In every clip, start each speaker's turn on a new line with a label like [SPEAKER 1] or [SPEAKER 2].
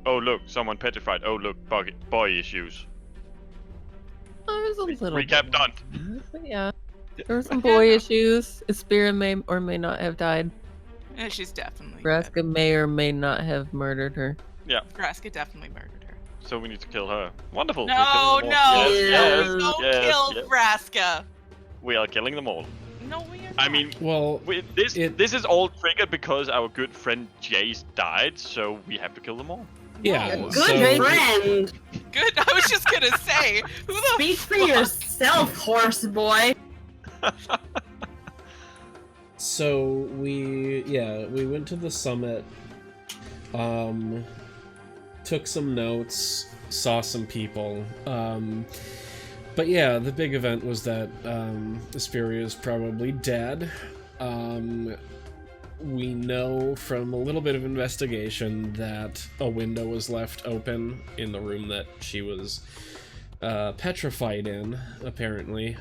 [SPEAKER 1] oh look, someone petrified. Oh look, boy issues.
[SPEAKER 2] There's a little
[SPEAKER 1] Recap
[SPEAKER 2] bit
[SPEAKER 1] done.
[SPEAKER 2] but yeah. There were some boy issues. Aspira may or may not have died.
[SPEAKER 3] Yeah, she's definitely
[SPEAKER 2] Vraska
[SPEAKER 3] dead.
[SPEAKER 2] may or may not have murdered her.
[SPEAKER 1] Yeah.
[SPEAKER 3] Vraska definitely murdered her.
[SPEAKER 1] So we need to kill her. Wonderful.
[SPEAKER 3] No,
[SPEAKER 1] We're killing them
[SPEAKER 3] no,
[SPEAKER 1] all.
[SPEAKER 3] no,
[SPEAKER 1] Yes,
[SPEAKER 3] don't
[SPEAKER 1] yes,
[SPEAKER 3] kill
[SPEAKER 1] yes.
[SPEAKER 3] Vraska.
[SPEAKER 1] We are killing them all.
[SPEAKER 3] No, we are not.
[SPEAKER 1] I mean,
[SPEAKER 4] Well,
[SPEAKER 1] this is all triggered because our good friend Jace died, so we have to kill them all.
[SPEAKER 4] yeah.
[SPEAKER 3] No.
[SPEAKER 5] Good friend.
[SPEAKER 3] Good. I was just gonna say. Who the
[SPEAKER 5] Speak for
[SPEAKER 3] fuck?
[SPEAKER 5] yourself, horse boy.
[SPEAKER 4] So we went to the summit, took some notes, saw some people, but yeah, the big event was that Asperia is probably dead. We know from a little bit of investigation that a window was left open in the room that she was petrified in, apparently.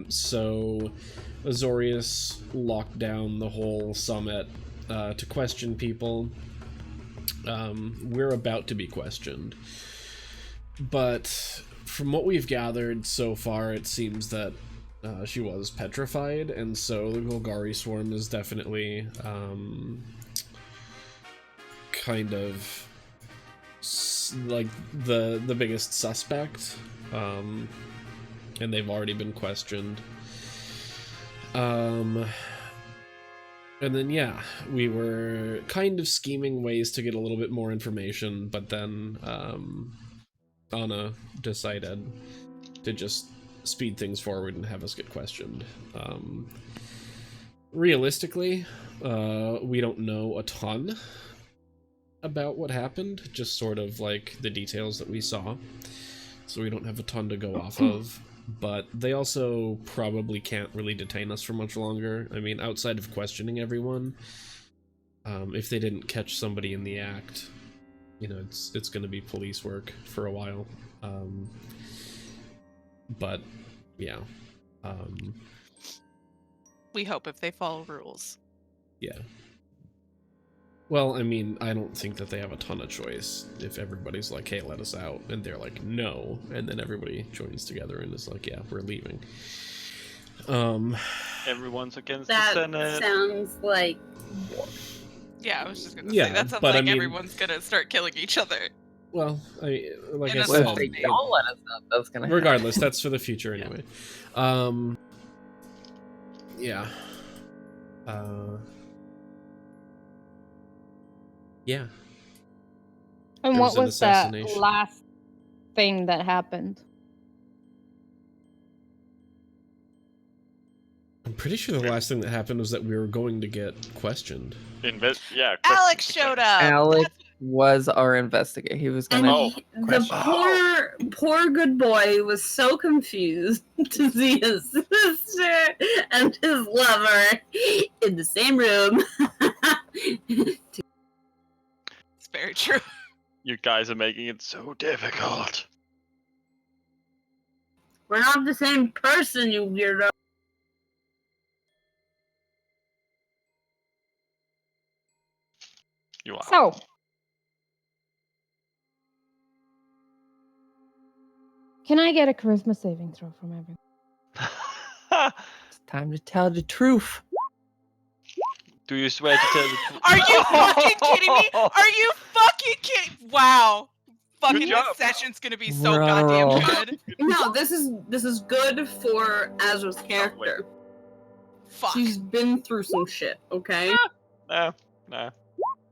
[SPEAKER 4] So Azorius locked down the whole summit to question people. We're about to be questioned. But from what we've gathered so far, it seems that she was petrified, and so the Golgari swarm is definitely kind of like the biggest suspect, and they've already been questioned. And then yeah, we were kind of scheming ways to get a little bit more information, but then Anna decided to just speed things forward and have us get questioned. Realistically, we don't know a ton about what happened, just sort of like the details that we saw, so we don't have a ton to go off of. But they also probably can't really detain us for much longer. I mean, outside of questioning everyone, if they didn't catch somebody in the act, you know, it's going to be police work for a while. But yeah,
[SPEAKER 3] We hope if they follow rules.
[SPEAKER 4] yeah. Well, I mean, I don't think that they have a ton of choice if everybody's like, hey, let us out, and they're like, no, and then everybody joins together and is like, yeah, we're leaving.
[SPEAKER 1] Everyone's against
[SPEAKER 5] That
[SPEAKER 1] the Senate.
[SPEAKER 5] sounds like
[SPEAKER 3] Yeah, I was just gonna
[SPEAKER 4] Yeah,
[SPEAKER 3] say that sounds
[SPEAKER 4] but
[SPEAKER 3] like
[SPEAKER 4] I mean-
[SPEAKER 3] everyone's gonna start killing each other.
[SPEAKER 4] Well, like
[SPEAKER 3] And
[SPEAKER 4] I
[SPEAKER 3] that's
[SPEAKER 2] Well,
[SPEAKER 4] said,
[SPEAKER 2] if they
[SPEAKER 3] Said,
[SPEAKER 2] don't let us know, that's gonna
[SPEAKER 4] regardless, that's for the future
[SPEAKER 3] Yeah.
[SPEAKER 4] anyway. Yeah. Yeah.
[SPEAKER 6] And
[SPEAKER 4] There
[SPEAKER 6] what
[SPEAKER 4] was an
[SPEAKER 6] was that
[SPEAKER 4] assassination.
[SPEAKER 6] last thing that happened?
[SPEAKER 4] I'm pretty sure the last thing that happened was that we were going to get questioned.
[SPEAKER 1] Yeah.
[SPEAKER 3] Alex showed up.
[SPEAKER 2] Alex was our investigator. He was
[SPEAKER 5] and
[SPEAKER 2] gonna
[SPEAKER 1] Oh.
[SPEAKER 5] the poor good boy was so confused to see his sister and his lover in the same room.
[SPEAKER 3] It's very true.
[SPEAKER 1] You guys are making it so difficult.
[SPEAKER 5] We're not the same person, you weirdo.
[SPEAKER 1] You are.
[SPEAKER 6] So, can I get a charisma saving throw from everyone?
[SPEAKER 2] It's time to tell the truth.
[SPEAKER 1] Do you swear to tell the truth?
[SPEAKER 3] Are you fucking kidding me? Are you fucking kidding? Wow. Fucking
[SPEAKER 1] job.
[SPEAKER 3] this session's gonna be so
[SPEAKER 2] We're on a
[SPEAKER 3] goddamn
[SPEAKER 2] roll.
[SPEAKER 3] good.
[SPEAKER 5] No, this is good for Azra's character.
[SPEAKER 3] Fuck.
[SPEAKER 5] She's been through some shit, okay?
[SPEAKER 1] No.
[SPEAKER 4] I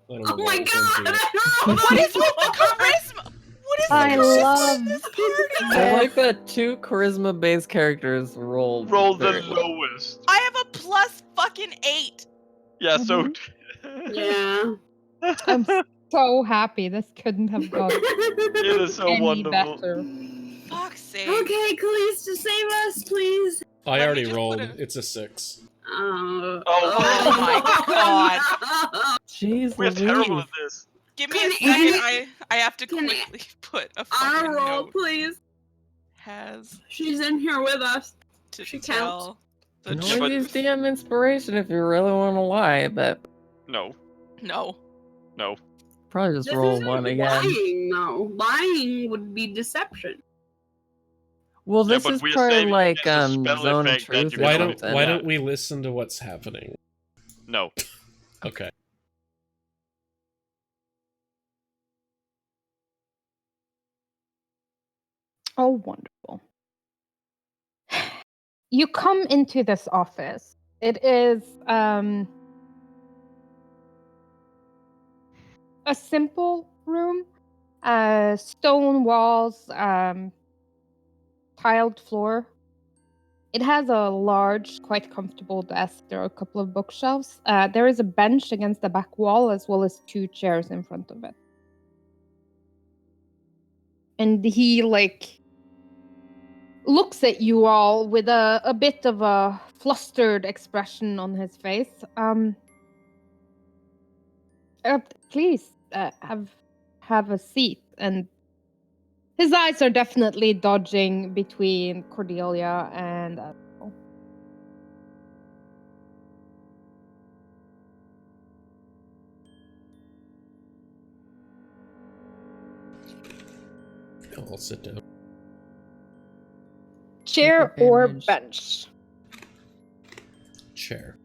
[SPEAKER 4] don't
[SPEAKER 5] Oh
[SPEAKER 4] know
[SPEAKER 5] my
[SPEAKER 4] what it's going
[SPEAKER 5] god!
[SPEAKER 4] to.
[SPEAKER 3] What is with the charisma? What is
[SPEAKER 6] I
[SPEAKER 3] the charisma
[SPEAKER 6] love
[SPEAKER 3] in this party?
[SPEAKER 2] I like that 2 charisma-based characters rolled.
[SPEAKER 1] Roll the
[SPEAKER 2] very well.
[SPEAKER 1] lowest.
[SPEAKER 3] I have a plus fucking 8.
[SPEAKER 1] Yeah, so.
[SPEAKER 5] Yeah.
[SPEAKER 6] I'm so happy. This couldn't have gone
[SPEAKER 1] It is so
[SPEAKER 6] any
[SPEAKER 1] wonderful.
[SPEAKER 6] better.
[SPEAKER 3] Fuck's sake.
[SPEAKER 5] Okay, Khalees, just save us, please.
[SPEAKER 4] I
[SPEAKER 3] Let me
[SPEAKER 4] already
[SPEAKER 3] just
[SPEAKER 4] rolled.
[SPEAKER 3] put a-
[SPEAKER 4] It's a 6.
[SPEAKER 1] Oh
[SPEAKER 3] my
[SPEAKER 5] god.
[SPEAKER 2] Jeez,
[SPEAKER 1] We're terrible
[SPEAKER 2] Louise.
[SPEAKER 1] at this.
[SPEAKER 3] Give me a
[SPEAKER 5] Can
[SPEAKER 3] second.
[SPEAKER 5] Annie-
[SPEAKER 3] I have to
[SPEAKER 5] can
[SPEAKER 3] quickly put a
[SPEAKER 5] On
[SPEAKER 3] fucking
[SPEAKER 5] a roll,
[SPEAKER 3] note.
[SPEAKER 5] please.
[SPEAKER 3] Has
[SPEAKER 5] She's in here with us.
[SPEAKER 3] to
[SPEAKER 5] She
[SPEAKER 3] tell
[SPEAKER 2] You
[SPEAKER 3] the
[SPEAKER 2] can
[SPEAKER 1] Yeah, but-
[SPEAKER 2] always use DM inspiration if you really want to lie, but
[SPEAKER 1] No.
[SPEAKER 3] No.
[SPEAKER 1] No.
[SPEAKER 2] probably just
[SPEAKER 5] This
[SPEAKER 2] roll
[SPEAKER 5] isn't
[SPEAKER 2] one again.
[SPEAKER 5] lying, though. Lying would be deception.
[SPEAKER 2] Well,
[SPEAKER 1] Yeah,
[SPEAKER 2] this
[SPEAKER 1] but
[SPEAKER 2] is
[SPEAKER 1] we're
[SPEAKER 2] probably
[SPEAKER 1] saving
[SPEAKER 2] like
[SPEAKER 1] against the spell
[SPEAKER 2] zone of
[SPEAKER 1] effect that
[SPEAKER 2] truth
[SPEAKER 1] you
[SPEAKER 2] or
[SPEAKER 4] Why
[SPEAKER 1] can
[SPEAKER 4] don't
[SPEAKER 2] something.
[SPEAKER 4] Why don't we listen to what's happening?
[SPEAKER 1] No.
[SPEAKER 4] Okay.
[SPEAKER 6] Oh, wonderful. You come into this office. It is a simple room. Stone walls, tiled floor. It has a large, quite comfortable desk. There are a couple of bookshelves. There is a bench against the back wall, as well as 2 chairs in front of it. And he, looks at you all with a bit of a flustered expression on his face. Please, have a seat. And his eyes are definitely dodging between Cordelia and
[SPEAKER 4] I'll sit down.
[SPEAKER 6] chair or
[SPEAKER 2] advantage.
[SPEAKER 6] bench.
[SPEAKER 4] Chair.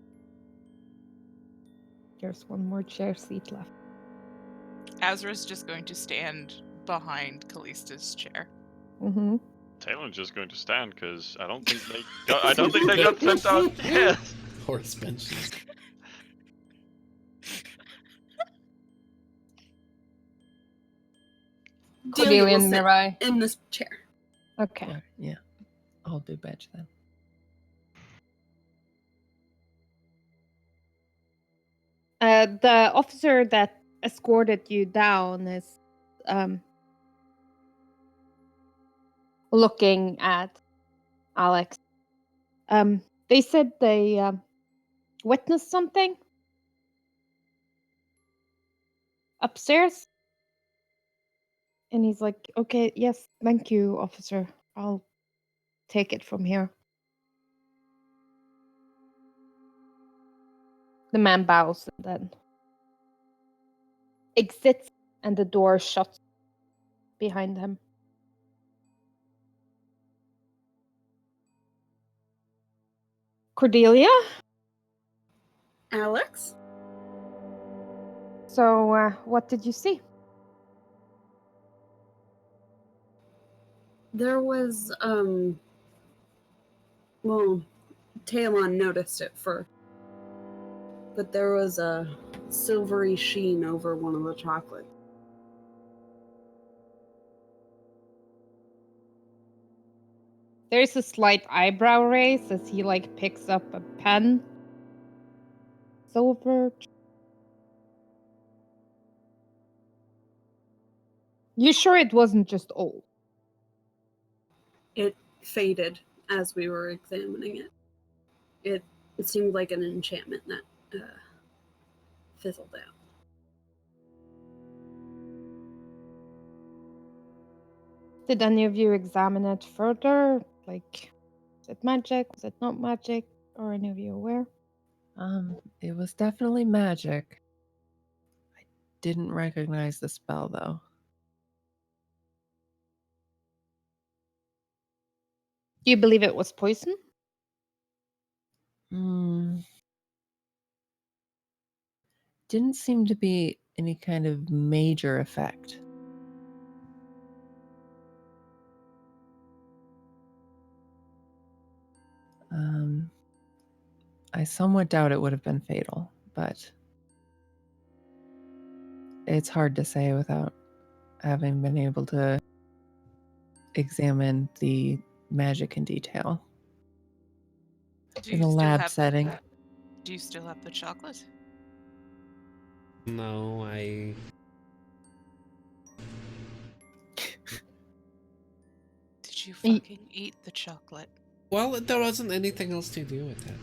[SPEAKER 6] There's one more chair seat left.
[SPEAKER 3] Azra's just going to stand behind Callista's chair.
[SPEAKER 6] Mm-hmm.
[SPEAKER 1] Talon's just going to stand because I don't think they got sent out yet.
[SPEAKER 4] Horse benches.
[SPEAKER 6] Cordelia
[SPEAKER 5] will
[SPEAKER 6] and
[SPEAKER 5] sit
[SPEAKER 6] Mirai.
[SPEAKER 5] in this chair.
[SPEAKER 6] Okay.
[SPEAKER 2] Yeah, I'll do bench then.
[SPEAKER 6] The officer that escorted you down is looking at Alex. They said they witnessed something upstairs. And he's like, okay, yes, thank you, officer. I'll take it from here. The man bows and then exits, and the door shuts behind him. Cordelia?
[SPEAKER 5] Alex?
[SPEAKER 6] So, what did you see?
[SPEAKER 5] There was, well, Talon noticed it first. But there was a silvery sheen over one of the chocolates.
[SPEAKER 6] There's a slight eyebrow raise as he picks up a pen. Silver. You sure it wasn't just old?
[SPEAKER 5] It faded as we were examining it. It seemed like an enchantment that fizzled out.
[SPEAKER 6] Did any of you examine it further? Was it magic? Was it not magic? Are any of you aware?
[SPEAKER 2] It was definitely magic. I didn't recognize the spell though.
[SPEAKER 6] Do you believe it was poison?
[SPEAKER 2] Didn't seem to be any kind of major effect. I somewhat doubt it would have been fatal, but it's hard to say without having been able to examine the magic in detail in a lab setting.
[SPEAKER 3] Do you still have the chocolate?
[SPEAKER 4] No, I...
[SPEAKER 3] Did you fucking eat the chocolate?
[SPEAKER 4] Well, there wasn't anything else to do with it.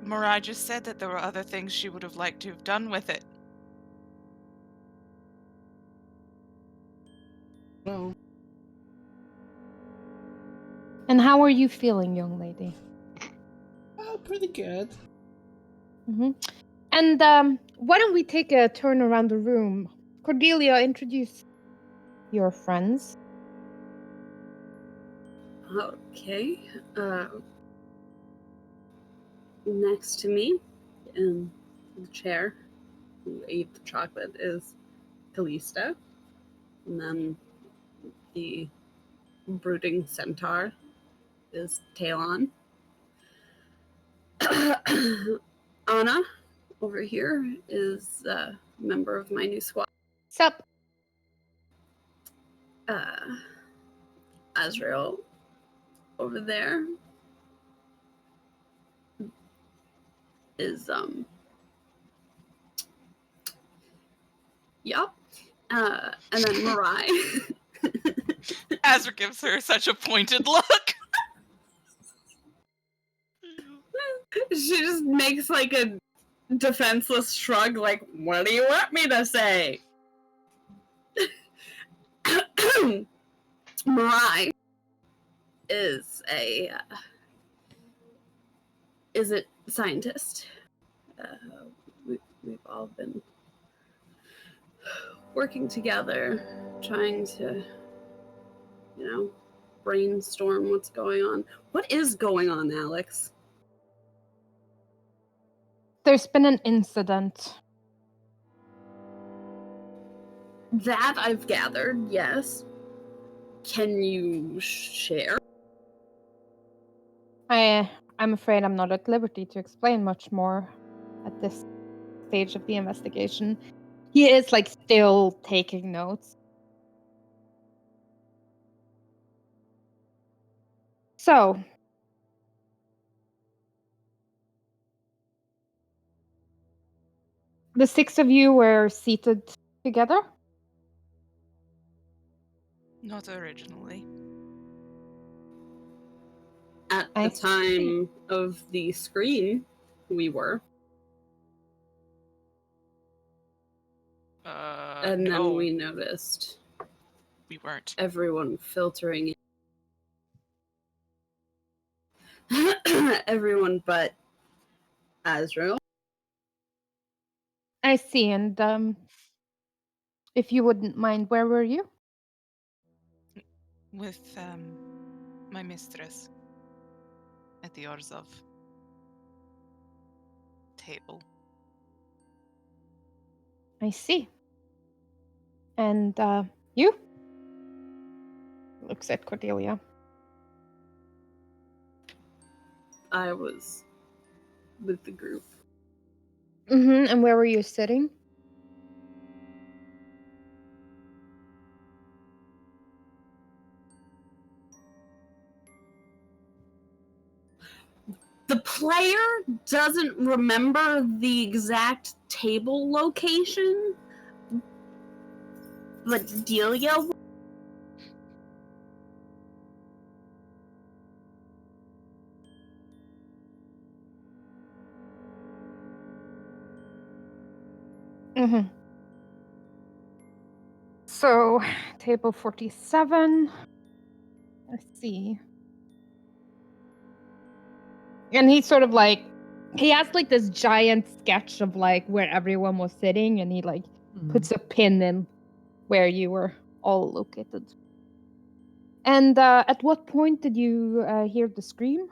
[SPEAKER 3] Mirai just said that there were other things she would have liked to have done with it.
[SPEAKER 4] No.
[SPEAKER 6] And how are you feeling, young lady?
[SPEAKER 4] Oh, pretty good.
[SPEAKER 6] Mm-hmm. And why don't we take a turn around the room? Cordelia, introduce your friends.
[SPEAKER 5] Okay. Next to me, in the chair, who ate the chocolate, is Callista. And then the brooding centaur is Talon. Anna, over here, is a member of my new squad.
[SPEAKER 6] Sup?
[SPEAKER 5] Azrael, over there, is, yup. And then Mirai.
[SPEAKER 3] Azra gives her such a pointed look.
[SPEAKER 5] She just makes like a defenseless shrug, like, what do you want me to say? Mirai is a scientist. We've all been working together, trying to, brainstorm what's going on. What is going on, Alex?
[SPEAKER 6] There's been an incident.
[SPEAKER 5] That I've gathered, yes. Can you share?
[SPEAKER 6] I'm afraid I'm not at liberty to explain much more at this stage of the investigation. He is like still taking notes. So, the 6 of you were seated together?
[SPEAKER 3] Not originally.
[SPEAKER 5] At
[SPEAKER 6] I
[SPEAKER 5] the time of the screen, we were. And
[SPEAKER 3] no,
[SPEAKER 5] then we noticed
[SPEAKER 3] we weren't.
[SPEAKER 5] everyone filtering in. Everyone but Azrael.
[SPEAKER 6] I see, and if you wouldn't mind, where were you?
[SPEAKER 3] With my mistress at the Orzov table.
[SPEAKER 6] I see. And you? Looks at Cordelia.
[SPEAKER 5] I was with the group.
[SPEAKER 6] Mm-hmm. And where were you sitting?
[SPEAKER 5] The player doesn't remember the exact table location, but Delia.
[SPEAKER 6] Mm-hmm. So, table 47. Let's see. And he's sort of like, he has like this giant sketch of like where everyone was sitting, and he like puts a pin in where you were all located. And at what point did you hear the scream?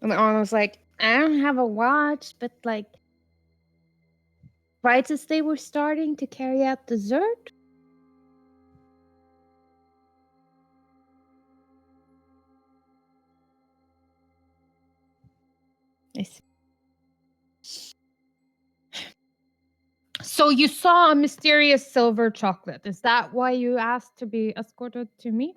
[SPEAKER 6] And Anna was like, I don't have a watch, but like, right as they were starting to carry out dessert? I see. So you saw a mysterious silver chocolate. Is that why you asked to be escorted to me?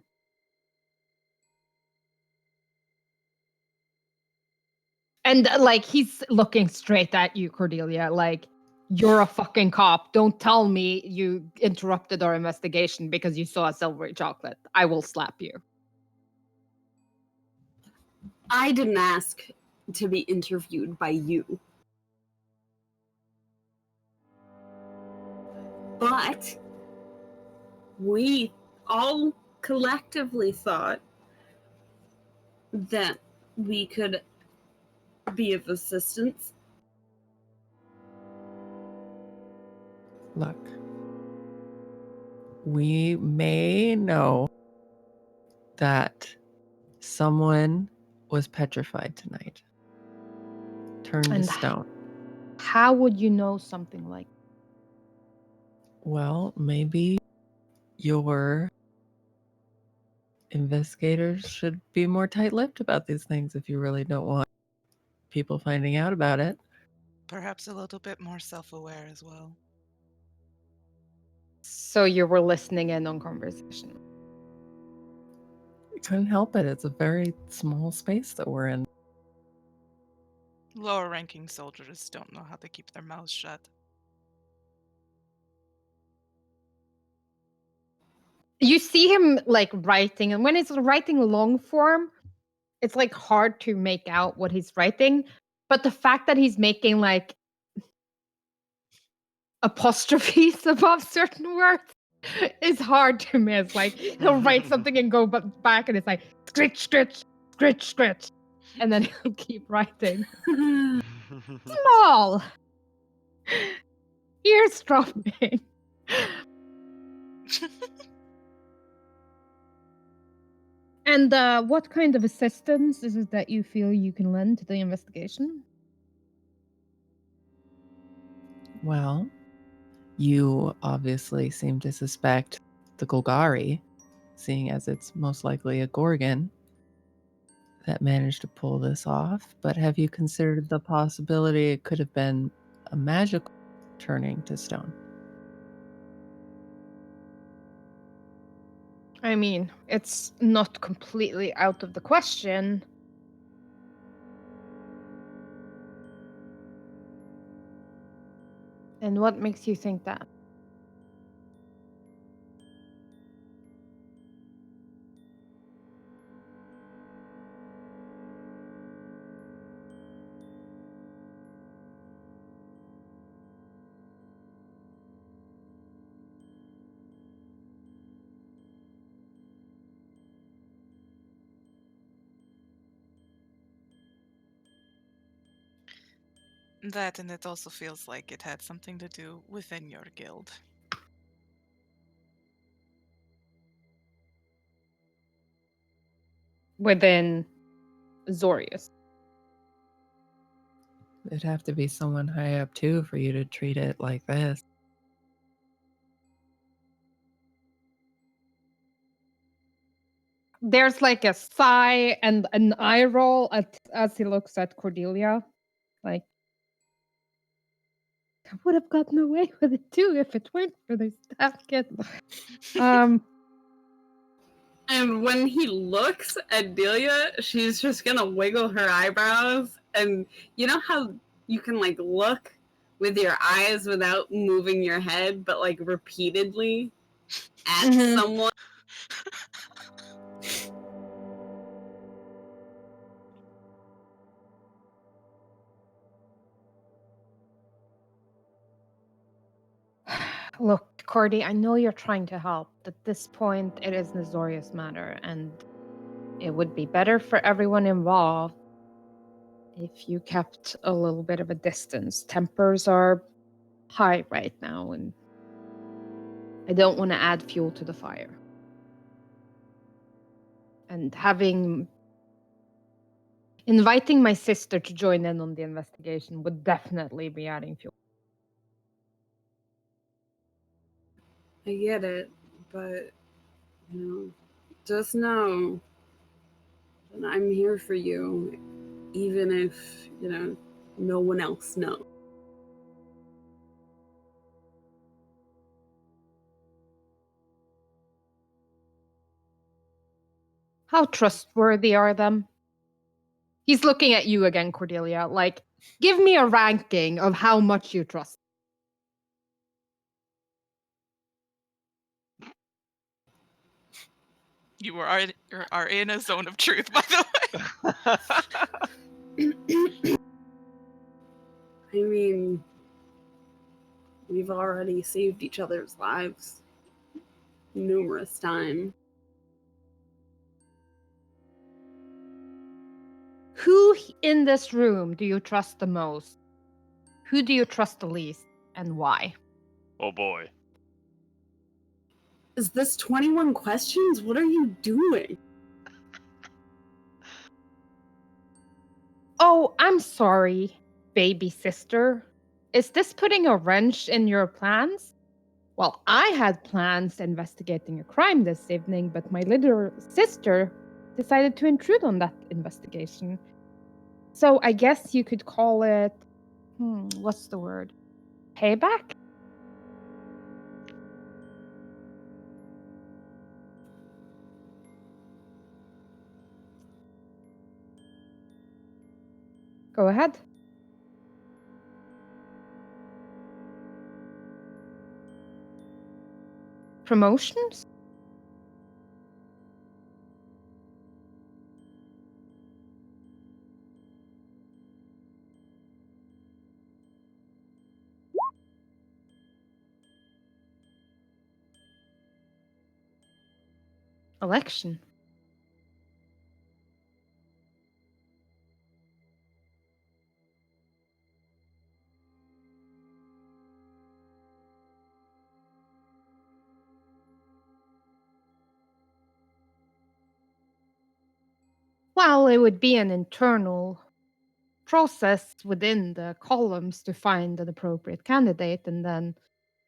[SPEAKER 6] And like he's looking straight at you, Cordelia, like you're a fucking cop. Don't tell me you interrupted our investigation because you saw a silvery chocolate. I will slap you.
[SPEAKER 5] I didn't ask to be interviewed by you. But we all collectively thought that we could be of assistance.
[SPEAKER 2] Look, we may know that someone was petrified tonight, turned to
[SPEAKER 6] And
[SPEAKER 2] stone.
[SPEAKER 6] how would you know something like
[SPEAKER 2] Well, maybe your investigators should be more tight-lipped about these things if you really don't want people finding out about it.
[SPEAKER 3] Perhaps a little bit more self-aware as well.
[SPEAKER 6] so you were listening in on conversation?
[SPEAKER 2] Couldn't help it. It's a very small space that we're in.
[SPEAKER 3] Lower-ranking soldiers don't know how to keep their mouths shut.
[SPEAKER 6] You see him like writing, and when he's writing long form, it's like hard to make out what he's writing. But the fact that he's making like apostrophes above certain words is hard to miss. Like he'll write something and go back, and it's like scritch, scritch, scritch, scritch, and then he'll keep writing. Small eavesdropping. And what kind of assistance is it that you feel you can lend to the investigation?
[SPEAKER 2] Well, you obviously seem to suspect the Golgari, seeing as it's most likely a Gorgon that managed to pull this off. But have you considered the possibility it could have been a magical turning to stone?
[SPEAKER 6] I mean, it's not completely out of the question. And what makes you think that?
[SPEAKER 3] That, and it also feels like it had something to do within your guild.
[SPEAKER 6] Within Zorius.
[SPEAKER 2] It'd have to be someone high up too for you to treat it like this.
[SPEAKER 6] There's like a sigh and an eye roll as he looks at Cordelia. Like, I would have gotten away with it too if it weren't for this staff kid.
[SPEAKER 5] And when he looks at Delia, she's just gonna wiggle her eyebrows. And you know how you can like look with your eyes without moving your head, but like repeatedly at someone?
[SPEAKER 6] Look, Cordy, I know you're trying to help. At this point, it is an Zorius matter, and it would be better for everyone involved if you kept a little bit of a distance. Tempers are high right now, and I don't want to add fuel to the fire. And inviting my sister to join in on the investigation would definitely be adding fuel.
[SPEAKER 5] I get it, but just know that I'm here for you, even if no one else knows.
[SPEAKER 6] How trustworthy are them? He's looking at you again, Cordelia. Like, give me a ranking of how much you trust.
[SPEAKER 3] You are in a zone of truth, by the way.
[SPEAKER 5] I mean, we've already saved each other's lives numerous times.
[SPEAKER 6] Who in this room do you trust the most? Who do you trust the least, and why?
[SPEAKER 1] Oh boy.
[SPEAKER 5] Is this 21 questions? What are you doing?
[SPEAKER 6] Oh, I'm sorry, baby sister. Is this putting a wrench in your plans? Well, I had plans investigating a crime this evening, but my little sister decided to intrude on that investigation. So I guess you could call it, what's the word? Payback? Go ahead. Promotions? Election? Well, it would be an internal process within the columns to find an appropriate candidate, and then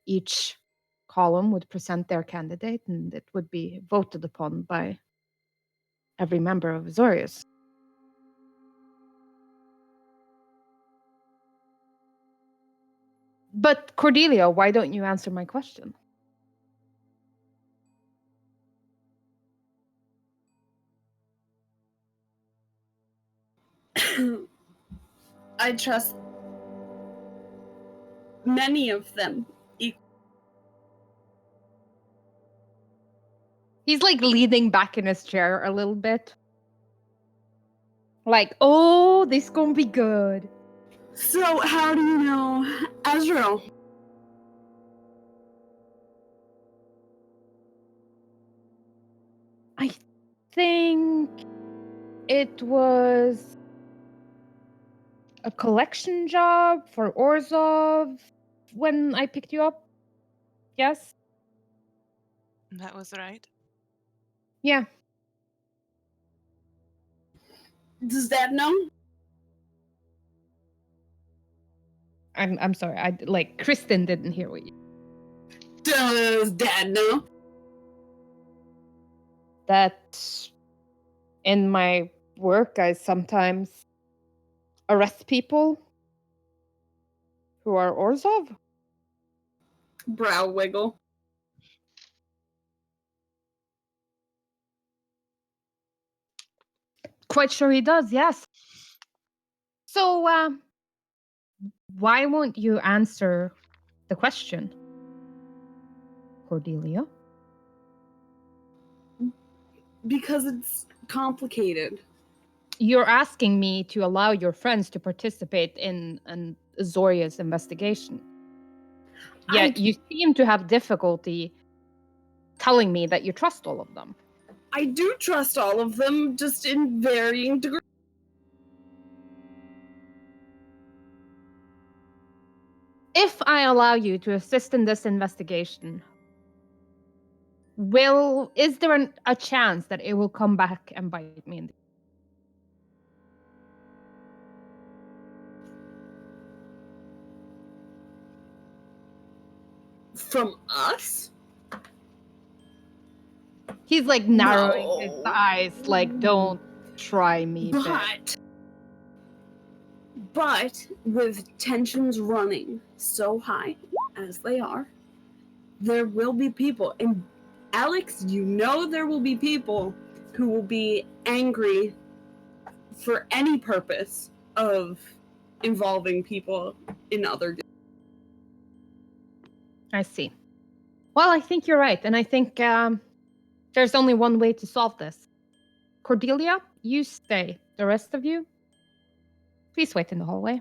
[SPEAKER 6] each column would present their candidate, and it would be voted upon by every member of Azorius. But Cordelia, why don't you answer my question?
[SPEAKER 5] I trust many of them.
[SPEAKER 6] He's like leaning back in his chair a little bit. Like, oh, this gonna be good.
[SPEAKER 5] So, how do you know Azrael?
[SPEAKER 6] I think it was a collection job for Orzov when I picked you up. Yes?
[SPEAKER 3] That was right.
[SPEAKER 6] Yeah.
[SPEAKER 5] Does Dad know?
[SPEAKER 6] I'm sorry. I like Kristen didn't hear what you.
[SPEAKER 5] Does Dad know?
[SPEAKER 6] That in my work I sometimes arrest people who are Orzov.
[SPEAKER 5] Brow wiggle.
[SPEAKER 6] Quite sure he does, yes. So, why won't you answer the question, Cordelia?
[SPEAKER 5] Because it's complicated.
[SPEAKER 6] You're asking me to allow your friends to participate in an Azoria's investigation. Yet you seem to have difficulty telling me that you trust all of them.
[SPEAKER 5] I do trust all of them, just in varying degrees.
[SPEAKER 6] If I allow you to assist in this investigation, is there a chance that it will come back and bite me in the...
[SPEAKER 5] From us?
[SPEAKER 6] He's like narrowing his
[SPEAKER 5] No.
[SPEAKER 6] eyes, like, don't try me.
[SPEAKER 5] But with tensions running so high as they are, there will be people, and Alex, you know there will be people who will be angry for any purpose of involving people in other.
[SPEAKER 6] I see. Well, I think you're right, and I think there's only one way to solve this. Cordelia, you stay. The rest of you, please wait in the hallway.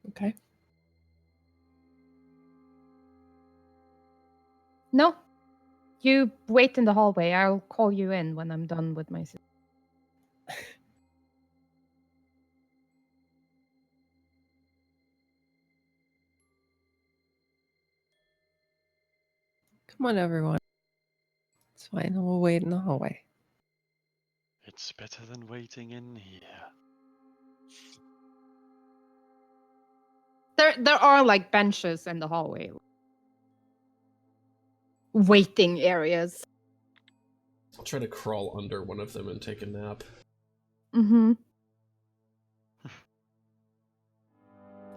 [SPEAKER 2] Okay.
[SPEAKER 6] No, You wait in the hallway. I'll call you in when I'm done with my.
[SPEAKER 2] Come on, everyone. It's fine. We'll wait in the hallway.
[SPEAKER 1] It's better than waiting in here.
[SPEAKER 6] There are like benches in the hallway. Waiting areas.
[SPEAKER 4] I'll try to crawl under one of them and take a nap.
[SPEAKER 6] Mm-hmm.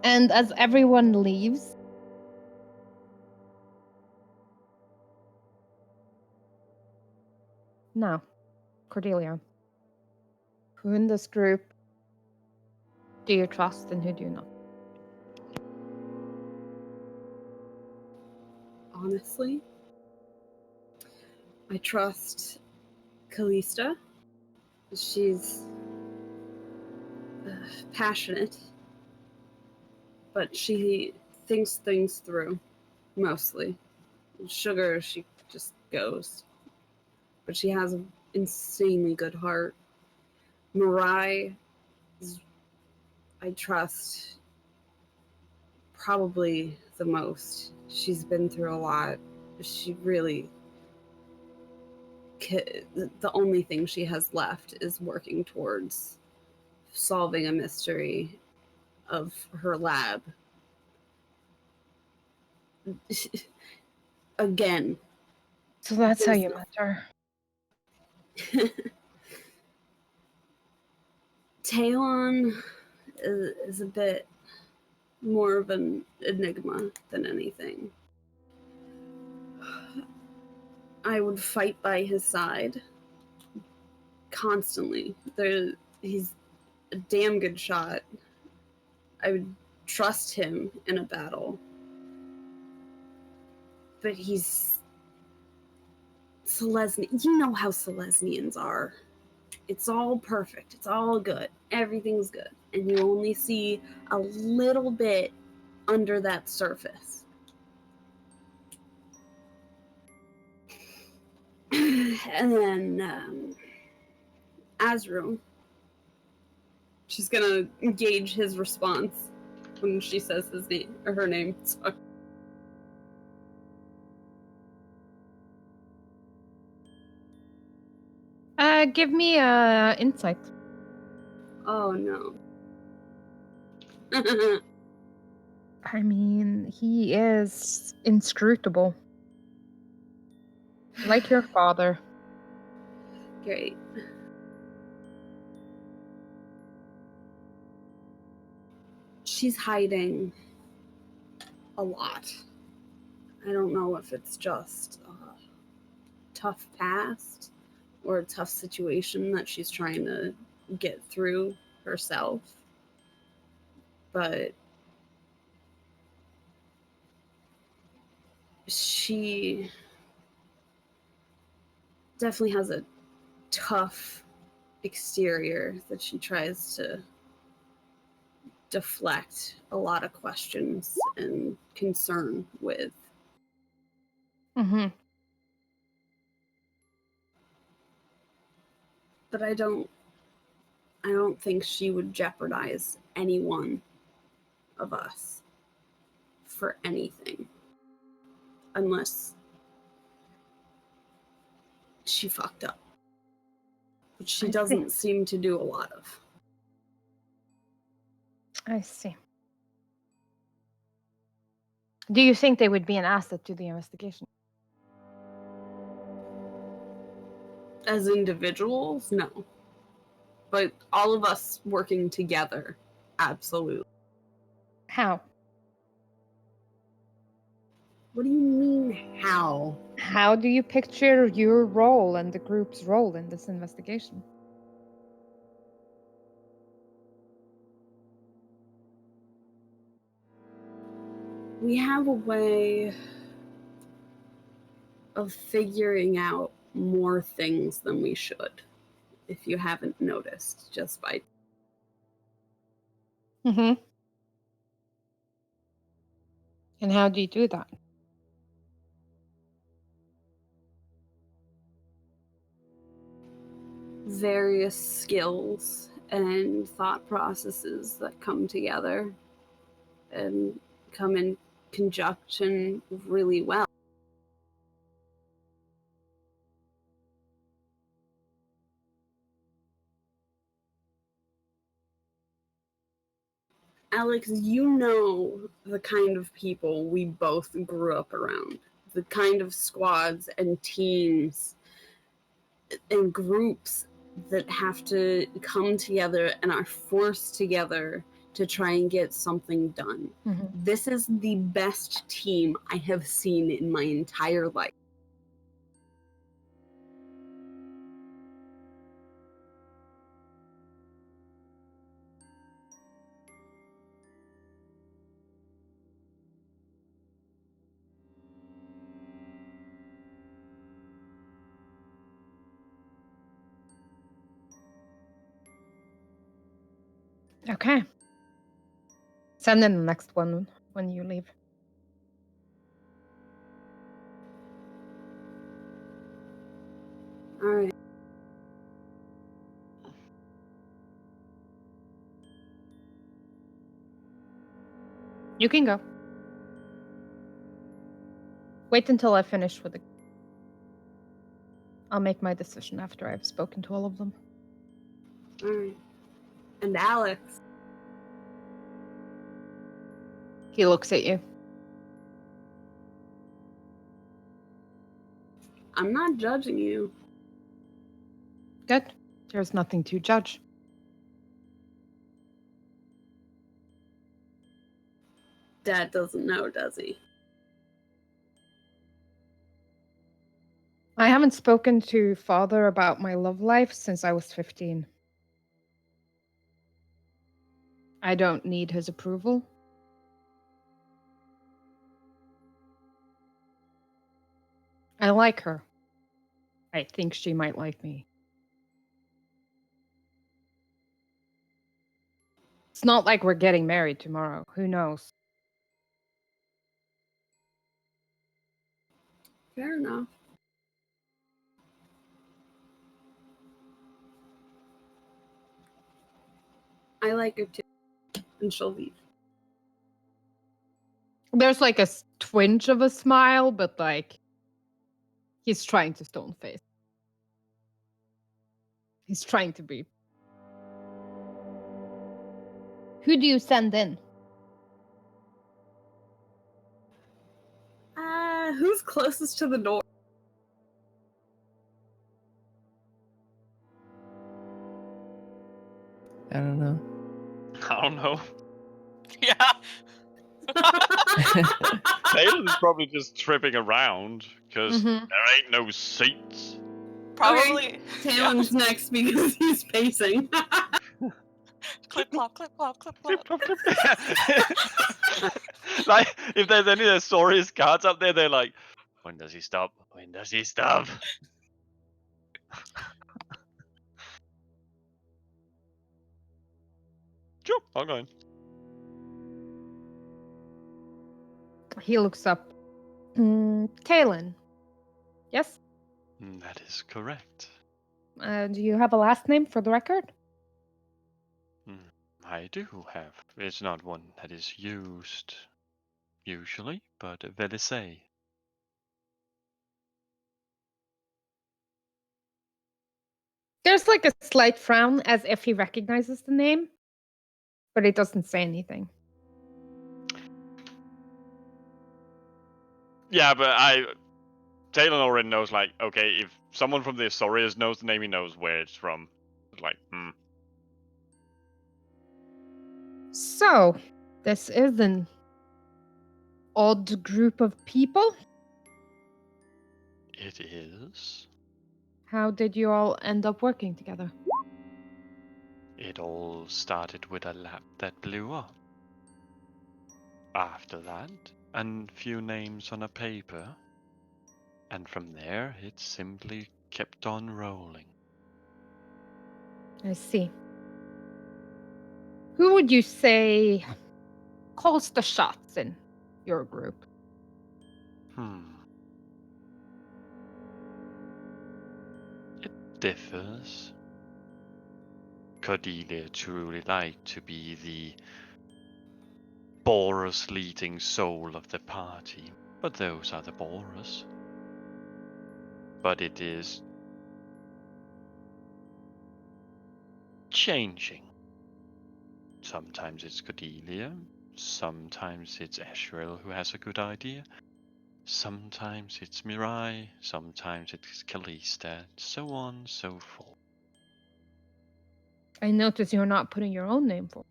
[SPEAKER 6] And as everyone leaves, now, Cordelia, who in this group do you trust and who do you not?
[SPEAKER 5] Honestly, I trust Callista. She's passionate, but she thinks things through, mostly. Sugar, she just goes. But she has an insanely good heart. Mirai, I trust probably the most. She's been through a lot. She really, the only thing she has left is working towards solving a mystery of her lab. Again.
[SPEAKER 6] So that's how you met her.
[SPEAKER 5] Talon is a bit more of an enigma than anything. I would fight by his side constantly. He's a damn good shot. I would trust him in a battle. But he's Selesny. You know how Selesnians are. It's all perfect. It's all good. Everything's good. And you only see a little bit under that surface. And then Azrael, she's gonna gauge his response when she says his name or her name. Sorry.
[SPEAKER 6] Give me insight.
[SPEAKER 5] Oh no.
[SPEAKER 6] I mean, he is inscrutable. Like your father.
[SPEAKER 5] Great. She's hiding a lot. I don't know if it's just a tough past or a tough situation that she's trying to get through herself. But she definitely has a tough exterior that she tries to deflect a lot of questions and concern with.
[SPEAKER 6] Mm-hmm.
[SPEAKER 5] But I don't think she would jeopardize any one of us for anything unless she fucked up, which she doesn't seem to do a lot of.
[SPEAKER 6] I see. Do you think they would be an asset to the investigation?
[SPEAKER 5] As individuals, no. But all of us working together, absolutely.
[SPEAKER 6] How?
[SPEAKER 5] What do you mean, how?
[SPEAKER 6] How do you picture your role and the group's role in this investigation?
[SPEAKER 5] We have a way of figuring out more things than we should, if you haven't noticed, just by...
[SPEAKER 6] Mm-hmm. And how do you do that?
[SPEAKER 5] various skills and thought processes that come together and come in conjunction really well. Alex, you know the kind of people we both grew up around, the kind of squads and teams and groups that have to come together and are forced together to try and get something done.
[SPEAKER 6] Mhm.
[SPEAKER 5] This is the best team I have seen in my entire life.
[SPEAKER 6] Okay. Send in the next one when you leave.
[SPEAKER 5] All right.
[SPEAKER 6] You can go. Wait until I finish with the... I'll make my decision after I've spoken to all of them.
[SPEAKER 5] All right. And Alex,
[SPEAKER 6] He looks at you.
[SPEAKER 5] I'm not judging you.
[SPEAKER 6] Good. There's nothing to judge.
[SPEAKER 5] Dad doesn't know, does he?
[SPEAKER 6] I haven't spoken to Father about my love life since I was 15. I don't need his approval. I like her. I think she might like me. It's not like we're getting married tomorrow. Who knows?
[SPEAKER 5] Fair enough. I like her too. And she'll leave.
[SPEAKER 6] There's like a twinge of a smile, but like he's trying to stone face. He's trying to be. Who do you send in?
[SPEAKER 5] Who's closest to the door?
[SPEAKER 2] I don't know.
[SPEAKER 1] I don't know.
[SPEAKER 3] Yeah.
[SPEAKER 1] Taylor's probably just tripping around because
[SPEAKER 6] Mhm.
[SPEAKER 1] there ain't no seats.
[SPEAKER 3] Probably.
[SPEAKER 5] Talon's next because he's pacing.
[SPEAKER 3] Clip clop, clip clop, clip clop.
[SPEAKER 1] Clip, clop, clip. Like, if there's any of the Saurius cards up there, they're like, when does he stop? When does he stop? Sure, I'm going.
[SPEAKER 6] He looks up. Talon. Yes?
[SPEAKER 1] That is correct.
[SPEAKER 6] Do you have a last name for the record?
[SPEAKER 1] I do have. It's not one that is used usually, but Velisay.
[SPEAKER 6] There's like a slight frown as if he recognizes the name, but he doesn't say anything.
[SPEAKER 1] Yeah, but Talon already knows, like, okay, if someone from the Saurius knows the name, he knows where it's from. It's like,
[SPEAKER 6] So, this is an odd group of people.
[SPEAKER 1] It is.
[SPEAKER 6] How did you all end up working together?
[SPEAKER 1] It all started with a lab that blew up. After that, a few names on a paper. And from there, it simply kept on rolling.
[SPEAKER 6] I see. Who would you say calls the shots in your group?
[SPEAKER 1] It differs. Cordelia truly like to be the Boros leading soul of the party, but those are the Boros. But it is changing. Sometimes it's Cordelia, sometimes it's Asriel who has a good idea, sometimes it's Mirai, sometimes it's Kalista, so on and so forth.
[SPEAKER 6] I notice you're not putting your own name for.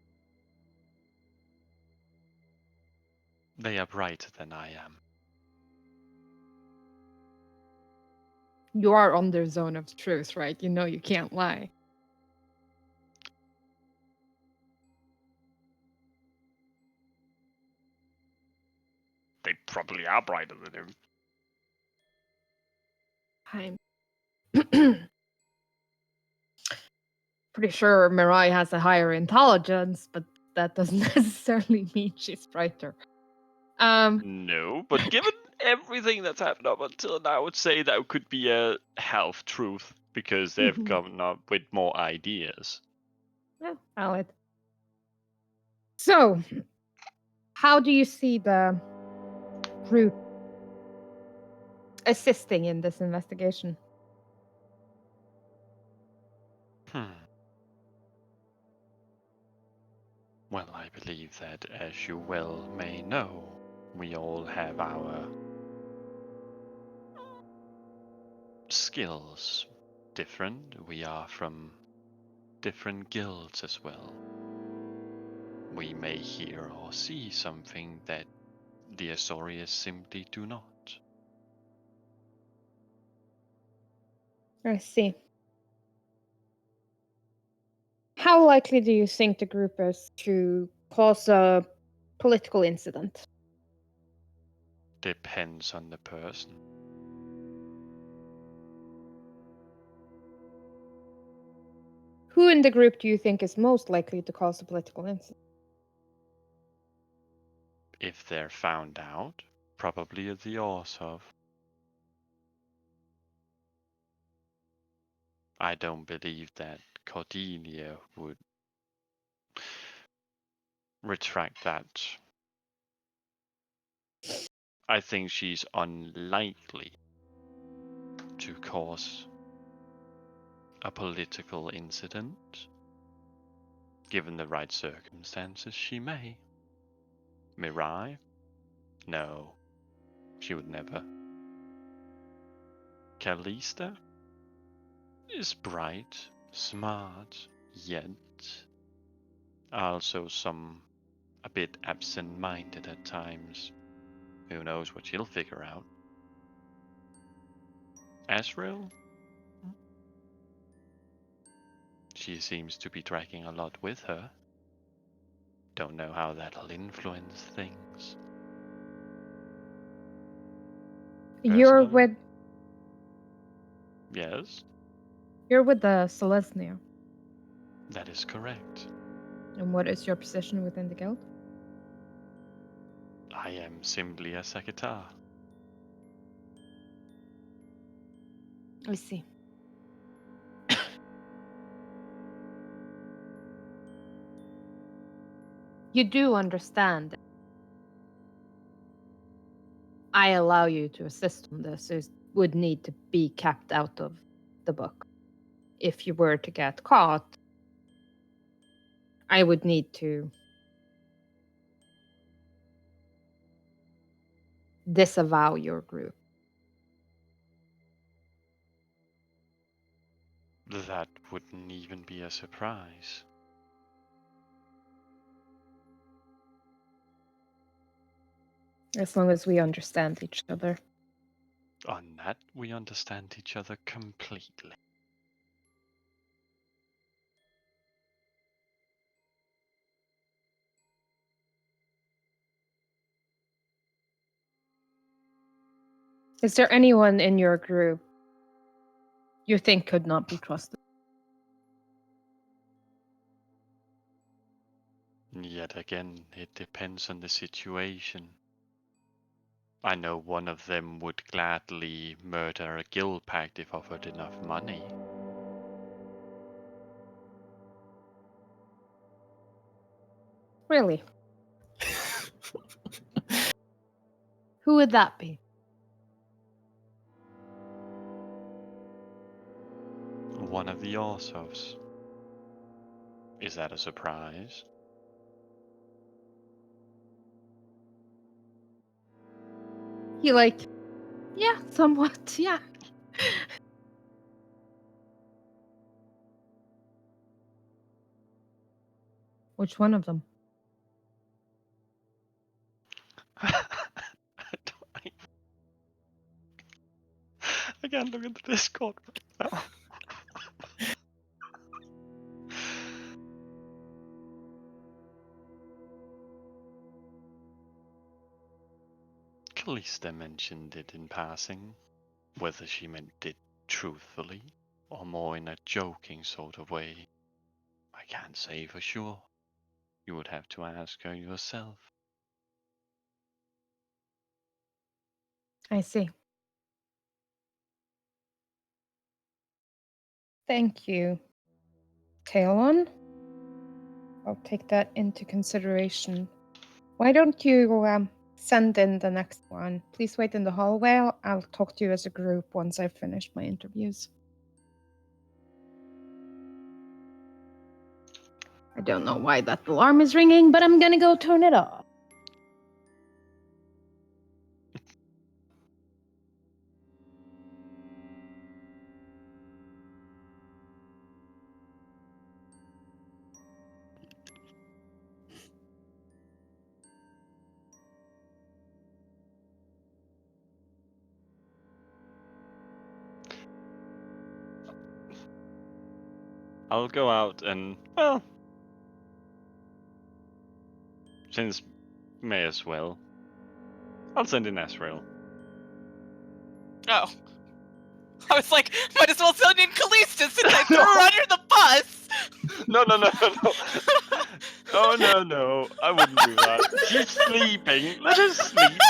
[SPEAKER 1] They are brighter than I am.
[SPEAKER 6] You are on their zone of truth, right? You know you can't lie.
[SPEAKER 1] They probably are brighter than him.
[SPEAKER 6] I'm pretty sure Mirai has a higher intelligence, but that doesn't necessarily mean she's brighter.
[SPEAKER 1] No, but given everything that's happened up until now, I would say that could be a half truth because they've come up with more ideas.
[SPEAKER 6] Yeah, valid. So, how do you see the group assisting in this investigation?
[SPEAKER 1] Well, I believe that, as you well may know, we all have our skills different. We are from different guilds as well. We may hear or see something that the Azorius simply do not.
[SPEAKER 6] I see. How likely do you think the group is to cause a political incident?
[SPEAKER 1] Depends on the person.
[SPEAKER 6] Who in the group do you think is most likely to cause a political incident?
[SPEAKER 1] If they're found out, probably the Orsov. I don't believe that Cordelia would retract that. I think she's unlikely to cause a political incident. Given the right circumstances, she may. Mirai? No, she would never. Kalista is bright, smart, yet also a bit absent-minded at times. Who knows what she'll figure out? Asriel? She seems to be dragging a lot with her. Don't know how that'll influence things.
[SPEAKER 6] You're
[SPEAKER 1] Personally?
[SPEAKER 6] with
[SPEAKER 1] Yes,
[SPEAKER 6] the Selesnya.
[SPEAKER 1] that is correct.
[SPEAKER 6] And what is your position within the guild?
[SPEAKER 1] I am simply a Sagitar.
[SPEAKER 6] I see. You do understand. I allow you to assist on this. It would need to be kept out of the book. If you were to get caught, I would need to disavow your group.
[SPEAKER 1] That wouldn't even be a surprise.
[SPEAKER 6] As long as we understand each other.
[SPEAKER 1] On that, we understand each other completely.
[SPEAKER 6] Is there anyone in your group you think could not be trusted?
[SPEAKER 1] Yet again, it depends on the situation. I know one of them would gladly murder a guild pact if offered enough money.
[SPEAKER 6] Really? Who would that be?
[SPEAKER 1] One of the Orsovs. Is that a surprise?
[SPEAKER 6] He yeah, somewhat, yeah. Which one of them?
[SPEAKER 1] I can't look at the Discord right now. Callista mentioned it in passing. Whether she meant it truthfully or more in a joking sort of way, I can't say for sure. You would have to ask her yourself.
[SPEAKER 6] I see. Thank you, Talon. I'll take that into consideration. Why don't you send in the next one? Please wait in the hallway. I'll talk to you as a group once I've finished my interviews. I don't know why that alarm is ringing, but I'm gonna go turn it off.
[SPEAKER 1] I'll go out and, well, since may as well, I'll send in Asriel.
[SPEAKER 3] Oh. I was like, might as well send in Callista since I threw her under the bus.
[SPEAKER 1] No. Oh, no. I wouldn't do that. She's sleeping. Let her sleep.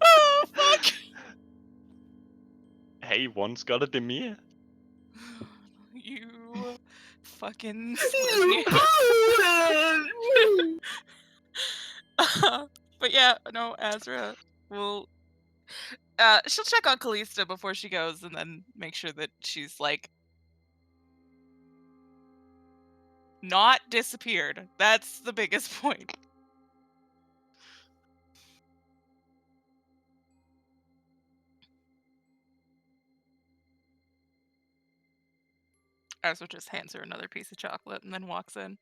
[SPEAKER 3] Oh, fuck.
[SPEAKER 1] Hey, one's got a Demir.
[SPEAKER 3] You fucking
[SPEAKER 5] You
[SPEAKER 3] slimy.
[SPEAKER 5] blew
[SPEAKER 3] But yeah, no, Azra will. She'll check on Callista before she goes, and then make sure that she's like not disappeared. That's the biggest point. Azra just hands her another piece of chocolate and then walks in.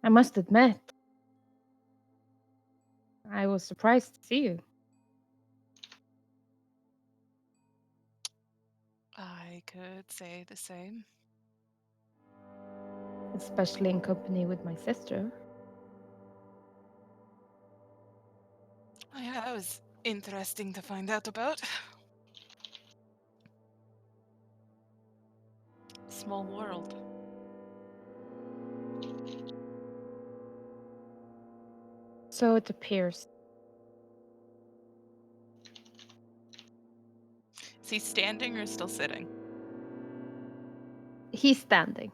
[SPEAKER 6] I must admit, I was surprised to see you.
[SPEAKER 3] I could say the same.
[SPEAKER 6] Especially in company with my sister.
[SPEAKER 3] Oh, yeah, that was interesting to find out about. Small world.
[SPEAKER 6] So it appears.
[SPEAKER 3] Is he standing or still sitting?
[SPEAKER 6] He's standing.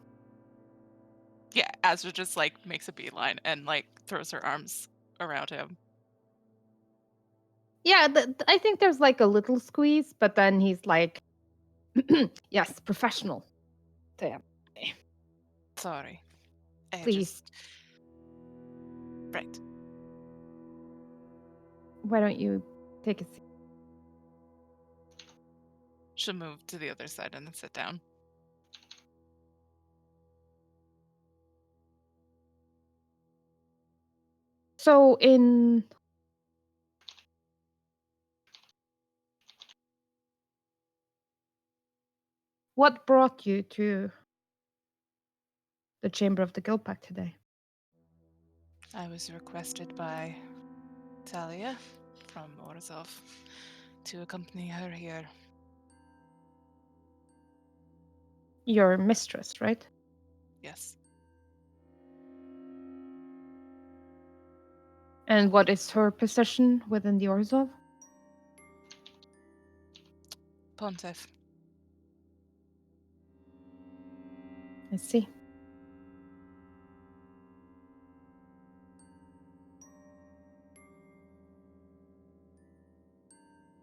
[SPEAKER 3] Yeah, Azra just like makes a beeline and like throws her arms around him.
[SPEAKER 6] Yeah, I think there's like a little squeeze, but then he's like, yes, professional. Damn.
[SPEAKER 3] Sorry.
[SPEAKER 6] Please.
[SPEAKER 3] Right.
[SPEAKER 6] Why don't you take a seat?
[SPEAKER 3] She'll move to the other side and then sit down.
[SPEAKER 6] So what brought you to the Chamber of the Guildpact today?
[SPEAKER 3] I was requested by Talia from Orzov to accompany her here.
[SPEAKER 6] Your mistress, right?
[SPEAKER 3] Yes.
[SPEAKER 6] And what is her position within the Orzhov?
[SPEAKER 3] Pontiff.
[SPEAKER 6] I see.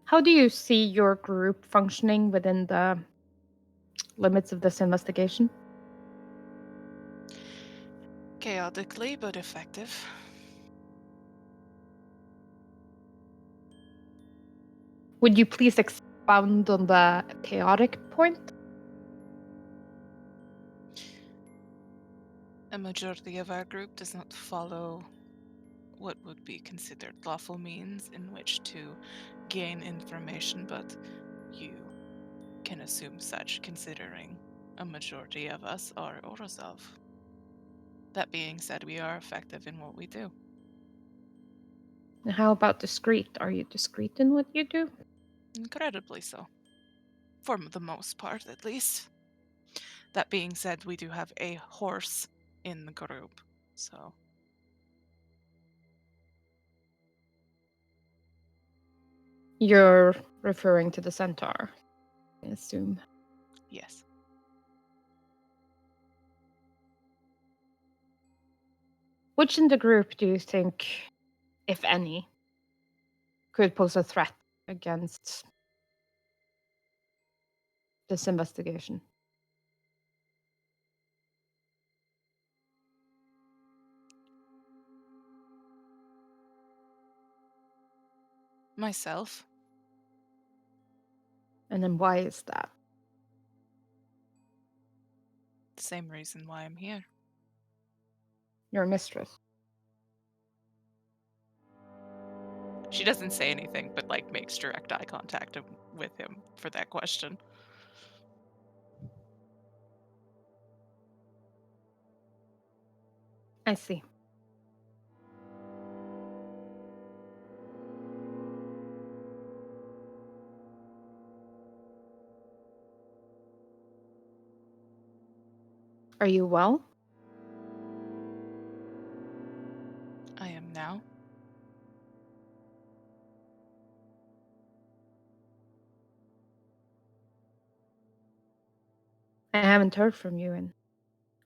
[SPEAKER 6] How do you see your group functioning within the limits of this investigation?
[SPEAKER 3] Chaotically, but effective.
[SPEAKER 6] Would you please expound on the chaotic point?
[SPEAKER 3] A majority of our group does not follow what would be considered lawful means in which to gain information, but you can assume such considering a majority of us are Orzhov. That being said, we are effective in what we do.
[SPEAKER 6] And how about discreet? Are you discreet in what you do?
[SPEAKER 3] Incredibly so. For the most part, at least. That being said, we do have a horse in the group, so.
[SPEAKER 6] You're referring to the centaur, I assume.
[SPEAKER 3] Yes.
[SPEAKER 6] Which in the group do you think, if any, could pose a threat against this investigation?
[SPEAKER 3] Myself.
[SPEAKER 6] And then why is that?
[SPEAKER 3] The same reason why I'm here.
[SPEAKER 6] Your mistress.
[SPEAKER 3] She doesn't say anything, but makes direct eye contact with him for that question.
[SPEAKER 6] I see. Are you well?
[SPEAKER 3] I am now.
[SPEAKER 6] I haven't heard from you in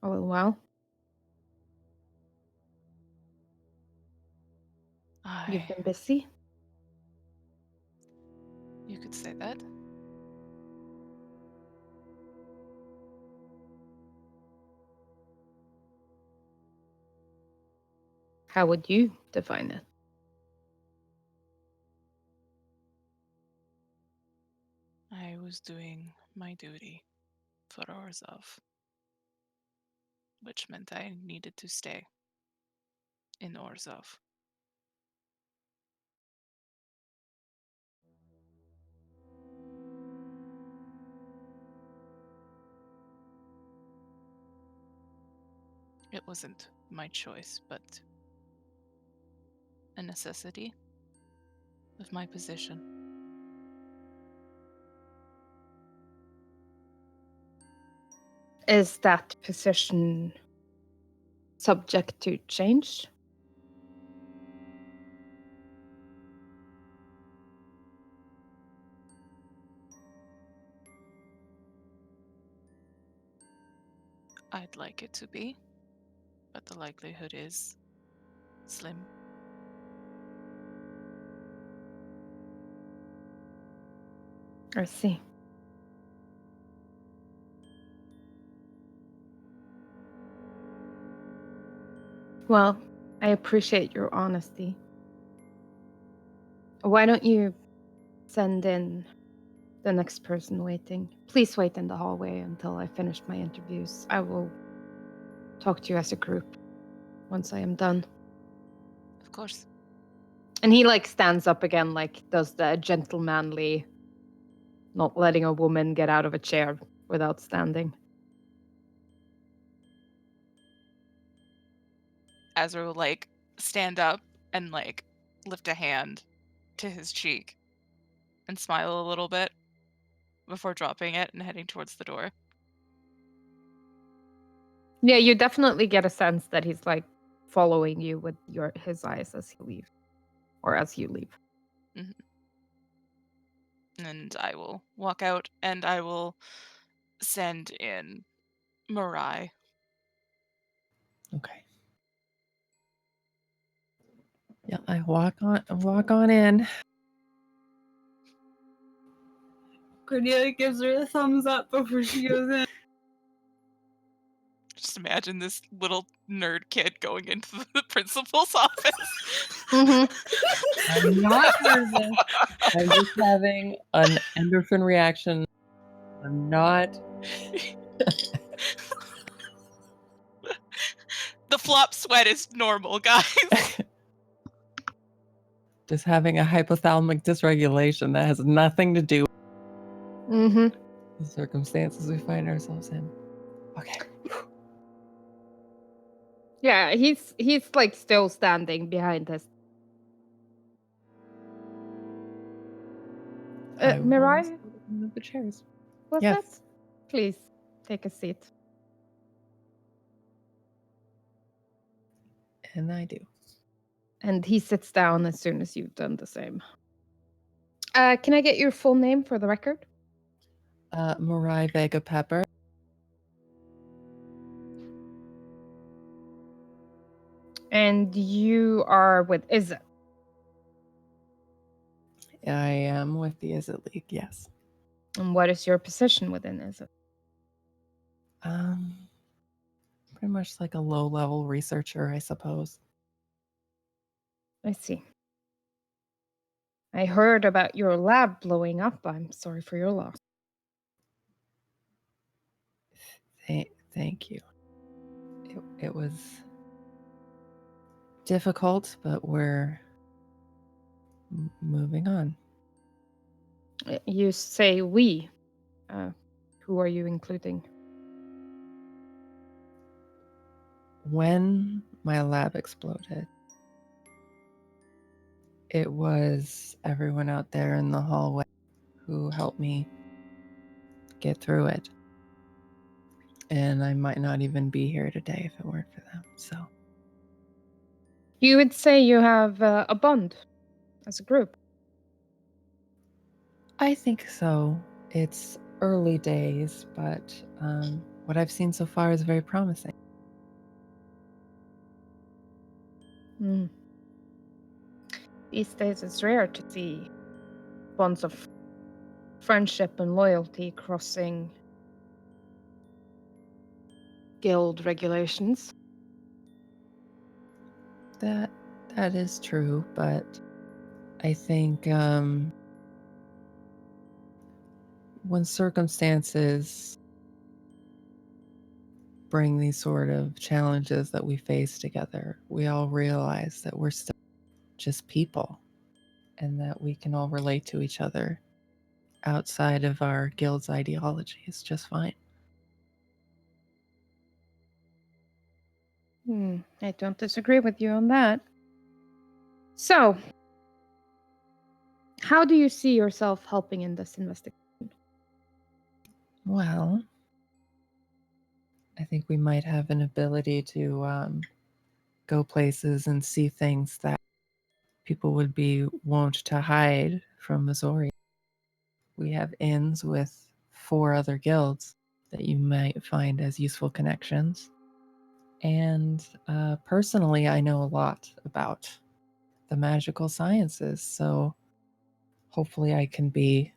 [SPEAKER 6] a little while. You've been busy?
[SPEAKER 3] You could say that.
[SPEAKER 6] How would you define it?
[SPEAKER 3] I was doing my duty for Orzhov, which meant I needed to stay in Orzhov. It wasn't my choice, but a necessity of my position.
[SPEAKER 6] Is that position subject to change?
[SPEAKER 3] I'd like it to be, but the likelihood is slim.
[SPEAKER 6] I see. Well, I appreciate your honesty. Why don't you send in the next person waiting? Please wait in the hallway until I finish my interviews. I will talk to you as a group once I am done.
[SPEAKER 3] Of course.
[SPEAKER 6] And he stands up again, does the gentlemanly, not letting a woman get out of a chair without standing.
[SPEAKER 3] Azra will stand up and lift a hand to his cheek and smile a little bit before dropping it and heading towards the door.
[SPEAKER 6] Yeah, you definitely get a sense that he's following you with his eyes as he leaves, or as you leave.
[SPEAKER 3] And I will walk out, and I will send in Mirai.
[SPEAKER 2] Okay. Yeah, I walk on in.
[SPEAKER 5] Cordelia gives her a thumbs up before she goes in.
[SPEAKER 3] Just imagine this little nerd kid going into the principal's office.
[SPEAKER 2] I'm not nervous. I'm just having an endorphin reaction. I'm not.
[SPEAKER 3] The flop sweat is normal, guys.
[SPEAKER 2] Just having a hypothalamic dysregulation that has nothing to do with the circumstances we find ourselves in. Okay.
[SPEAKER 6] Yeah, he's like still standing behind us. Mirai,
[SPEAKER 2] move the chairs.
[SPEAKER 6] was
[SPEAKER 2] Yes.
[SPEAKER 6] that? Please take a seat.
[SPEAKER 2] And I do.
[SPEAKER 6] And he sits down as soon as you've done the same. Can I get your full name for the record?
[SPEAKER 2] Mariah Vega Pepper.
[SPEAKER 6] And you are with Izzet.
[SPEAKER 2] I am with the Izzet League, yes.
[SPEAKER 6] And what is your position within Izzet?
[SPEAKER 2] Pretty much like a low-level researcher, I suppose.
[SPEAKER 6] I see. I heard about your lab blowing up. I'm sorry for your loss.
[SPEAKER 2] Thank you. It was difficult, but we're moving on.
[SPEAKER 6] You say we. Who are you including?
[SPEAKER 2] When my lab exploded, it was everyone out there in the hallway who helped me get through it. And I might not even be here today if it weren't for them, so.
[SPEAKER 6] You would say you have a bond as a group?
[SPEAKER 2] I think so. It's early days, but what I've seen so far is very promising.
[SPEAKER 6] These days it's rare to see bonds of friendship and loyalty crossing guild regulations.
[SPEAKER 2] That is true, but I think when circumstances bring these sort of challenges that we face together, we all realize that we're still just people and that we can all relate to each other outside of our guild's ideology. It's just fine.
[SPEAKER 6] I don't disagree with you on that. So, how do you see yourself helping in this investigation?
[SPEAKER 2] Well, I think we might have an ability to go places and see things that people would be wont to hide from Missouri. We have inns with 4 other guilds that you might find as useful connections. And personally, I know a lot about the magical sciences, so hopefully I can be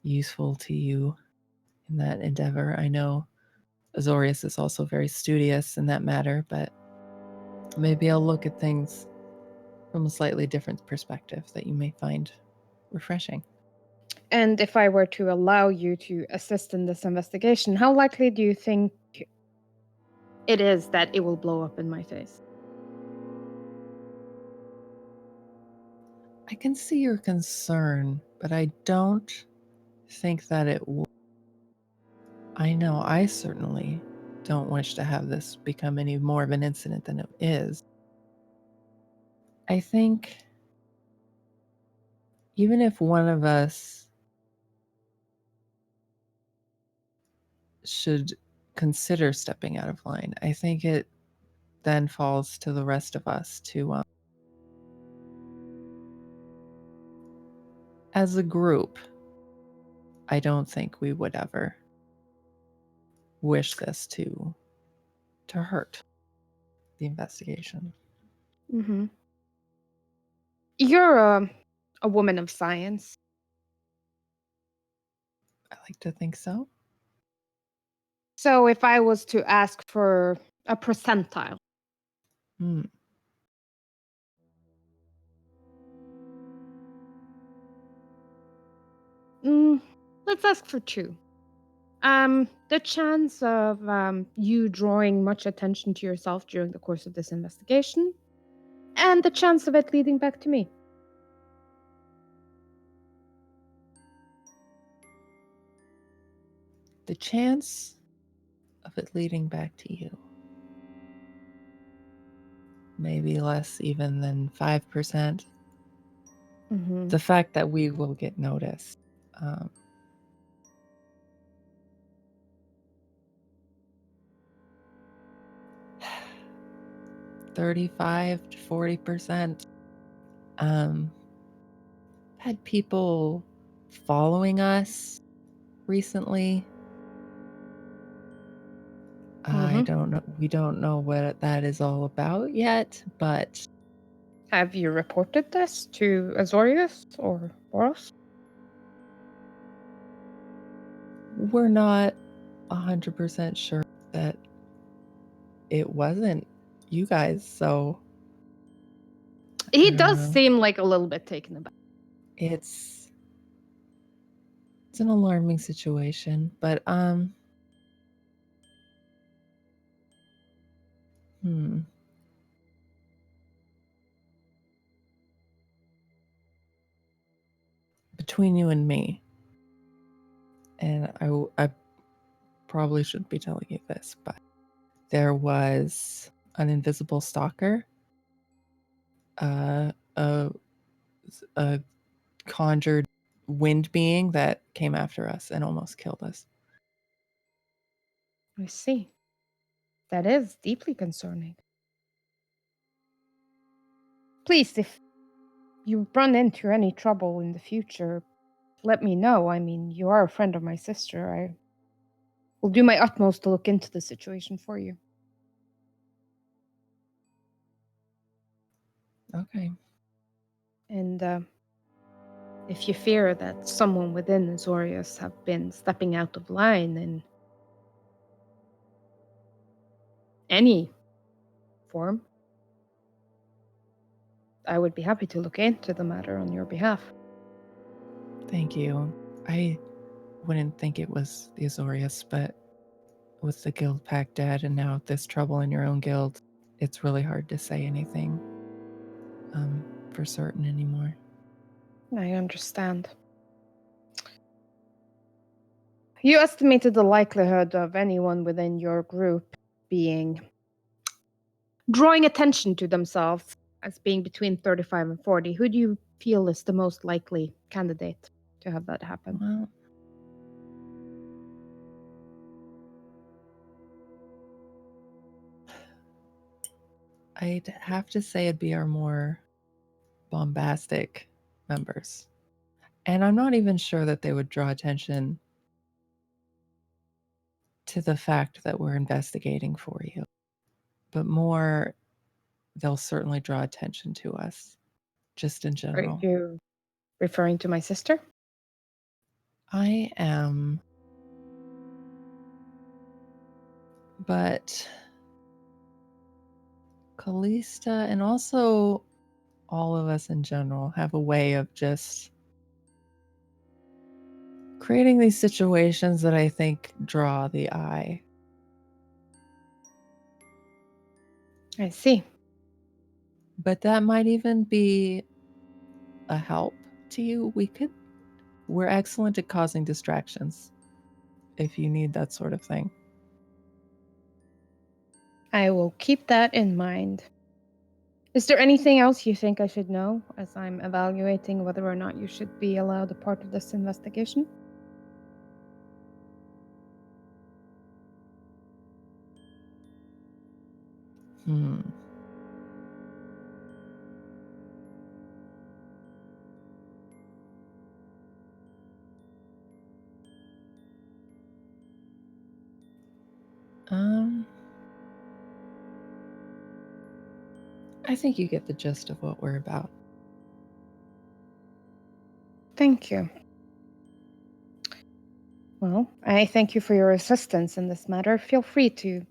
[SPEAKER 2] useful to you in that endeavor. I know Azorius is also very studious in that matter, but maybe I'll look at things from a slightly different perspective that you may find refreshing.
[SPEAKER 6] And if I were to allow you to assist in this investigation, how likely do you think it is that it will blow up in my face?
[SPEAKER 2] I can see your concern, but I don't think that it will. I know I certainly don't wish to have this become any more of an incident than it is. I think even if one of us should consider stepping out of line, I think then falls to the rest of us to, as a group, I don't think we would ever wish this to hurt the investigation.
[SPEAKER 6] Mm-hmm. You're a woman of science.
[SPEAKER 2] I like to think so.
[SPEAKER 6] So if I was to ask for a percentile. Let's ask for 2. The chance of you drawing much attention to yourself during the course of this investigation, and the chance of it leading back to me.
[SPEAKER 2] The chance of it leading back to you. Maybe less even than 5%.
[SPEAKER 6] Mm-hmm.
[SPEAKER 2] The fact that we will get noticed. 35 to 40%. Had people following us recently. I don't know. We don't know what that is all about yet, but
[SPEAKER 6] have you reported this to Azorius or Boros?
[SPEAKER 2] We're not 100% sure that it wasn't you guys, so
[SPEAKER 6] he does seem like a little bit taken aback.
[SPEAKER 2] It's an alarming situation, but between you and me, and I probably shouldn't be telling you this, but there was an invisible stalker, a conjured wind being that came after us and almost killed us.
[SPEAKER 6] I see. That is deeply concerning. Please, if you run into any trouble in the future, let me know. I mean, you are a friend of my sister. I will do my utmost to look into the situation for you.
[SPEAKER 2] Okay.
[SPEAKER 6] And if you fear that someone within Azorius have been stepping out of line in any form, I would be happy to look into the matter on your behalf.
[SPEAKER 2] Thank you. I wouldn't think it was the Azorius, but with the guild pact dead and now this trouble in your own guild, it's really hard to say anything for certain anymore.
[SPEAKER 6] I understand. You estimated the likelihood of anyone within your group drawing attention to themselves as being between 35 and 40. Who do you feel is the most likely candidate to have that happen?
[SPEAKER 2] Well, I'd have to say it'd be our more bombastic members. And I'm not even sure that they would draw attention to the fact that we're investigating for you. But more, they'll certainly draw attention to us, just in general.
[SPEAKER 6] Are you referring to my sister?
[SPEAKER 2] I am. But Callista and also all of us in general have a way of just creating these situations that I think draw the eye.
[SPEAKER 6] I see.
[SPEAKER 2] But that might even be a help to you. We're excellent at causing distractions if you need that sort of thing.
[SPEAKER 6] I will keep that in mind. Is there anything else you think I should know as I'm evaluating whether or not you should be allowed a part of this investigation?
[SPEAKER 2] Hmm. I think you get the gist of what we're about.
[SPEAKER 6] Thank you. Well, I thank you for your assistance in this matter. Feel free to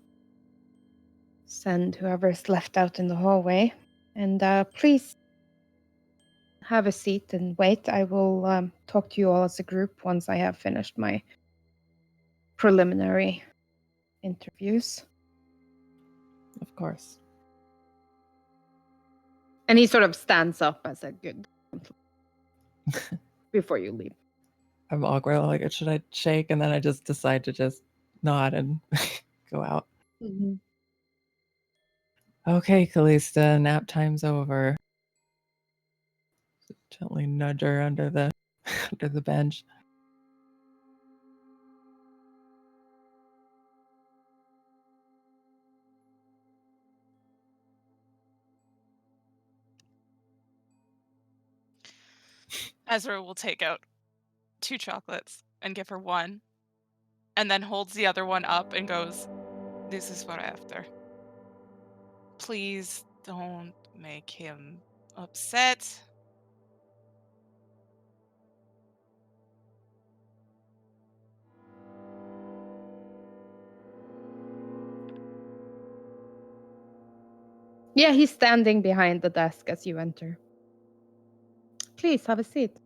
[SPEAKER 6] send whoever's left out in the hallway. And please have a seat and wait. I will talk to you all as a group once I have finished my preliminary interviews.
[SPEAKER 2] Of course.
[SPEAKER 6] And he sort of stands up as a good before you leave.
[SPEAKER 2] I'm awkward. Like, should I shake? And then I just decide to just nod and go out.
[SPEAKER 6] Mm-hmm.
[SPEAKER 2] Okay, Callista, nap time's over. Gently nudge her under the under the bench.
[SPEAKER 3] Ezra will take out 2 chocolates and give her 1, and then holds the other one up and goes, "This is for after. Please don't make him upset."
[SPEAKER 6] Yeah, he's standing behind the desk as you enter. Please have a seat.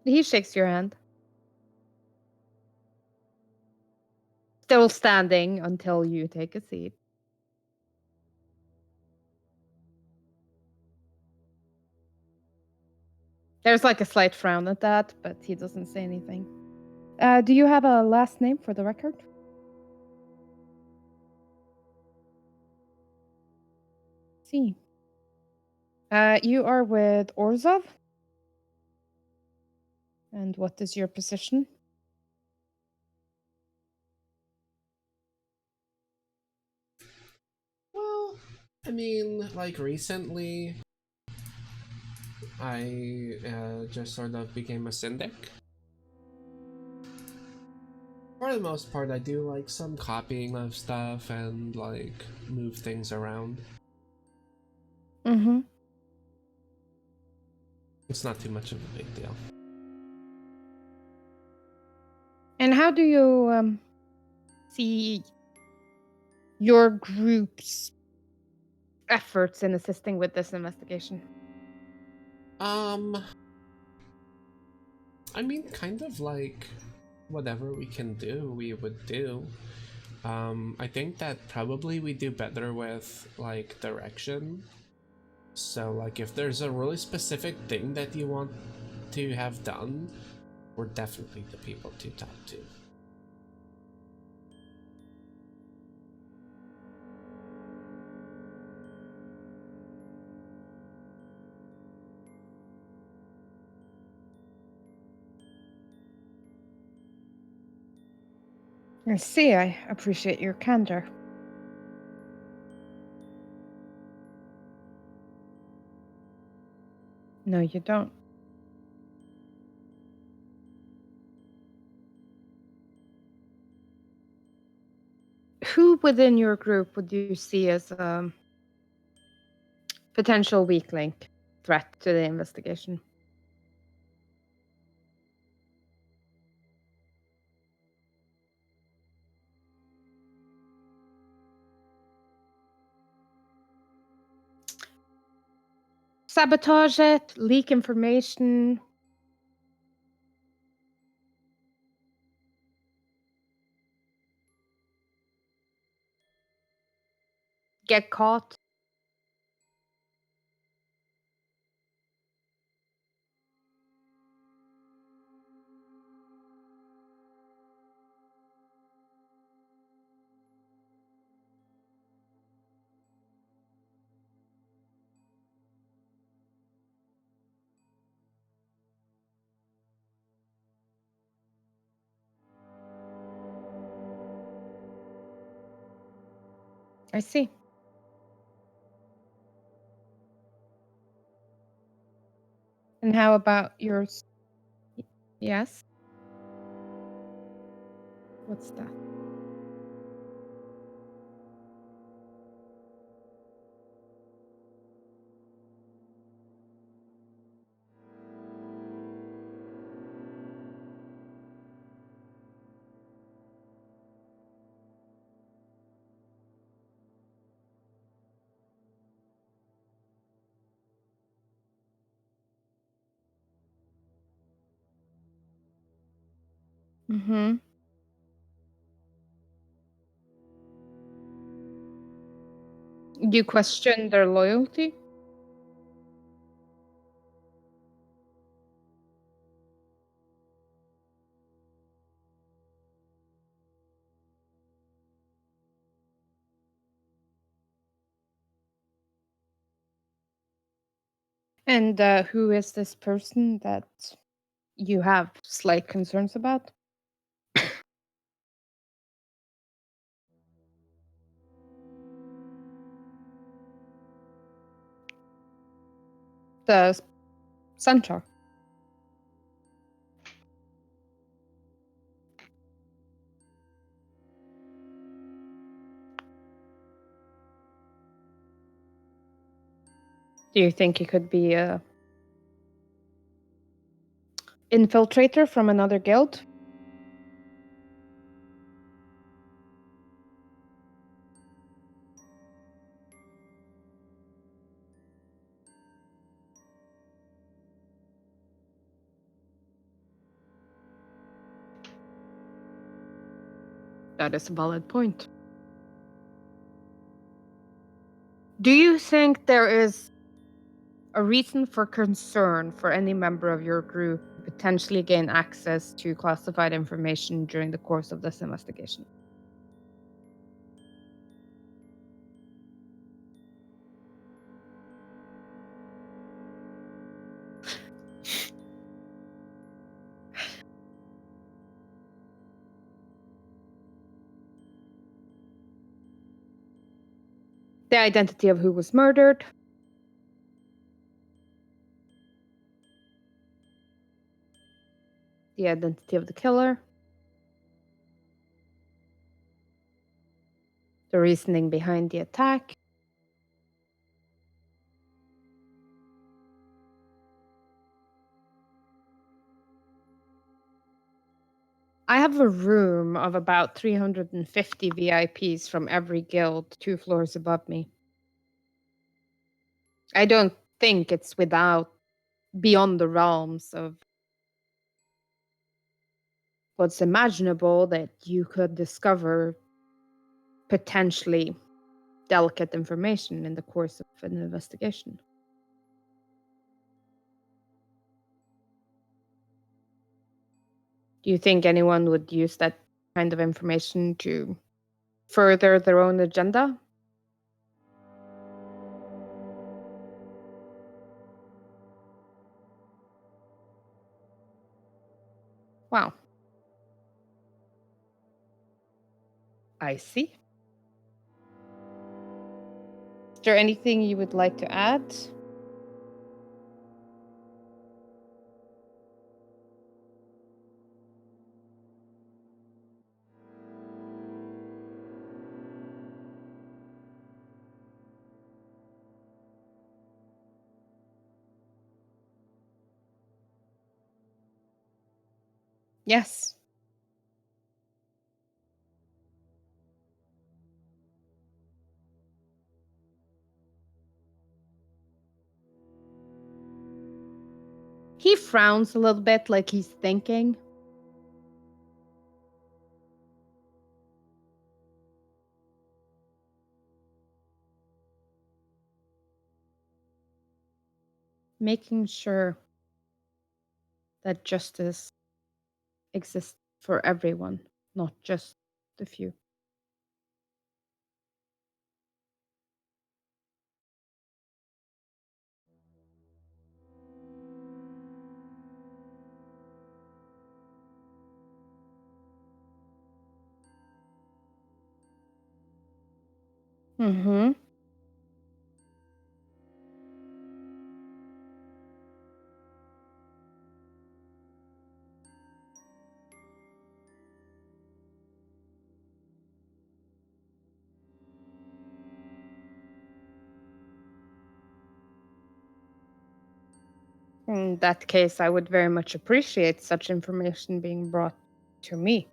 [SPEAKER 6] He shakes your hand. Still standing until you take a seat. There's like a slight frown at that, but he doesn't say anything. Do you have a last name for the record? See. You are with Orzov? And what is your position?
[SPEAKER 4] Well, I mean, like recently, I just sort of became a syndic. For the most part, I do like some copying of stuff and like move things around.
[SPEAKER 6] Mm-hmm.
[SPEAKER 4] It's not too much of a big deal.
[SPEAKER 6] And how do you see your group's efforts in assisting with this investigation?
[SPEAKER 4] I mean, kind of like whatever we can do, we would do. I think that probably we do better with like direction. So like if there's a really specific thing that you want to have done, we're definitely the people to talk to.
[SPEAKER 6] I see. I appreciate your candor. No, you don't. Who within your group would you see as a potential weak link threat to the investigation? Sabotage it, leak information. Get caught. I see. And how about yours? Yes? What's that? Mm-hmm. You question their loyalty? And who is this person that you have slight concerns about? The centaur. Do you think he could be a infiltrator from another guild? That is a valid point. Do you think there is a reason for concern for any member of your group to potentially gain access to classified information during the course of this investigation? The identity of who was murdered, the identity of the killer, the reasoning behind the attack. I have a room of about 350 VIPs from every guild 2 floors above me. I don't think it's beyond the realms of what's imaginable that you could discover potentially delicate information in the course of an investigation. Do you think anyone would use that kind of information to further their own agenda? Wow. I see. Is there anything you would like to add? Yes. He frowns a little bit like he's thinking. Making sure that justice exists for everyone, not just the few. Mm-hmm. In that case, I would very much appreciate such information being brought to me.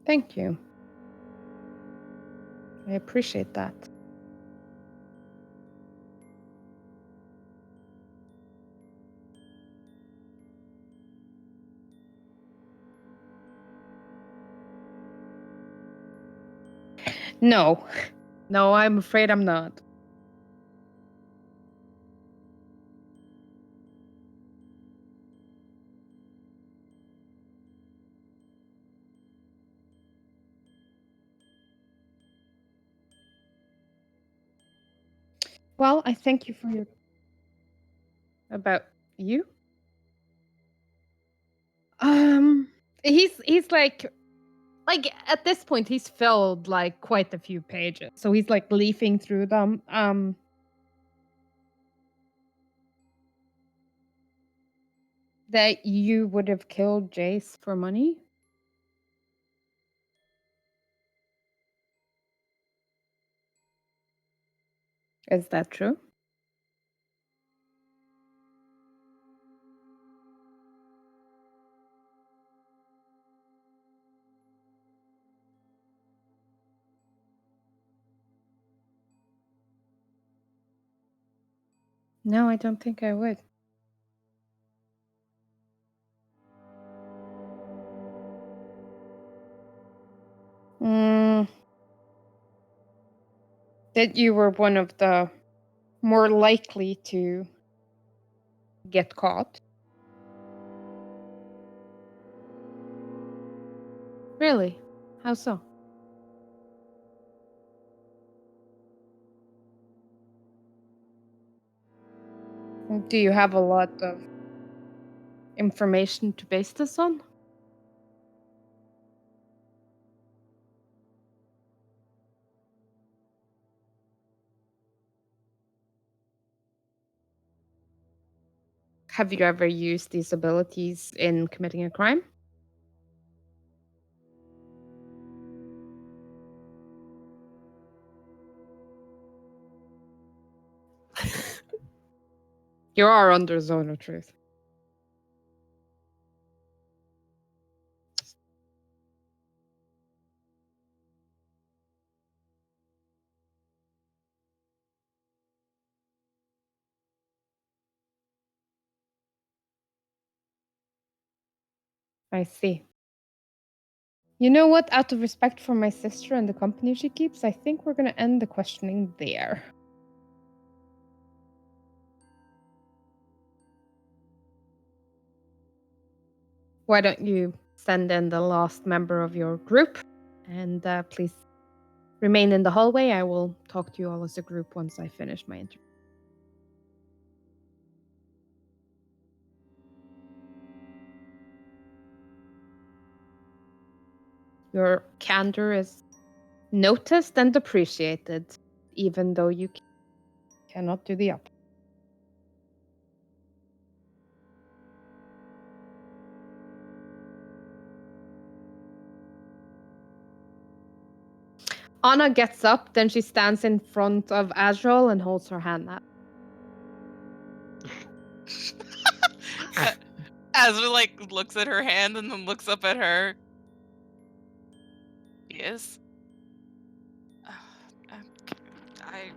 [SPEAKER 6] Thank you. I appreciate that. No. No, I'm afraid I'm not. Well, I thank you for your... About you? He's like at this point he's filled like quite a few pages. So he's like leafing through them. That you would have killed Jace for money? Is that true? No, I don't think I would. That you were one of the more likely to get caught. Really? How so? Do you have a lot of information to base this on? Have you ever used these abilities in committing a crime? You are under zone of truth. I see. You know what? Out of respect for my sister and the company she keeps, I think we're going to end the questioning there. Why don't you send in the last member of your group? And please remain in the hallway. I will talk to you all as a group once I finish my interview. Your candor is noticed and appreciated, even though you cannot do the opposite. Anna gets up, then she stands in front of Azrael and holds her hand out.
[SPEAKER 3] Azrael like looks at her hand and then looks up at her. Yes. I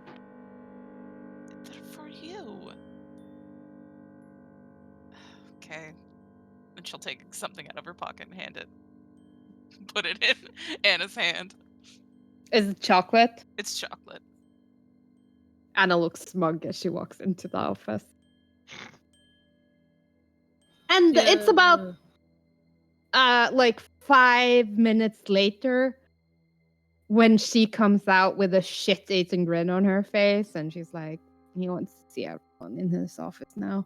[SPEAKER 3] did it for you. Okay. And she'll take something out of her pocket and hand it. Put it in Anna's hand.
[SPEAKER 6] Is it chocolate?
[SPEAKER 3] It's chocolate.
[SPEAKER 6] Anna looks smug as she walks into the office. And it's about like 5 minutes later when she comes out with a shit-eating grin on her face, and she's like, he wants to see everyone in his office now.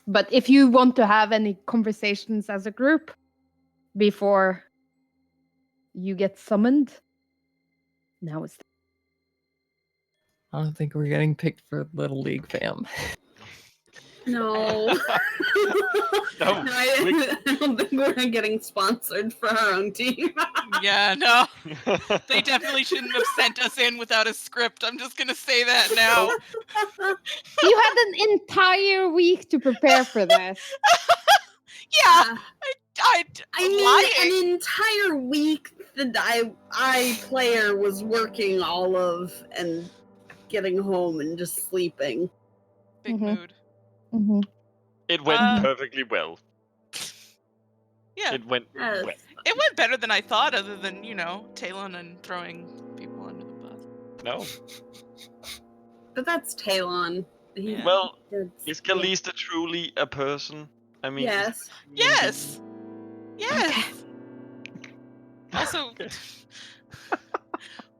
[SPEAKER 6] But if you want to have any conversations as a group before you get summoned, now is
[SPEAKER 2] I don't think we're getting picked for Little League, fam.
[SPEAKER 5] No.
[SPEAKER 1] No,
[SPEAKER 5] I don't think we're getting sponsored for our own team.
[SPEAKER 3] Yeah, no. They definitely shouldn't have sent us in without a script. I'm just gonna say that now.
[SPEAKER 6] You had an entire week to prepare for this.
[SPEAKER 3] Yeah,
[SPEAKER 5] I
[SPEAKER 3] lying.
[SPEAKER 5] mean, an entire week that I player was working all of and getting home and just sleeping.
[SPEAKER 3] Big mood.
[SPEAKER 6] Mm-hmm.
[SPEAKER 1] It went perfectly well.
[SPEAKER 3] Yeah.
[SPEAKER 1] It went
[SPEAKER 5] Yes.
[SPEAKER 1] well.
[SPEAKER 3] It went better than I thought, other than, Talon and throwing people under the bus.
[SPEAKER 1] No.
[SPEAKER 5] But that's Talon.
[SPEAKER 3] Yeah.
[SPEAKER 1] Well,
[SPEAKER 5] It's-
[SPEAKER 1] is Kalista truly a person? I mean, is
[SPEAKER 5] Yes.
[SPEAKER 1] it a human
[SPEAKER 3] Yes. Yes. Also,
[SPEAKER 1] Okay.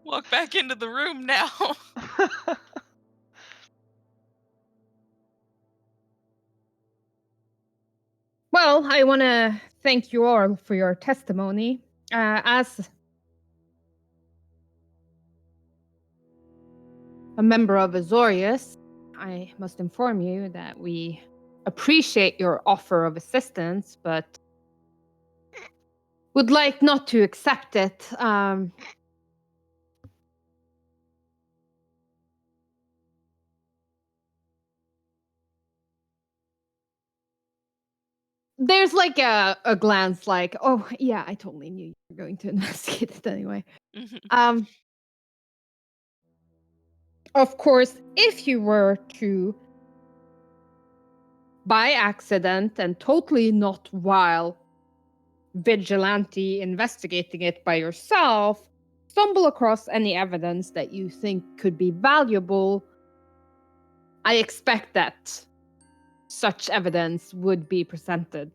[SPEAKER 3] walk back into the room now.
[SPEAKER 1] being?
[SPEAKER 6] Well, I want to thank you all for your testimony. As a member of Azorius, I must inform you that we appreciate your offer of assistance, but would like not to accept it. There's like a glance like, oh, yeah, I totally knew you were going to investigate it anyway. Of course, if you were to, by accident and totally not while vigilante investigating it by yourself, stumble across any evidence that you think could be valuable, I expect that such evidence would be presented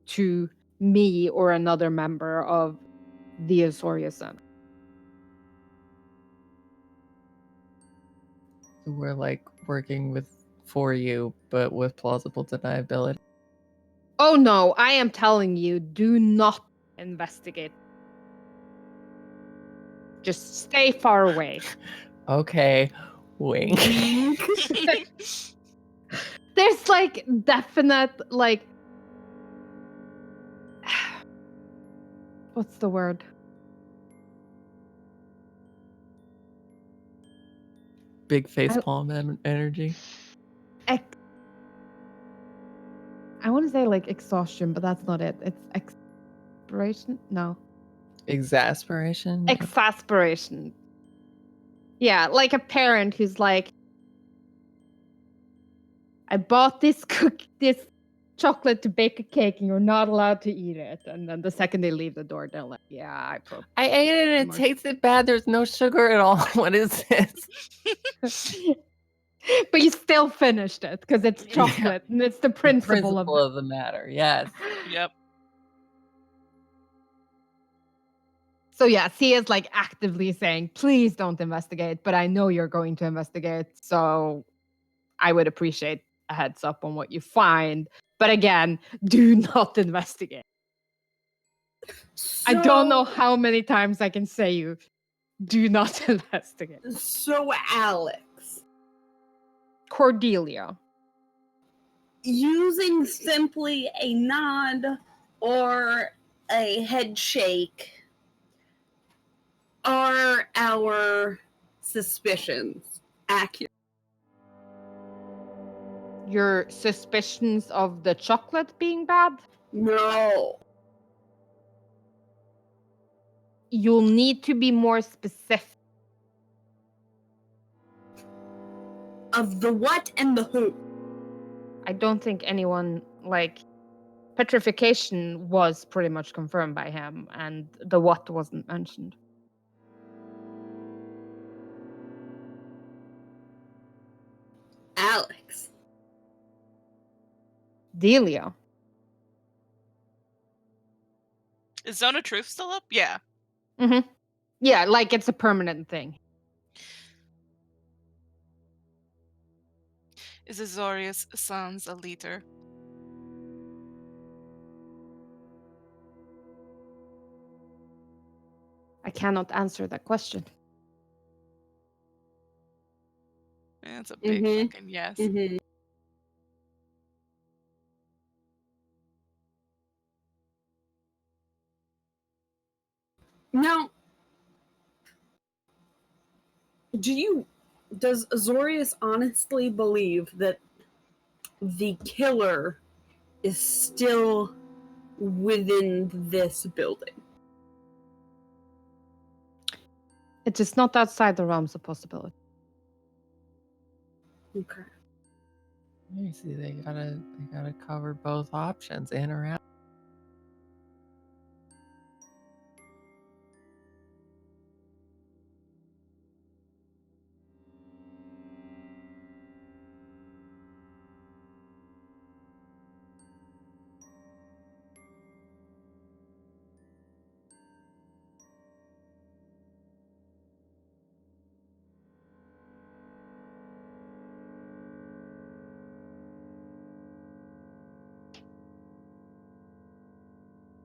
[SPEAKER 6] to me or another member of the Azorius Center.
[SPEAKER 2] So we're like working for you, but with plausible deniability.
[SPEAKER 6] Oh no, I am telling you, do not investigate. Just stay far away.
[SPEAKER 2] Okay, wink.
[SPEAKER 6] There's like definite like what's the word?
[SPEAKER 2] Big face palm energy.
[SPEAKER 6] I want to say like exhaustion, but that's not it. It's exasperation. No.
[SPEAKER 2] Exasperation.
[SPEAKER 6] Exasperation. Yeah, like a parent who's like, I bought this chocolate to bake a cake and you're not allowed to eat it. And then the second they leave the door, they're like, yeah,
[SPEAKER 2] I ate it and it tasted bad. There's no sugar at all. What is this?
[SPEAKER 6] But you still finished it because it's chocolate and it's the principle
[SPEAKER 2] of the matter. Yes.
[SPEAKER 3] Yep.
[SPEAKER 6] So yes, he is like actively saying, please don't investigate, but I know you're going to investigate. So I would appreciate a heads up on what you find. But again, do not investigate. I don't know how many times I can say you do not investigate.
[SPEAKER 5] So Alex.
[SPEAKER 6] Cordelia.
[SPEAKER 5] Using simply a nod or a head shake are our suspicions accurate?
[SPEAKER 6] Your suspicions of the chocolate being bad?
[SPEAKER 5] No.
[SPEAKER 6] You'll need to be more specific.
[SPEAKER 5] Of the what and the who?
[SPEAKER 6] I don't think anyone, like, petrification was pretty much confirmed by him, and the what wasn't mentioned.
[SPEAKER 5] Alex.
[SPEAKER 6] Delia.
[SPEAKER 3] Is Zone of Truth still up? Yeah.
[SPEAKER 6] Mm-hmm. Yeah, like it's a permanent thing.
[SPEAKER 3] Is Azorius Sans a leader?
[SPEAKER 6] I cannot answer that question.
[SPEAKER 3] That's a big fucking yes.
[SPEAKER 5] Mm-hmm. Now, does Azorius honestly believe that the killer is still within this building?
[SPEAKER 6] It is not outside the realms of possibility.
[SPEAKER 5] Okay.
[SPEAKER 2] You see, they gotta cover both options in or out.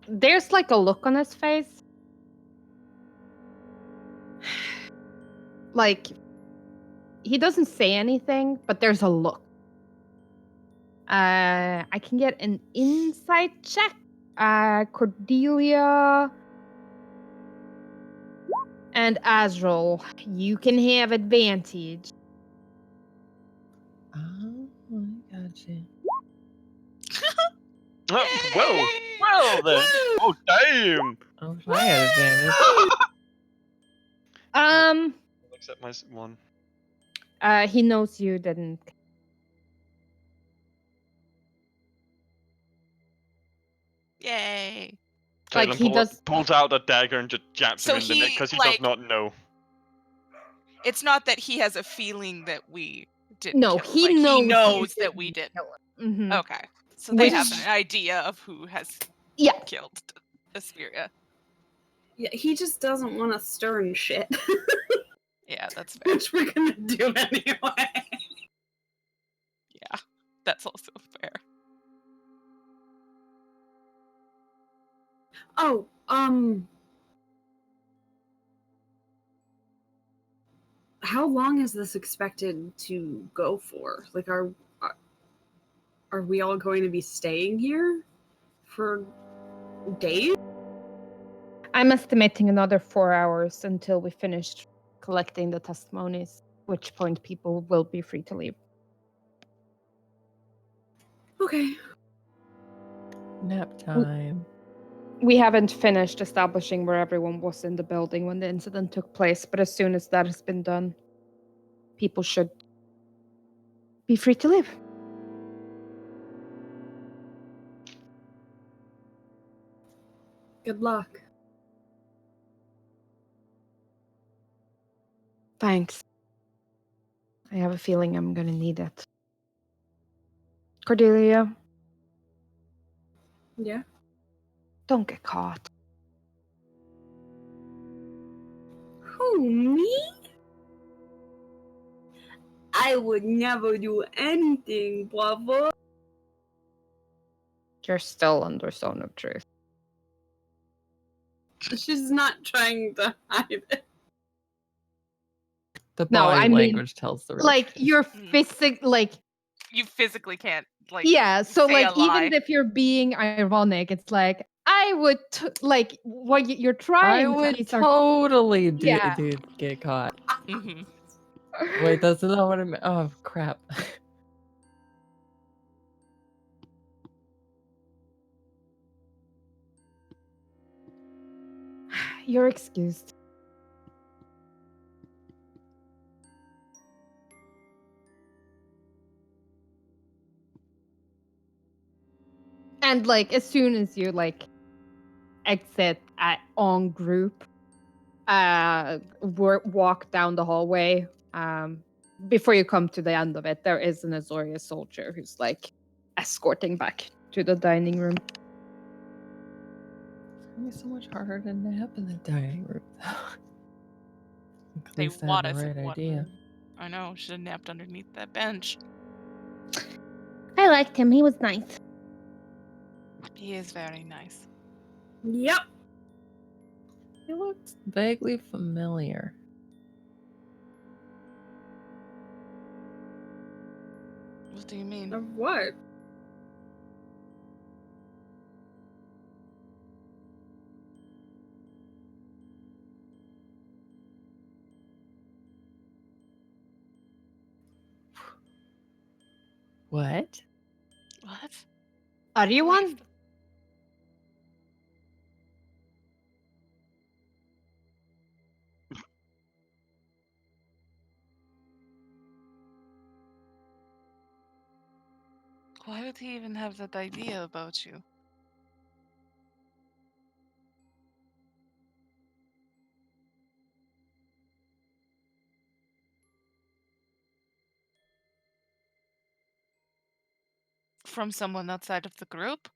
[SPEAKER 6] There's like a look on his face. Like, he doesn't say anything, but there's a look. I can get an insight check. Cordelia and Azrael, you can have advantage.
[SPEAKER 2] Oh, I gotcha.
[SPEAKER 1] Well then. Oh, damn.
[SPEAKER 2] Oh, I had advantage.
[SPEAKER 6] Um,
[SPEAKER 1] I'll accept my one.
[SPEAKER 6] he knows you didn't.
[SPEAKER 3] Yay.
[SPEAKER 6] Like,
[SPEAKER 1] Jalen
[SPEAKER 6] he does.
[SPEAKER 1] pulls out a dagger and just jabs
[SPEAKER 3] So
[SPEAKER 1] him in the neck
[SPEAKER 3] he,
[SPEAKER 1] because he
[SPEAKER 3] like-
[SPEAKER 1] does not know.
[SPEAKER 3] It's not that he has a feeling that we didn't
[SPEAKER 6] No,
[SPEAKER 3] kill him.
[SPEAKER 6] he
[SPEAKER 3] Like,
[SPEAKER 6] knows.
[SPEAKER 3] he
[SPEAKER 6] you
[SPEAKER 3] knows that we
[SPEAKER 6] didn't
[SPEAKER 3] didn't.
[SPEAKER 6] kill him. Mhm.
[SPEAKER 3] Okay. So they have
[SPEAKER 6] Which-
[SPEAKER 3] an idea of who has
[SPEAKER 6] Yeah.
[SPEAKER 3] killed Asperia.
[SPEAKER 5] Yeah, he just doesn't want to stir and shit,
[SPEAKER 3] Yeah, that's fair.
[SPEAKER 5] which we're gonna do anyway.
[SPEAKER 3] Yeah, that's also fair.
[SPEAKER 5] Oh, how long is this expected to go for? Like, are we all going to be staying here for days?
[SPEAKER 6] I'm estimating another 4 hours until we finished collecting the testimonies, which point people will be free to leave.
[SPEAKER 5] Okay.
[SPEAKER 2] Nap time.
[SPEAKER 6] We haven't finished establishing where everyone was in the building when the incident took place, but as soon as that has been done, people should be free to leave.
[SPEAKER 5] Good luck.
[SPEAKER 6] Thanks. I have a feeling I'm gonna need it. Cordelia,
[SPEAKER 5] Yeah.
[SPEAKER 6] don't get caught.
[SPEAKER 5] Who, me? I would never do anything, bravo.
[SPEAKER 6] You're still under zone of truth.
[SPEAKER 5] She's not trying to hide it.
[SPEAKER 2] The
[SPEAKER 6] No,
[SPEAKER 2] body
[SPEAKER 6] I mean,
[SPEAKER 2] language tells the real
[SPEAKER 6] Like,
[SPEAKER 2] truth.
[SPEAKER 6] you're
[SPEAKER 3] Mm.
[SPEAKER 6] like,
[SPEAKER 3] You physically can't, like,
[SPEAKER 6] yeah, so
[SPEAKER 3] say
[SPEAKER 6] like,
[SPEAKER 3] a lie.
[SPEAKER 6] even if you're being ironic, it's like, I would, like, what you're trying
[SPEAKER 2] I
[SPEAKER 6] to
[SPEAKER 2] would
[SPEAKER 6] be
[SPEAKER 2] totally
[SPEAKER 6] Yeah.
[SPEAKER 2] get caught.
[SPEAKER 3] Mhm.
[SPEAKER 2] Wait, that's not what I meant. Oh, crap.
[SPEAKER 6] You're excused. And like, as soon as you like exit on group, walk down the hallway, before you come to the end of it, there is an Azoria soldier who's like escorting back to the dining room.
[SPEAKER 2] It'd be so much harder to nap in the dining room. At
[SPEAKER 3] They
[SPEAKER 2] least I had
[SPEAKER 3] what
[SPEAKER 2] the
[SPEAKER 3] if
[SPEAKER 2] right
[SPEAKER 3] it
[SPEAKER 2] idea.
[SPEAKER 3] water? I know, should have napped underneath that bench.
[SPEAKER 6] I liked him. He was nice.
[SPEAKER 3] He is very nice.
[SPEAKER 5] Yep.
[SPEAKER 2] He looked vaguely familiar.
[SPEAKER 3] What do you mean?
[SPEAKER 5] Of what?
[SPEAKER 2] What?
[SPEAKER 3] What?
[SPEAKER 6] Are you one?
[SPEAKER 3] Why would he even have that idea about you? From someone outside of the group?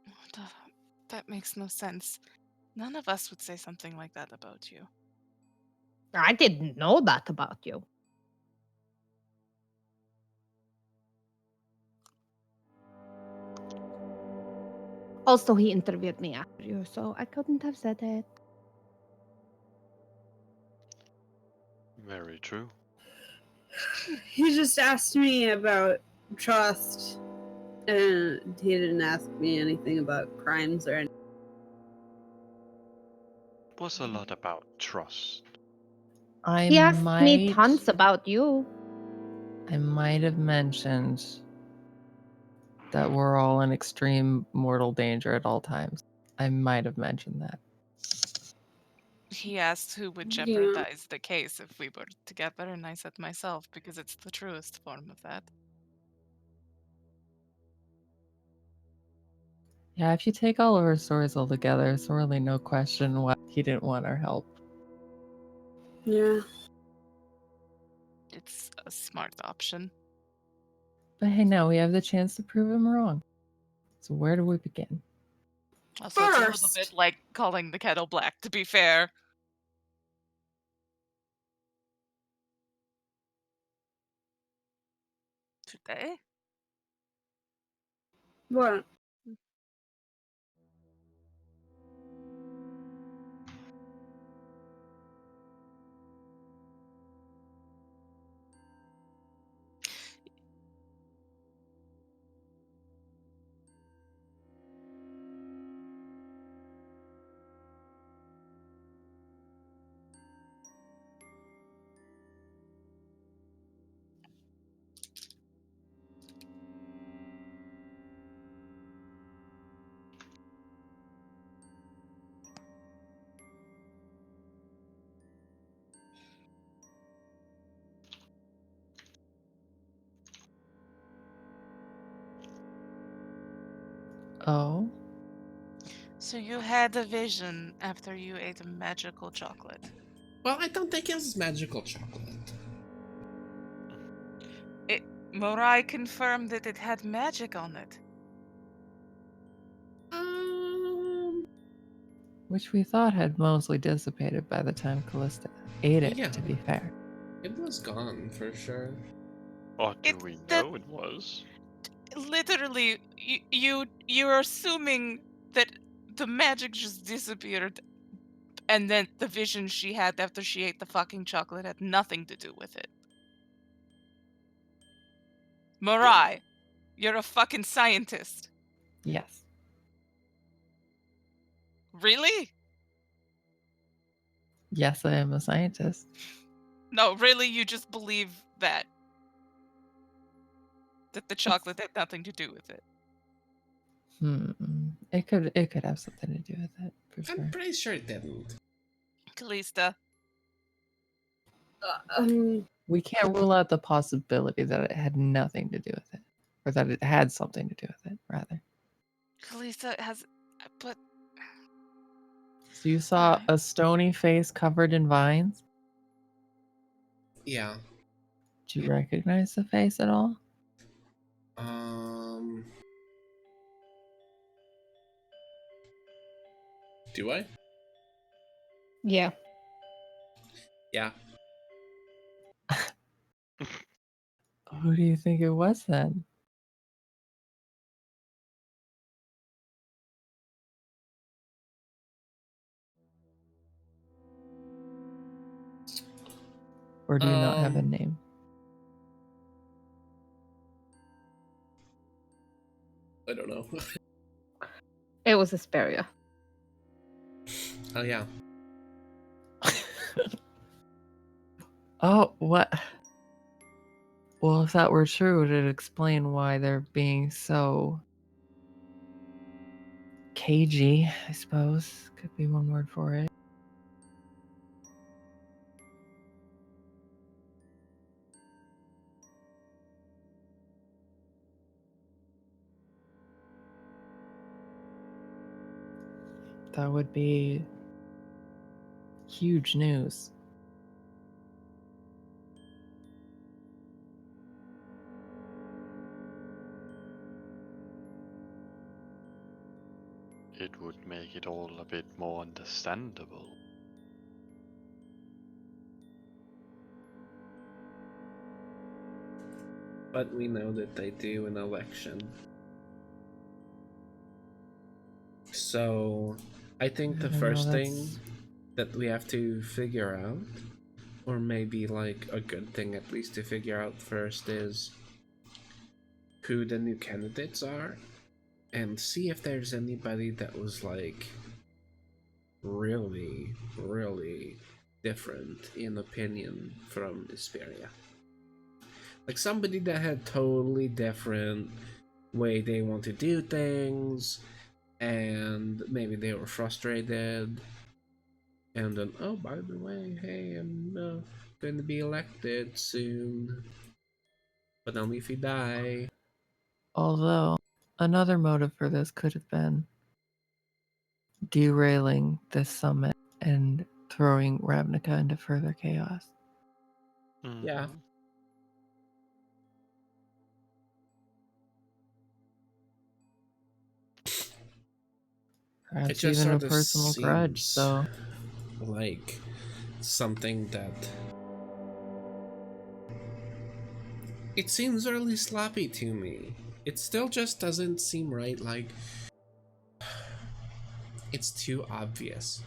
[SPEAKER 3] What the- That makes no sense. None of us would say something like that about you.
[SPEAKER 6] I didn't know that about you. Also, he interviewed me after you, so I couldn't have said it.
[SPEAKER 1] Very true.
[SPEAKER 5] He just asked me about trust, and he didn't ask me anything about crimes or anything.
[SPEAKER 1] It was a lot about trust.
[SPEAKER 6] He asked me tons about you.
[SPEAKER 2] I might have mentioned that we're all in extreme mortal danger at all times. I might have mentioned that.
[SPEAKER 3] He asked who would
[SPEAKER 5] Yeah.
[SPEAKER 3] jeopardize the case if we were together, and I said myself, because it's the truest form of that.
[SPEAKER 2] Yeah, if you take all of our stories all together, it's really no question why he didn't want our help.
[SPEAKER 5] Yeah.
[SPEAKER 3] It's a smart option.
[SPEAKER 2] But hey, now we have the chance to prove him wrong. So where do we begin?
[SPEAKER 3] Also, it's a little
[SPEAKER 5] First.
[SPEAKER 3] bit like calling the kettle black, to be fair. Today?
[SPEAKER 5] What?
[SPEAKER 2] Oh?
[SPEAKER 3] So you had a vision after you ate a magical chocolate.
[SPEAKER 4] Well, I don't think it was magical chocolate.
[SPEAKER 3] Morai confirmed that it had magic on it.
[SPEAKER 2] Which we thought had mostly dissipated by the time Callista ate it,
[SPEAKER 4] Yeah.
[SPEAKER 2] to be fair.
[SPEAKER 4] It was gone for sure.
[SPEAKER 1] Or do we know it was?
[SPEAKER 3] Literally, you're assuming that the magic just disappeared, and then the vision she had after she ate the fucking chocolate had nothing to do with it. Morai, you're a fucking scientist.
[SPEAKER 2] Yes.
[SPEAKER 3] Really?
[SPEAKER 2] Yes, I am a scientist.
[SPEAKER 3] No, really, you just believe that the chocolate had nothing to do with it.
[SPEAKER 2] It could have something to do with it, for sure.
[SPEAKER 4] I'm pretty sure it didn't.
[SPEAKER 3] Callista.
[SPEAKER 2] We can't rule out the possibility that it had nothing to do with it. Or that it had something to do with it, rather.
[SPEAKER 3] Callista has... But...
[SPEAKER 2] So you saw
[SPEAKER 3] Alright.
[SPEAKER 2] a stony face covered in vines?
[SPEAKER 4] Yeah.
[SPEAKER 2] Do you recognize the face at all?
[SPEAKER 4] Do I?
[SPEAKER 6] Yeah.
[SPEAKER 4] Yeah.
[SPEAKER 2] Who do you think it was then? Or do you not have a name?
[SPEAKER 4] I don't know.
[SPEAKER 6] It was Asperia.
[SPEAKER 4] Oh, yeah.
[SPEAKER 2] Oh, what? Well, if that were true, it'd explain why they're being so cagey, I suppose. Could be one word for it. That would be huge news.
[SPEAKER 1] It would make it all a bit more understandable.
[SPEAKER 4] But we know that they do an election. So, I think the
[SPEAKER 2] I know,
[SPEAKER 4] first thing
[SPEAKER 2] that's-
[SPEAKER 4] that we have to figure out, or maybe like a good thing at least to figure out first, is who the new candidates are, and see if there's anybody that was like really, really different in opinion from Isperia. Like somebody that had totally different way they want to do things, and maybe they were frustrated, and then, oh, by the way, hey, I'm going to be elected soon, but only if you die.
[SPEAKER 2] Although, another motive for this could have been derailing this summit and throwing Ravnica into further chaos.
[SPEAKER 1] Mm-hmm.
[SPEAKER 4] Yeah.
[SPEAKER 2] Perhaps
[SPEAKER 4] It just
[SPEAKER 2] even a
[SPEAKER 4] sort of
[SPEAKER 2] personal grudge,
[SPEAKER 4] seems
[SPEAKER 2] so
[SPEAKER 4] like something that it seems really sloppy to me. It still just doesn't seem right. Like it's too obvious.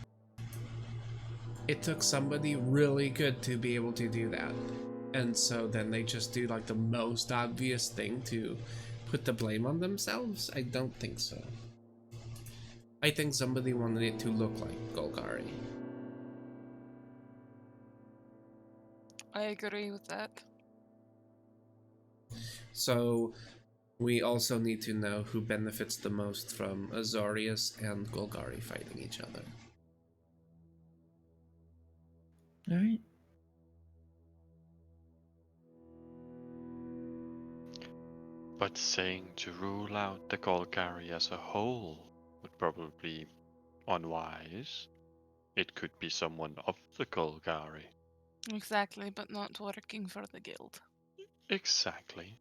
[SPEAKER 4] It took somebody really good to be able to do that, and so then they just do like the most obvious thing to put the blame on themselves. I don't think so. I think somebody wanted it to look like Golgari.
[SPEAKER 3] I agree with that.
[SPEAKER 4] So we also need to know who benefits the most from Azorius and Golgari fighting each other.
[SPEAKER 2] all right.
[SPEAKER 1] But saying to rule out the Golgari as a whole would probably be unwise. It could be someone of the Golgari.
[SPEAKER 3] Exactly, but not working for the guild.
[SPEAKER 1] Exactly.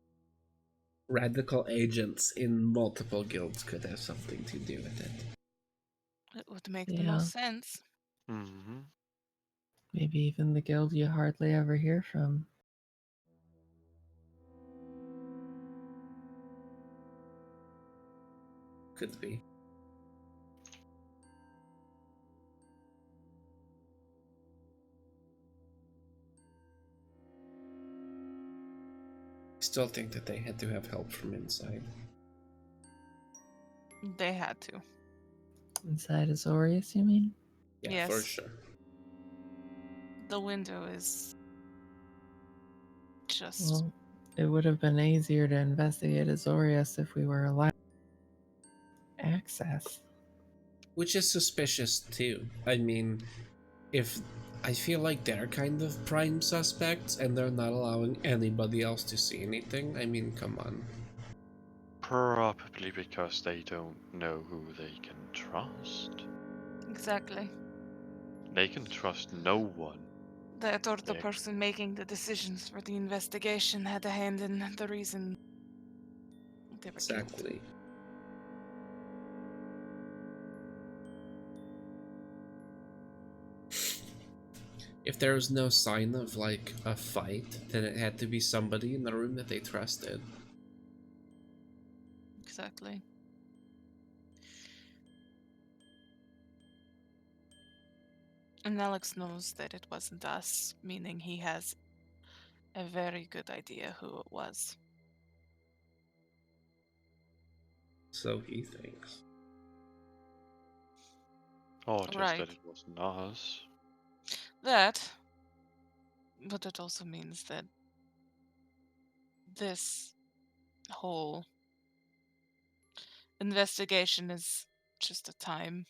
[SPEAKER 4] Radical agents in multiple guilds could have something to do with it.
[SPEAKER 3] It would make the
[SPEAKER 2] Yeah.
[SPEAKER 3] most sense.
[SPEAKER 1] Mm-hmm.
[SPEAKER 2] Maybe even the guild you hardly ever hear from.
[SPEAKER 4] Could be. Still think that they had to have help from inside.
[SPEAKER 3] They had to.
[SPEAKER 2] Inside Azorius, you mean?
[SPEAKER 4] Yeah, for
[SPEAKER 3] Yes.
[SPEAKER 4] sure.
[SPEAKER 3] The window is just
[SPEAKER 2] Well, it would have been easier to investigate Azorius if we were allowed access.
[SPEAKER 4] Which is suspicious too. I mean, if I feel like they're kind of prime suspects and they're not allowing anybody else to see anything, I mean, come on.
[SPEAKER 1] Probably because they don't know who they can trust.
[SPEAKER 3] exactly.
[SPEAKER 1] They can trust no one.
[SPEAKER 3] That or the
[SPEAKER 1] Yeah.
[SPEAKER 3] person making the decisions for the investigation had a hand in the reason they were killed.
[SPEAKER 4] Exactly. If there was no sign of like a fight, then it had to be somebody in the room that they trusted.
[SPEAKER 3] Exactly. And Alex knows that it wasn't us, meaning he has a very good idea who it was.
[SPEAKER 4] So he thinks.
[SPEAKER 1] Or just
[SPEAKER 3] Right.
[SPEAKER 1] that it wasn't us.
[SPEAKER 3] That, but it also means that this whole investigation is just a time.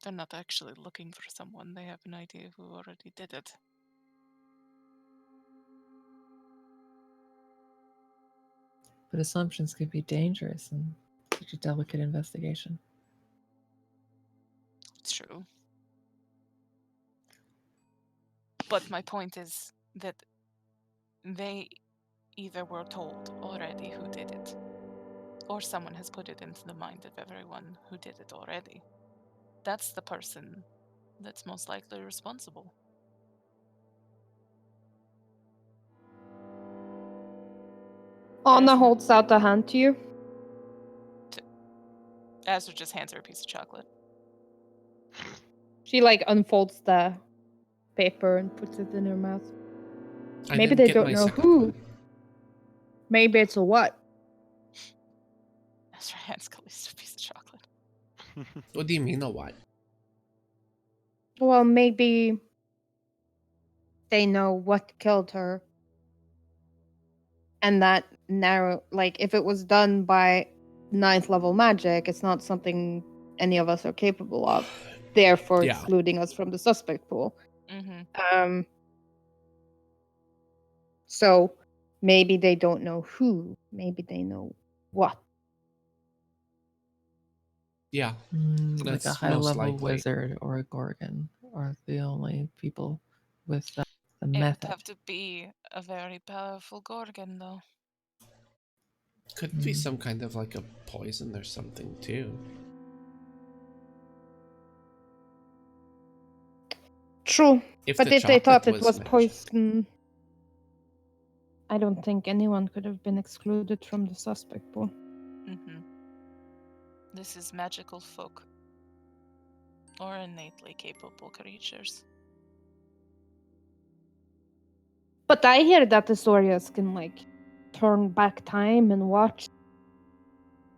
[SPEAKER 3] They're not actually looking for someone, they have an idea who already did it.
[SPEAKER 2] But assumptions could be dangerous in such a delicate investigation.
[SPEAKER 3] It's true. But my point is that they either were told already who did it, or someone has put it into the mind of everyone who did it already. That's the person that's most likely responsible.
[SPEAKER 6] Anna holds out a hand to you.
[SPEAKER 3] Azra just hands her a piece of chocolate.
[SPEAKER 6] She like unfolds the paper and puts it in her mouth.
[SPEAKER 4] I
[SPEAKER 6] Maybe
[SPEAKER 4] didn't
[SPEAKER 6] they
[SPEAKER 4] get
[SPEAKER 6] don't
[SPEAKER 4] my
[SPEAKER 6] know
[SPEAKER 4] second
[SPEAKER 6] who.
[SPEAKER 4] one.
[SPEAKER 6] Maybe it's a what?
[SPEAKER 3] Azra hands Calista a piece of chocolate.
[SPEAKER 4] What do you mean a what?
[SPEAKER 6] Well, maybe they know what killed her. And that narrow, like, if it was done by 9th level magic, it's not something any of us are capable of, therefore
[SPEAKER 4] Yeah.
[SPEAKER 6] excluding us from the suspect pool.
[SPEAKER 3] Mm-hmm.
[SPEAKER 6] So maybe they don't know who, maybe they know what.
[SPEAKER 4] Yeah.
[SPEAKER 2] Like a
[SPEAKER 4] That's
[SPEAKER 2] high
[SPEAKER 4] most
[SPEAKER 2] level
[SPEAKER 4] likely.
[SPEAKER 2] wizard or a gorgon are the only people with the
[SPEAKER 3] It
[SPEAKER 2] method.
[SPEAKER 3] would have to be a very powerful gorgon, though.
[SPEAKER 4] Could be some kind of like a poison or something too.
[SPEAKER 6] True.
[SPEAKER 4] If
[SPEAKER 6] But
[SPEAKER 4] the
[SPEAKER 6] if they thought
[SPEAKER 4] chocolate
[SPEAKER 6] it was
[SPEAKER 4] magic.
[SPEAKER 6] poison, I don't think anyone could have been excluded from the suspect pool.
[SPEAKER 3] Mm-hmm. This is magical folk. Or innately capable creatures.
[SPEAKER 6] But I hear that the Saurians can, like, turn back time and watch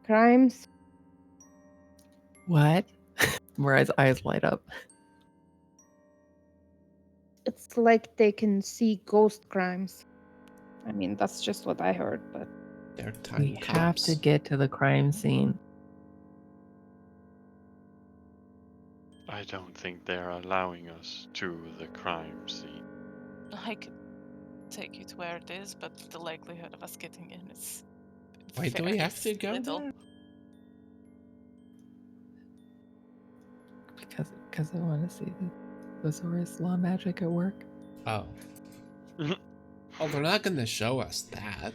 [SPEAKER 6] crimes.
[SPEAKER 2] What? Mariah's eyes light up.
[SPEAKER 6] It's like they can see ghost crimes. I mean, that's just what I heard, but
[SPEAKER 4] They're time
[SPEAKER 2] We have
[SPEAKER 4] cops.
[SPEAKER 2] to get to the crime scene.
[SPEAKER 1] I don't think they're allowing us to the crime scene.
[SPEAKER 3] I could take you to where it is, but the likelihood of us getting in is
[SPEAKER 4] Why do we
[SPEAKER 3] very
[SPEAKER 4] have to go
[SPEAKER 3] little.
[SPEAKER 4] there?
[SPEAKER 2] Because I want to see the Zoris law magic at work.
[SPEAKER 4] Oh. Oh, they're not gonna show us that.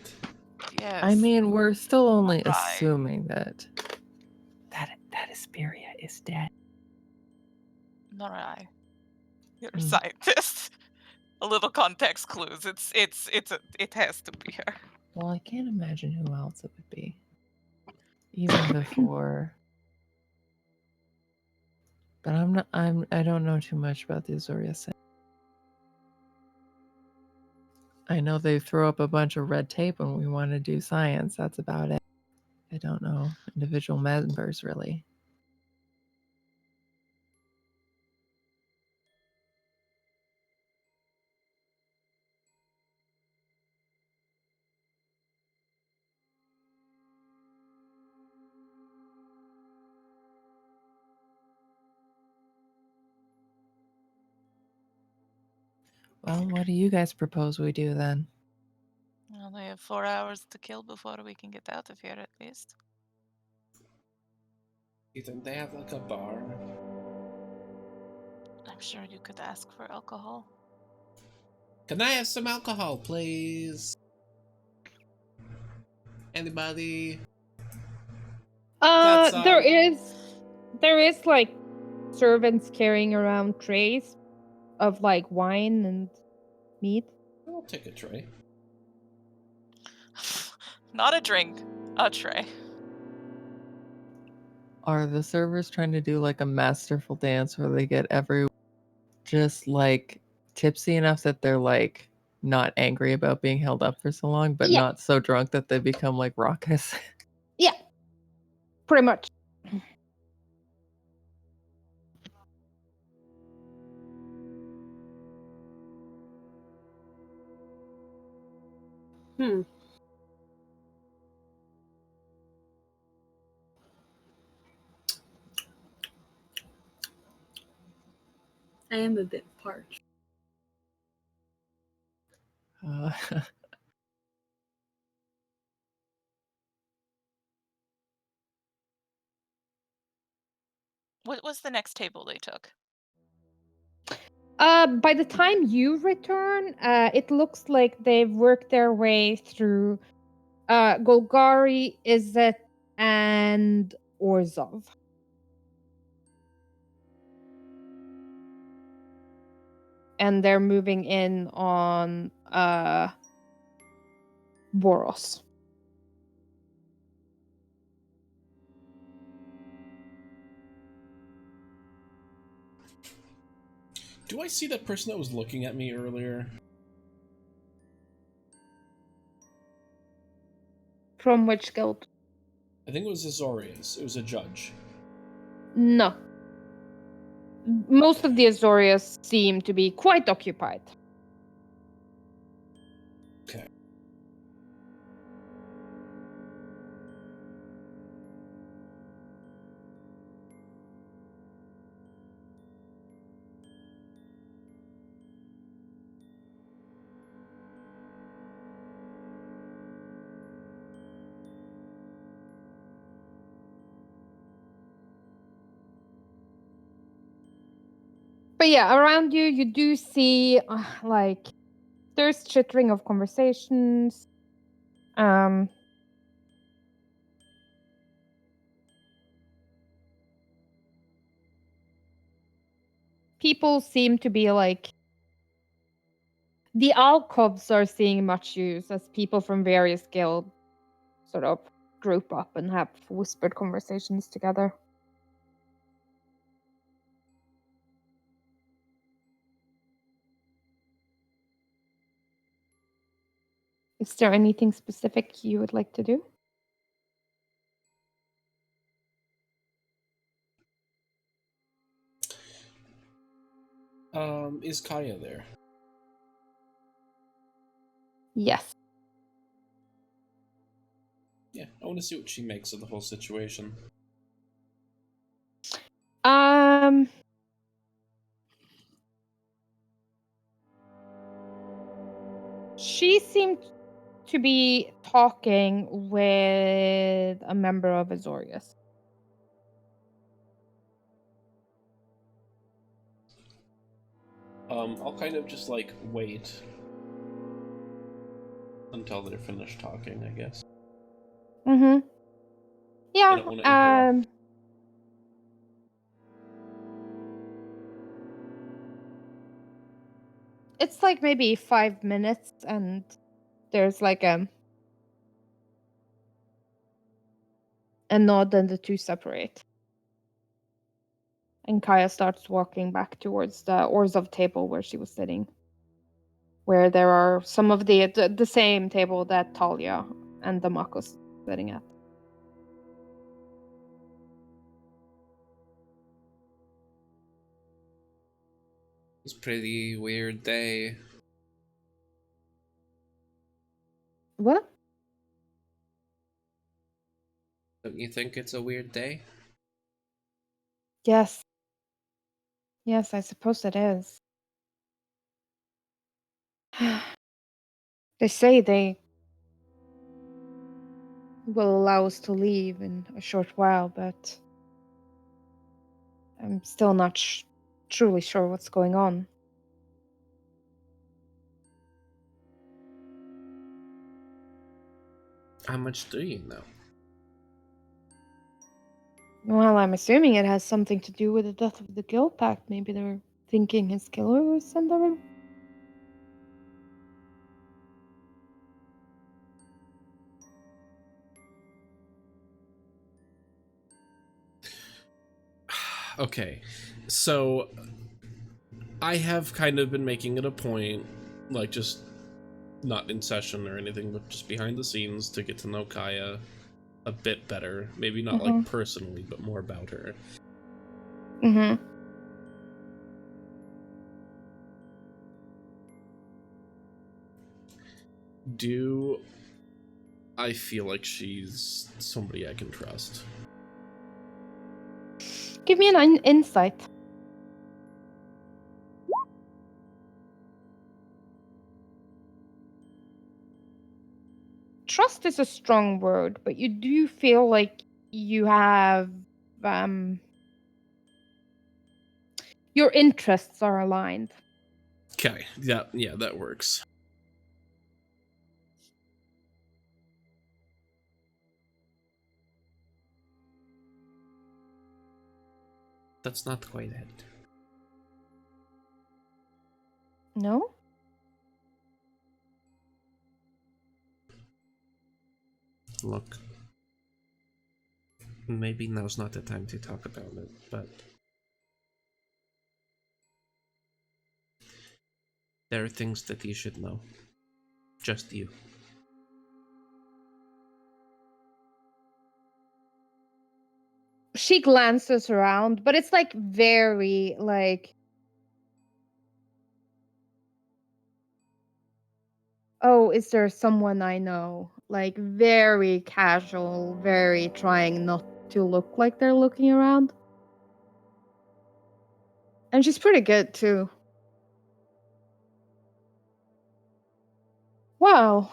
[SPEAKER 3] Yes.
[SPEAKER 2] I mean, we're still only
[SPEAKER 3] Right.
[SPEAKER 2] assuming that Asperia is dead.
[SPEAKER 3] Nor I. You're a
[SPEAKER 2] Mm.
[SPEAKER 3] scientist. A little context clues. It has to be her.
[SPEAKER 2] Well, I can't imagine who else it would be. Even before. But I don't know too much about the Azuria. I know they throw up a bunch of red tape when we want to do science. That's about it. I don't know individual members really. Well, what do you guys propose we do then?
[SPEAKER 3] Well, they have 4 hours to kill before we can get out of here, at least.
[SPEAKER 4] You think they have like a bar?
[SPEAKER 3] I I'm sure you could ask for alcohol.
[SPEAKER 4] Can I have some alcohol, please? Anybody? Got
[SPEAKER 6] There
[SPEAKER 4] some?
[SPEAKER 6] is like servants carrying around trays of like wine and meat.
[SPEAKER 4] I'll take a tray.
[SPEAKER 3] Not a drink, a tray.
[SPEAKER 2] Are the servers trying to do like a masterful dance where they get everyone just like tipsy enough that they're like not angry about being held up for so long, but
[SPEAKER 6] Yeah.
[SPEAKER 2] not so drunk that they become like raucous?
[SPEAKER 6] Yeah, pretty much.
[SPEAKER 5] Hmm. I am a bit parched.
[SPEAKER 2] Uh,
[SPEAKER 3] What was the next table they took?
[SPEAKER 6] By the time you return, it looks like they've worked their way through Golgari, Izzet, and Orzov. And they're moving in on Boros.
[SPEAKER 4] Do I see that person that was looking at me earlier?
[SPEAKER 6] From which guild?
[SPEAKER 4] I think it was Azorius. It was a judge.
[SPEAKER 6] No. Most of the Azorius seem to be quite occupied.
[SPEAKER 4] Okay.
[SPEAKER 6] But yeah, around you, you do see like there's chittering of conversations. People seem to be like the alcoves are seeing much use as people from various guilds sort of group up and have whispered conversations together. Is there anything specific you would like to do?
[SPEAKER 4] Is Kaya there?
[SPEAKER 6] Yes.
[SPEAKER 4] Yeah, I want to see what she makes of the whole situation.
[SPEAKER 6] She seemed to be talking with a member of Azorius.
[SPEAKER 4] I'll kind of just like wait until they're finished talking, I guess.
[SPEAKER 6] Mm-hmm. Yeah.
[SPEAKER 4] I don't want to interrupt.
[SPEAKER 6] It's like maybe 5 minutes, and there's like a nod, and the two separate. And Kaya starts walking back towards the Orzov table where she was sitting, where there are some of the same table that Talia and the Makos sitting at.
[SPEAKER 4] It's a pretty weird day.
[SPEAKER 6] What?
[SPEAKER 4] Don't you think it's a weird day?
[SPEAKER 6] Yes. Yes, I suppose it is. They say they will allow us to leave in a short while, but I'm still not truly sure what's going on.
[SPEAKER 4] How much do you know?
[SPEAKER 6] Well, I'm assuming it has something to do with the death of the Guild Pact. Maybe they're thinking his killer was Cinderella.
[SPEAKER 4] Okay, so I have kind of been making it a point, like just not in session or anything, but just behind the scenes to get to know Kaya a bit better. Maybe not like personally, but more about her.
[SPEAKER 6] Mm-hmm.
[SPEAKER 4] Do I feel like she's somebody I can trust?
[SPEAKER 6] Give me an insight. Trust is a strong word, but you do feel like you have your interests are aligned.
[SPEAKER 4] Okay, yeah, that works. That's not quite it.
[SPEAKER 6] No?
[SPEAKER 4] Look, maybe now's not the time to talk about it, but there are things that you should know. Just you.
[SPEAKER 6] She glances around, but it's like very like, oh, is there someone I know? Like very casual, very trying not to look like they're looking around. And she's pretty good too. Well,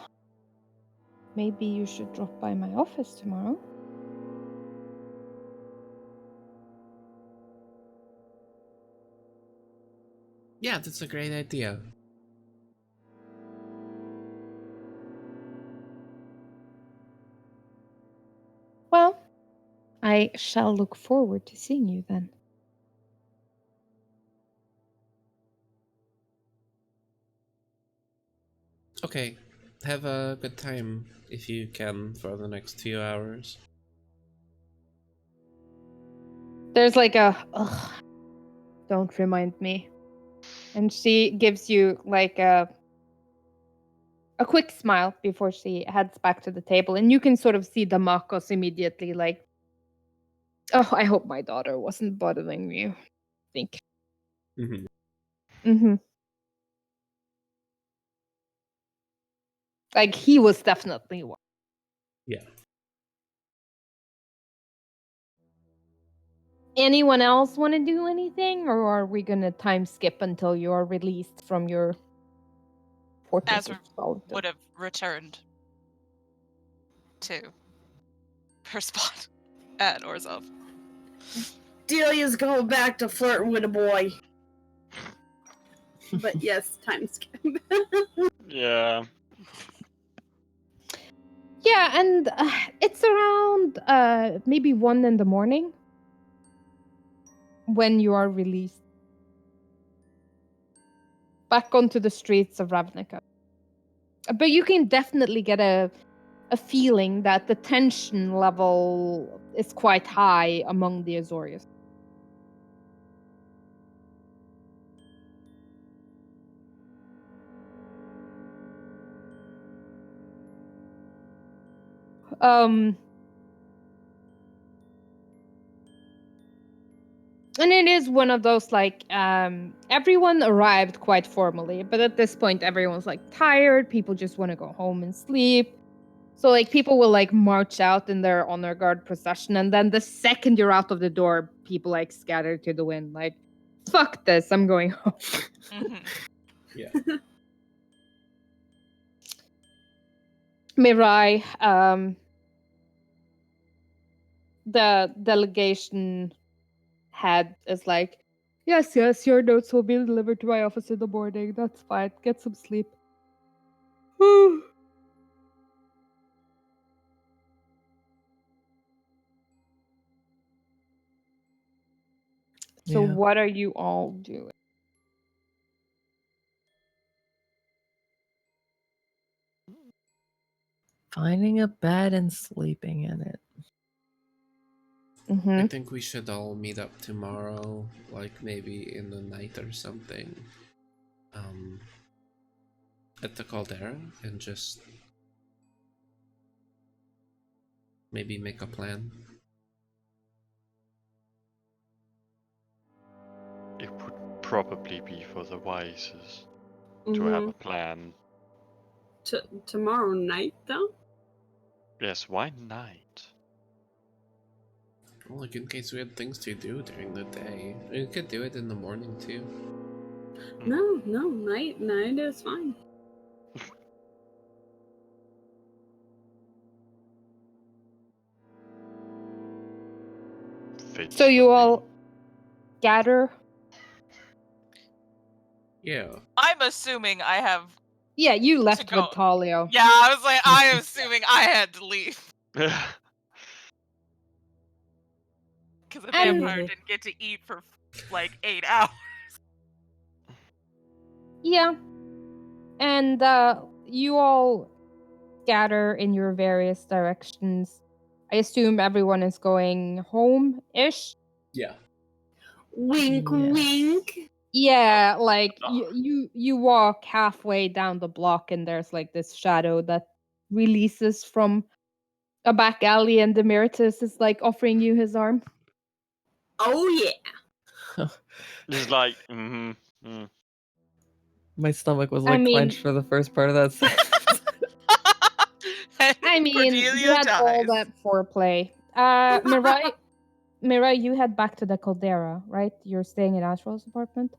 [SPEAKER 6] maybe you should drop by my office tomorrow.
[SPEAKER 4] Yeah, that's a great idea.
[SPEAKER 6] Well, I shall look forward to seeing you then.
[SPEAKER 4] Okay, have a good time if you can for the next few hours.
[SPEAKER 6] There's like a, ugh, don't remind me. And she gives you like a quick smile before she heads back to the table. And you can sort of see Damakos immediately like, oh, I hope my daughter wasn't bothering you. I think.
[SPEAKER 4] Mm-hmm.
[SPEAKER 6] Mm-hmm. Like he was definitely one.
[SPEAKER 4] Yeah.
[SPEAKER 6] Anyone else want to do anything, or are we gonna time skip until you are released from your fortress
[SPEAKER 3] Azra
[SPEAKER 6] of solitude?
[SPEAKER 3] would have returned to her spot at Orzhov.
[SPEAKER 5] Delia's going back to flirting with a boy. But yes, time skip.
[SPEAKER 1] Yeah.
[SPEAKER 6] Yeah, and it's around maybe 1 a.m. when you are released back onto the streets of Ravnica. But you can definitely get a feeling that the tension level is quite high among the Azorius. And it is one of those like everyone arrived quite formally, but at this point everyone's like tired, people just want to go home and sleep. So like people will like march out in their honor guard procession, and then the second you're out of the door, people like scatter to the wind, like, fuck this, I'm going home.
[SPEAKER 3] Mm-hmm.
[SPEAKER 4] Yeah.
[SPEAKER 6] Mirai, the delegation head is like, Yes, yes, your notes will be delivered to my office in the morning. That's fine. Get some sleep. So,
[SPEAKER 2] Yeah.
[SPEAKER 6] what are you all doing?
[SPEAKER 2] Finding a bed and sleeping in it.
[SPEAKER 6] Mm-hmm.
[SPEAKER 4] I think we should all meet up tomorrow, like maybe in the night or something. At the caldera and just maybe make a plan.
[SPEAKER 1] It would probably be for the wisest to
[SPEAKER 5] Mm-hmm.
[SPEAKER 1] have a plan.
[SPEAKER 5] Tomorrow night, though?
[SPEAKER 1] Yes, why night?
[SPEAKER 4] Well, like in case we had things to do during the day. We could do it in the morning too.
[SPEAKER 5] No, night is fine.
[SPEAKER 1] Fits
[SPEAKER 6] So, you
[SPEAKER 1] for me.
[SPEAKER 6] all gather?
[SPEAKER 4] Yeah.
[SPEAKER 3] I'm assuming I have
[SPEAKER 6] Yeah, you
[SPEAKER 3] to
[SPEAKER 6] left
[SPEAKER 3] go.
[SPEAKER 6] with Talio.
[SPEAKER 3] Yeah, I was like, I am assuming I had to leave because the
[SPEAKER 6] And-
[SPEAKER 3] vampire didn't get to eat for like 8 hours.
[SPEAKER 6] Yeah. And you all scatter in your various directions. I assume everyone is going home-ish.
[SPEAKER 4] Yeah.
[SPEAKER 5] Wink,
[SPEAKER 2] Yes.
[SPEAKER 5] wink.
[SPEAKER 6] Yeah, like you walk halfway down the block and there's like this shadow that releases from a back alley and Demeritus is like offering you his arm.
[SPEAKER 5] Oh yeah.
[SPEAKER 1] It's like,
[SPEAKER 2] My stomach was
[SPEAKER 6] I
[SPEAKER 2] like
[SPEAKER 6] mean-
[SPEAKER 2] clenched for the first part of that sentence.
[SPEAKER 6] I mean, you
[SPEAKER 3] Cordelia
[SPEAKER 6] had all
[SPEAKER 3] dies.
[SPEAKER 6] that foreplay. Mirai, you head back to the Caldera, right? You're staying in Ashral's apartment?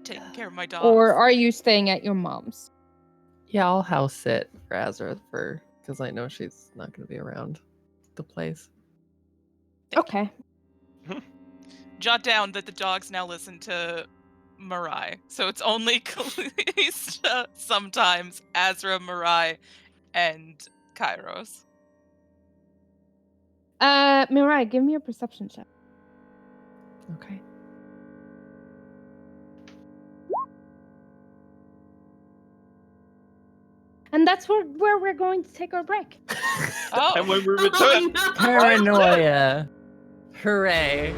[SPEAKER 3] Taking care of my dogs.
[SPEAKER 6] Or are you staying at your mom's?
[SPEAKER 2] Yeah, I'll house sit for Azra because I know she's not going to be around the place.
[SPEAKER 6] Okay.
[SPEAKER 3] Jot down that the dogs now listen to Mirai. So it's only Kalista, sometimes Azra, Mirai, and Kairos.
[SPEAKER 6] Mirai, give me a perception check.
[SPEAKER 2] Okay.
[SPEAKER 6] And that's where we're going to take our break.
[SPEAKER 3] Oh,
[SPEAKER 1] and when we
[SPEAKER 5] Oh,
[SPEAKER 1] return,
[SPEAKER 5] no.
[SPEAKER 2] Paranoia. Hooray.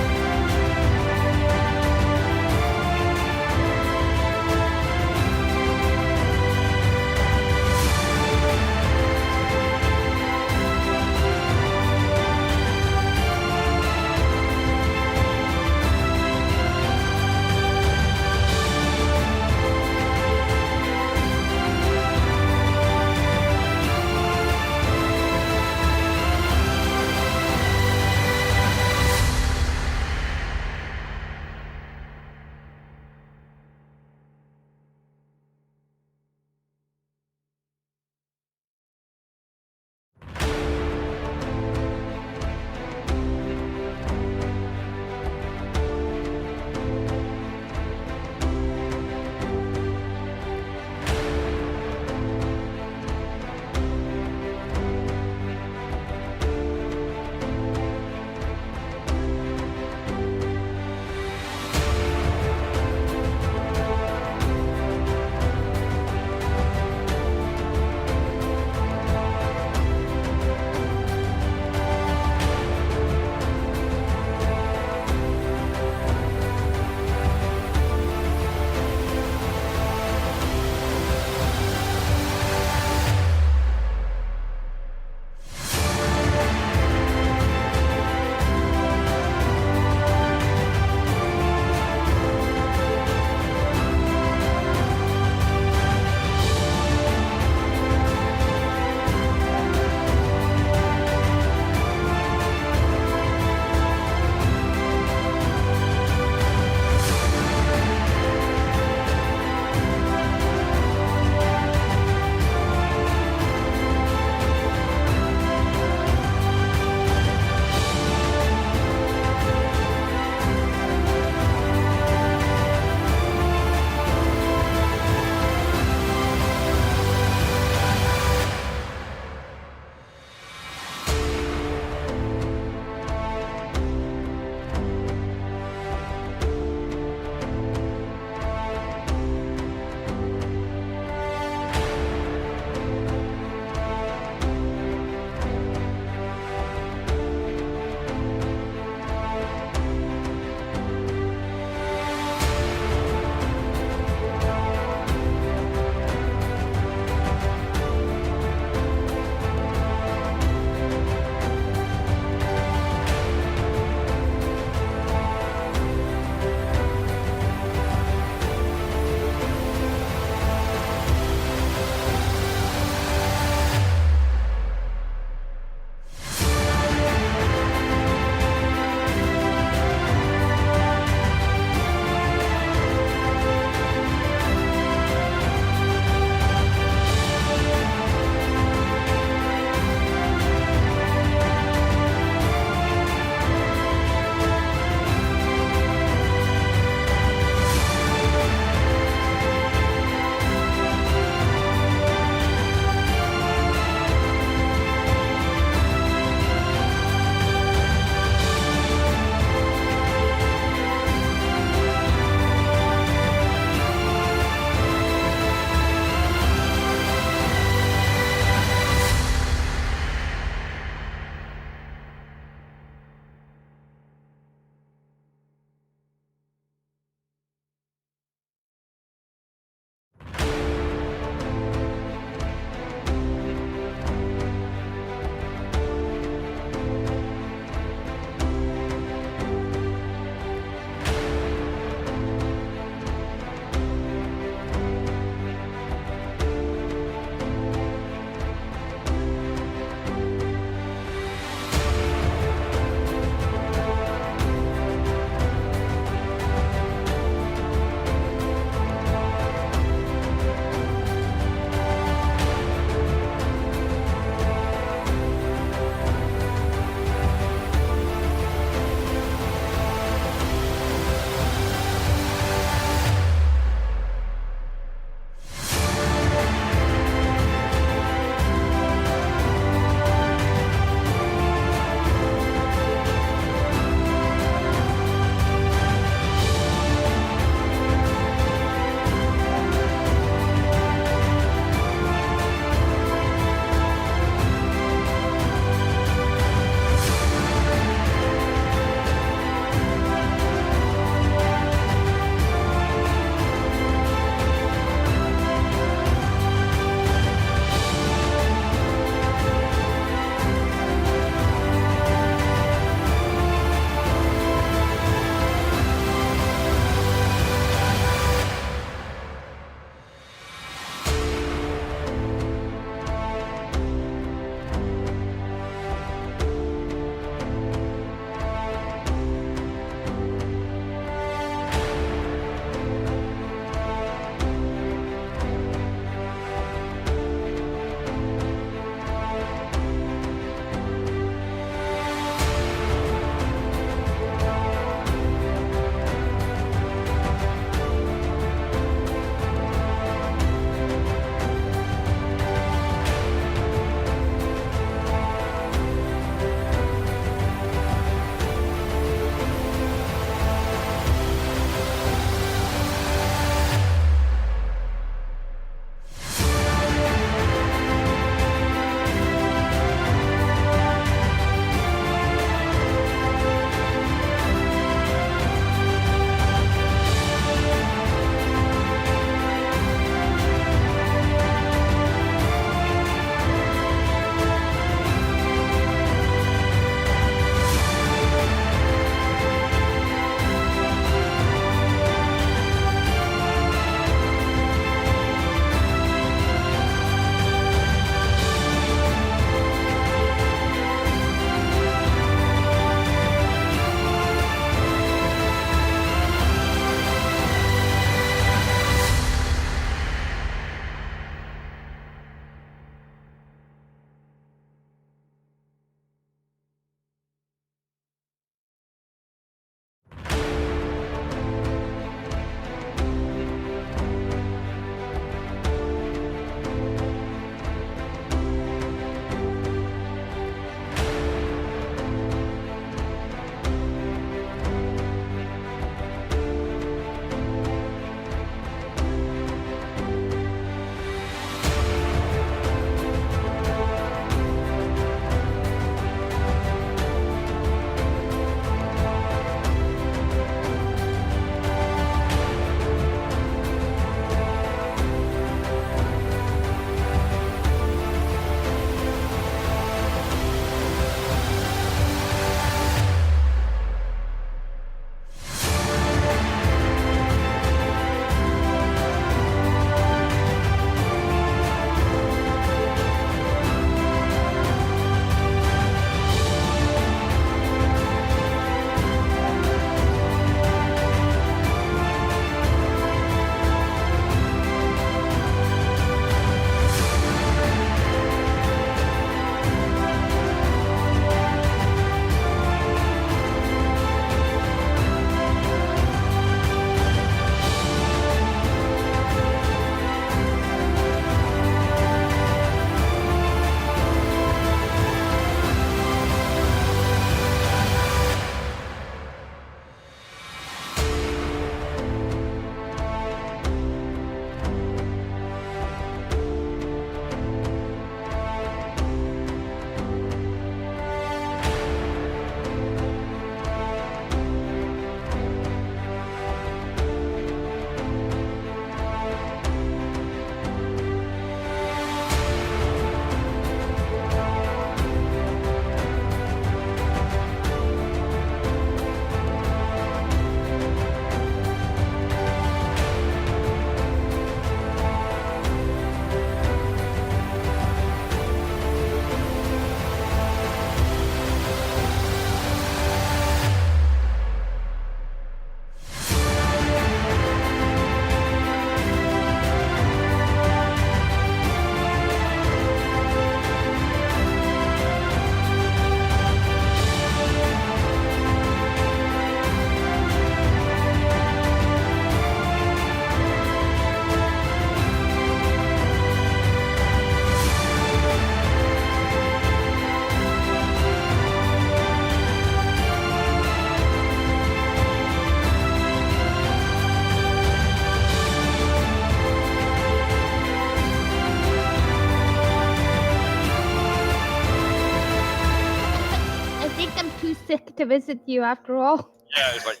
[SPEAKER 6] to visit you after all.
[SPEAKER 1] Yeah, it's like.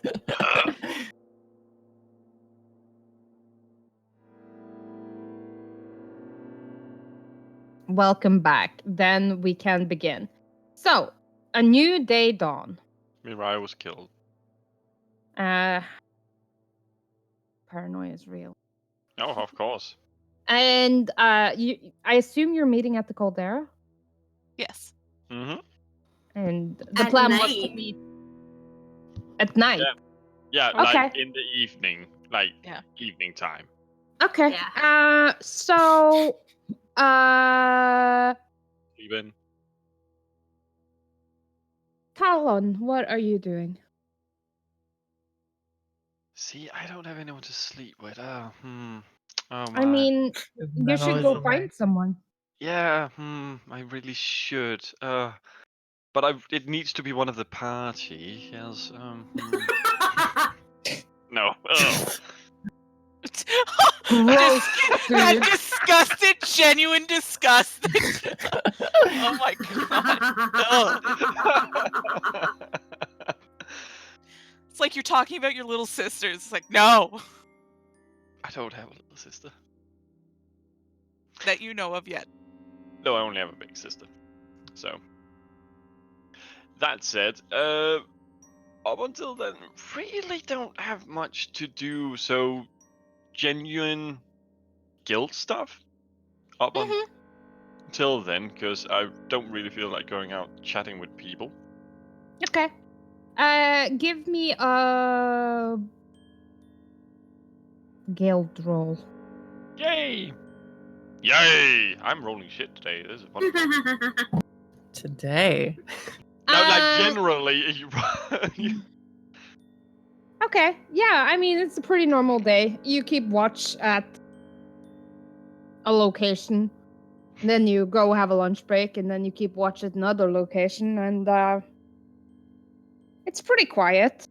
[SPEAKER 6] Welcome back. Then we can begin. So, a new day dawn.
[SPEAKER 1] Mirai was killed.
[SPEAKER 6] Paranoia is real.
[SPEAKER 1] Oh, of course.
[SPEAKER 6] And I assume you're meeting at the Caldera?
[SPEAKER 3] Yes.
[SPEAKER 1] Mm-hmm.
[SPEAKER 6] And the
[SPEAKER 5] At
[SPEAKER 6] plan was to
[SPEAKER 5] night.
[SPEAKER 6] meet at night.
[SPEAKER 1] Yeah,
[SPEAKER 6] Okay.
[SPEAKER 1] like in the evening, like evening time.
[SPEAKER 6] Okay.
[SPEAKER 5] Yeah.
[SPEAKER 6] So
[SPEAKER 1] Even.
[SPEAKER 6] Talon, what are you doing?
[SPEAKER 1] See, I don't have anyone to sleep with. Oh my.
[SPEAKER 6] I mean,
[SPEAKER 2] Isn't
[SPEAKER 6] you
[SPEAKER 2] that
[SPEAKER 6] should
[SPEAKER 2] always
[SPEAKER 6] go
[SPEAKER 2] the way?
[SPEAKER 6] find someone.
[SPEAKER 1] Yeah, I really should. But it needs to be one of the party. Yes. No.
[SPEAKER 6] Gross,
[SPEAKER 3] That
[SPEAKER 6] dude.
[SPEAKER 3] disgusted, genuine disgust. Oh my god. It's like you're talking about your little sisters. It's like, no.
[SPEAKER 1] I don't have a little sister.
[SPEAKER 3] That you know of yet.
[SPEAKER 1] No, I only have a big sister. So. That said, up until then, really don't have much to do. So, genuine guild stuff up until then, because I don't really feel like going out chatting with people.
[SPEAKER 6] Okay. Give me a guild roll.
[SPEAKER 1] Yay! Yay! I'm rolling shit today. This is wonderful.
[SPEAKER 2] Today.
[SPEAKER 1] No, like generally.
[SPEAKER 6] Okay. Yeah, I mean, it's a pretty normal day. You keep watch at a location, and then you go have a lunch break, and then you keep watch at another location, and it's pretty quiet.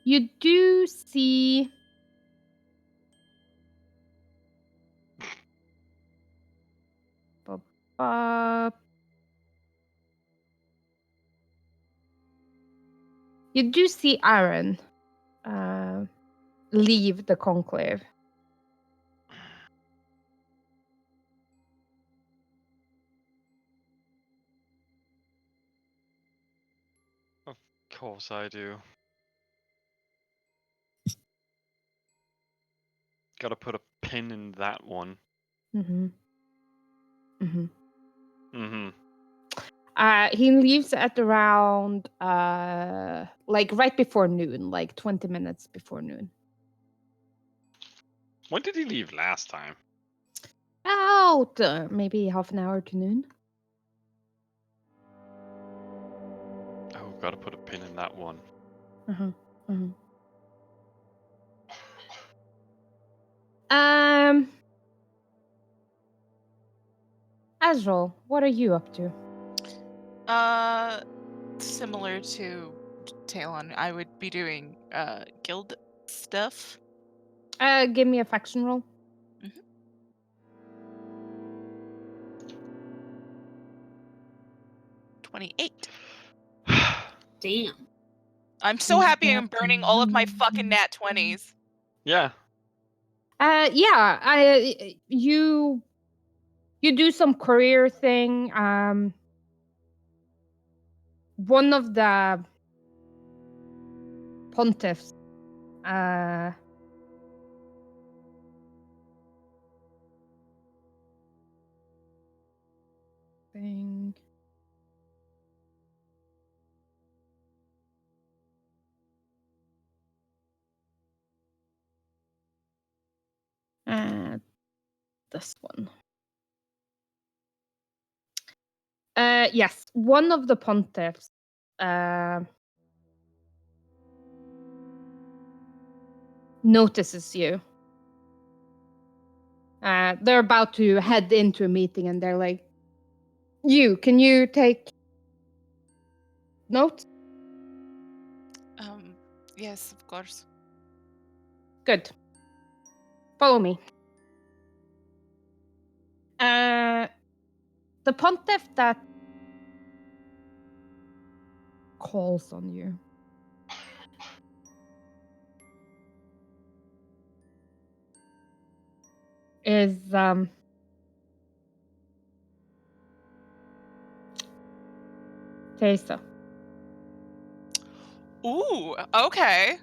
[SPEAKER 6] You do see you do see Aaron leave the conclave.
[SPEAKER 1] Of course I do. Gotta put a pin in that one.
[SPEAKER 6] He leaves at around like right before noon, like 20 minutes before noon.
[SPEAKER 1] When did he leave last time?
[SPEAKER 6] Out maybe half an hour to noon.
[SPEAKER 1] Oh, gotta put a pin in that one.
[SPEAKER 6] Azrael, what are you up to?
[SPEAKER 3] Similar to Talon, I would be doing guild stuff.
[SPEAKER 6] Give me a faction roll.
[SPEAKER 3] 28.
[SPEAKER 5] Damn.
[SPEAKER 3] I'm so happy I'm burning all of my fucking nat 20s.
[SPEAKER 1] Yeah.
[SPEAKER 6] You do some career thing. One of the pontiffs thing. This one. Yes, one of the pontiffs notices you. They're about to head into a meeting, and they're like, can you take notes?
[SPEAKER 3] Yes, of course.
[SPEAKER 6] Good. Follow me. The pontiff that calls on you is Tesa.
[SPEAKER 3] Ooh, okay.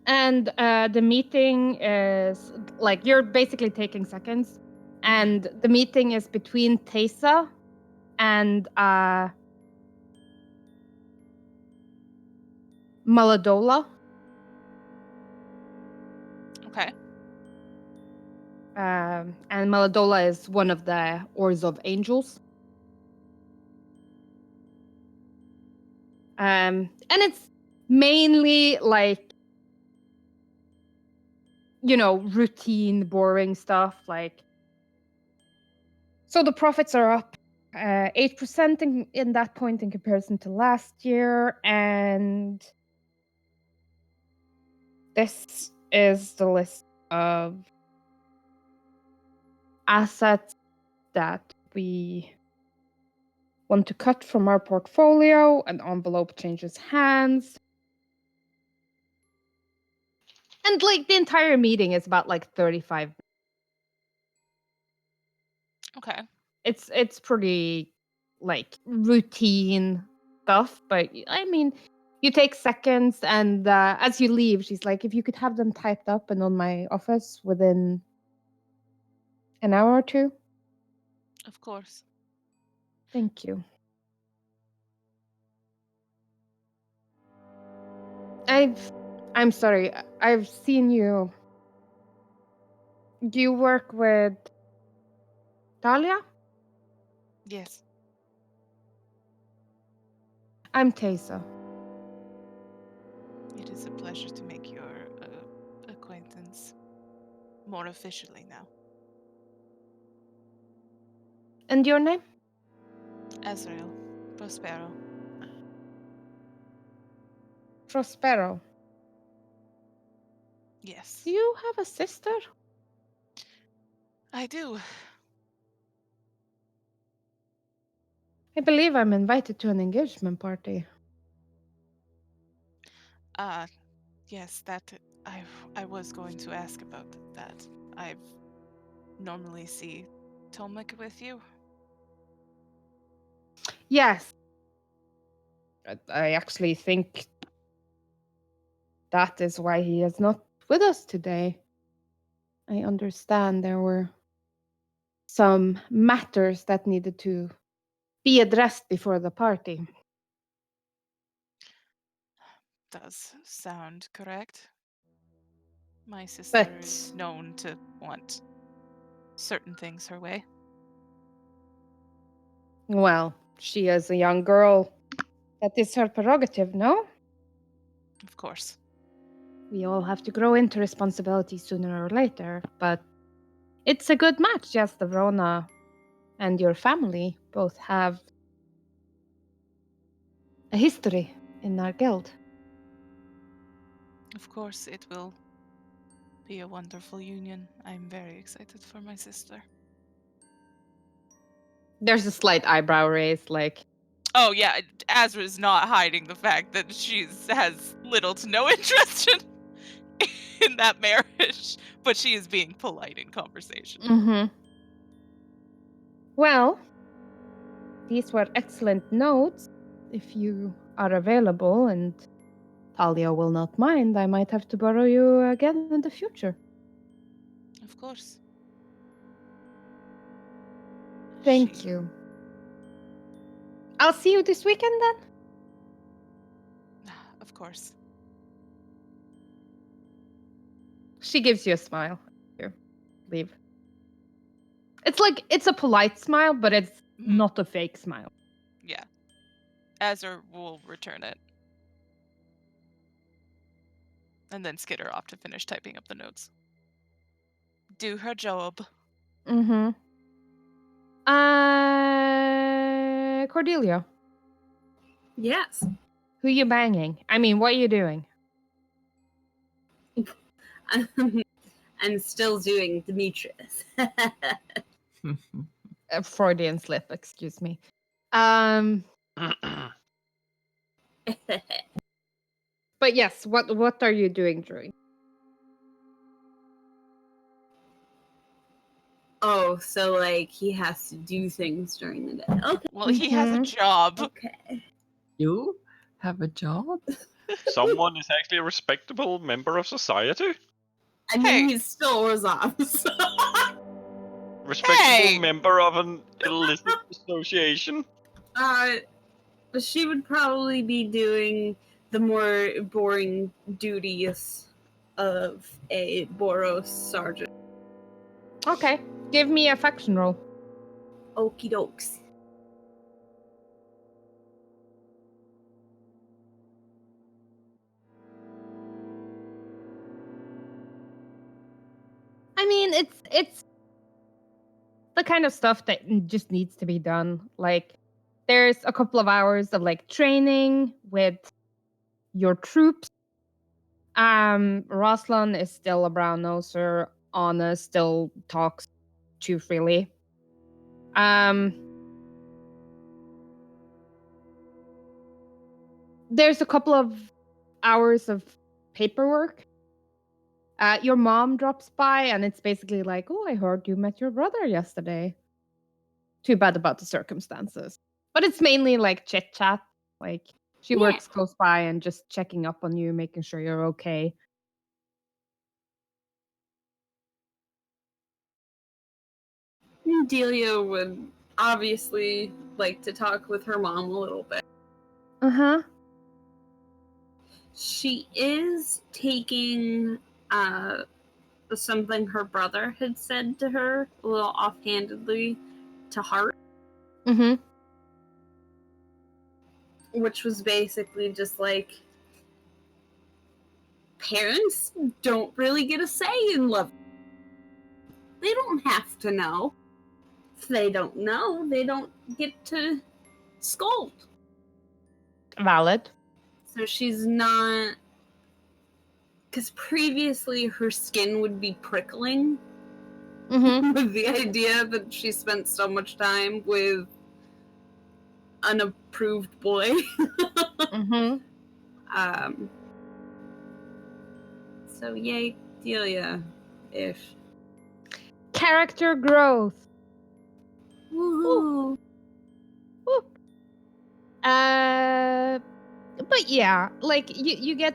[SPEAKER 6] And the meeting is like you're basically taking seconds, and the meeting is between Tesa and Maladola.
[SPEAKER 3] Okay.
[SPEAKER 6] And Maladola is one of the Oars of Angels. And it's mainly like, routine, boring stuff. Like, so the profits are up 8% in that point in comparison to last year. And this is the list of assets that we want to cut from our portfolio. An envelope changes hands. And like the entire meeting is about like 35.
[SPEAKER 3] Okay.
[SPEAKER 6] It's pretty like routine stuff, but I mean, you take seconds, and as you leave, she's like, if you could have them typed up and on my office within an hour or two.
[SPEAKER 3] Of course.
[SPEAKER 6] Thank you. I'm sorry. I've seen you. Do you work with Talia?
[SPEAKER 3] Yes.
[SPEAKER 6] I'm Tesa.
[SPEAKER 3] It is a pleasure to make your acquaintance more officially now.
[SPEAKER 6] And your name?
[SPEAKER 3] Azrael Prospero.
[SPEAKER 6] Prospero.
[SPEAKER 3] Yes.
[SPEAKER 6] Do you have a sister?
[SPEAKER 3] I do.
[SPEAKER 6] I believe I'm invited to an engagement party.
[SPEAKER 3] Yes, that I was going to ask about that. I normally see Tomek with you.
[SPEAKER 6] Yes. I actually think that is why he is not with us today. I understand there were some matters that needed to be addressed before the party.
[SPEAKER 3] Does sound correct. My sister is
[SPEAKER 6] But,
[SPEAKER 3] known to want certain things her way.
[SPEAKER 6] well, she is a young girl. That is her prerogative, no?
[SPEAKER 3] Of course.
[SPEAKER 6] We all have to grow into responsibility sooner or later, but it's a good match. Yes, the Vrona and your family both have a history in our guild.
[SPEAKER 3] Of course, it will be a wonderful union. I'm very excited for my sister.
[SPEAKER 6] There's a slight eyebrow raise, like,
[SPEAKER 3] Oh yeah, Azra's not hiding the fact that she has little to no interest in that marriage, but she is being polite in conversation.
[SPEAKER 6] Well, these were excellent notes. If you are available and Talia will not mind, I might have to borrow you again in the future.
[SPEAKER 3] Of course.
[SPEAKER 6] Thank you. I'll see you this weekend then.
[SPEAKER 3] Of course.
[SPEAKER 6] She gives you a smile. Here, leave. It's a polite smile, but it's not a fake smile.
[SPEAKER 3] Yeah. Azra will return it. And then skitter off to finish typing up the notes. Do her job.
[SPEAKER 6] Cordelia.
[SPEAKER 5] Yes.
[SPEAKER 6] Who you banging? I mean, what are you doing?
[SPEAKER 5] I'm still doing Demetrius.
[SPEAKER 6] A Freudian slip, excuse me. But yes, what are you doing during?
[SPEAKER 5] Oh, so like he has to do things during the day. Okay.
[SPEAKER 3] Well, he has a
[SPEAKER 6] Mhm.
[SPEAKER 3] job.
[SPEAKER 5] Okay.
[SPEAKER 2] You have a job?
[SPEAKER 1] Someone is actually a respectable member of society.
[SPEAKER 5] I mean,
[SPEAKER 3] Hey.
[SPEAKER 5] he's still Rozov. So.
[SPEAKER 1] Respectable
[SPEAKER 3] Hey!
[SPEAKER 1] member of an illicit association.
[SPEAKER 5] She would probably be doing the more boring duties of a Boros sergeant.
[SPEAKER 6] Okay, give me a faction roll.
[SPEAKER 5] Okie dokes.
[SPEAKER 6] I mean, it's the kind of stuff that just needs to be done. Like, there's a couple of hours of like training with your troops. Roslan is still a brown noser. Anna still talks too freely. There's a couple of hours of paperwork. Your mom drops by, and it's basically like, "Oh, I heard you met your brother yesterday." Too bad about the circumstances, but it's mainly like chit chat. Like she works close by and just checking up on you, making sure you're okay.
[SPEAKER 5] Delia would obviously like to talk with her mom a little bit.
[SPEAKER 6] Uh-huh.
[SPEAKER 5] She is taking something her brother had said to her a little offhandedly to heart.
[SPEAKER 6] Mm-hmm.
[SPEAKER 5] Which was basically just like, parents don't really get a say in love. They don't have to know. If they don't know, they don't get to scold.
[SPEAKER 6] Valid.
[SPEAKER 5] So she's not... Because previously her skin would be prickling
[SPEAKER 6] Mm-hmm.
[SPEAKER 5] with the idea that she spent so much time with unapproved boy.
[SPEAKER 6] Mm-hmm.
[SPEAKER 5] So yay, Delia-ish.
[SPEAKER 6] Character growth.
[SPEAKER 5] Woohoo!
[SPEAKER 6] Woo. But yeah, like you get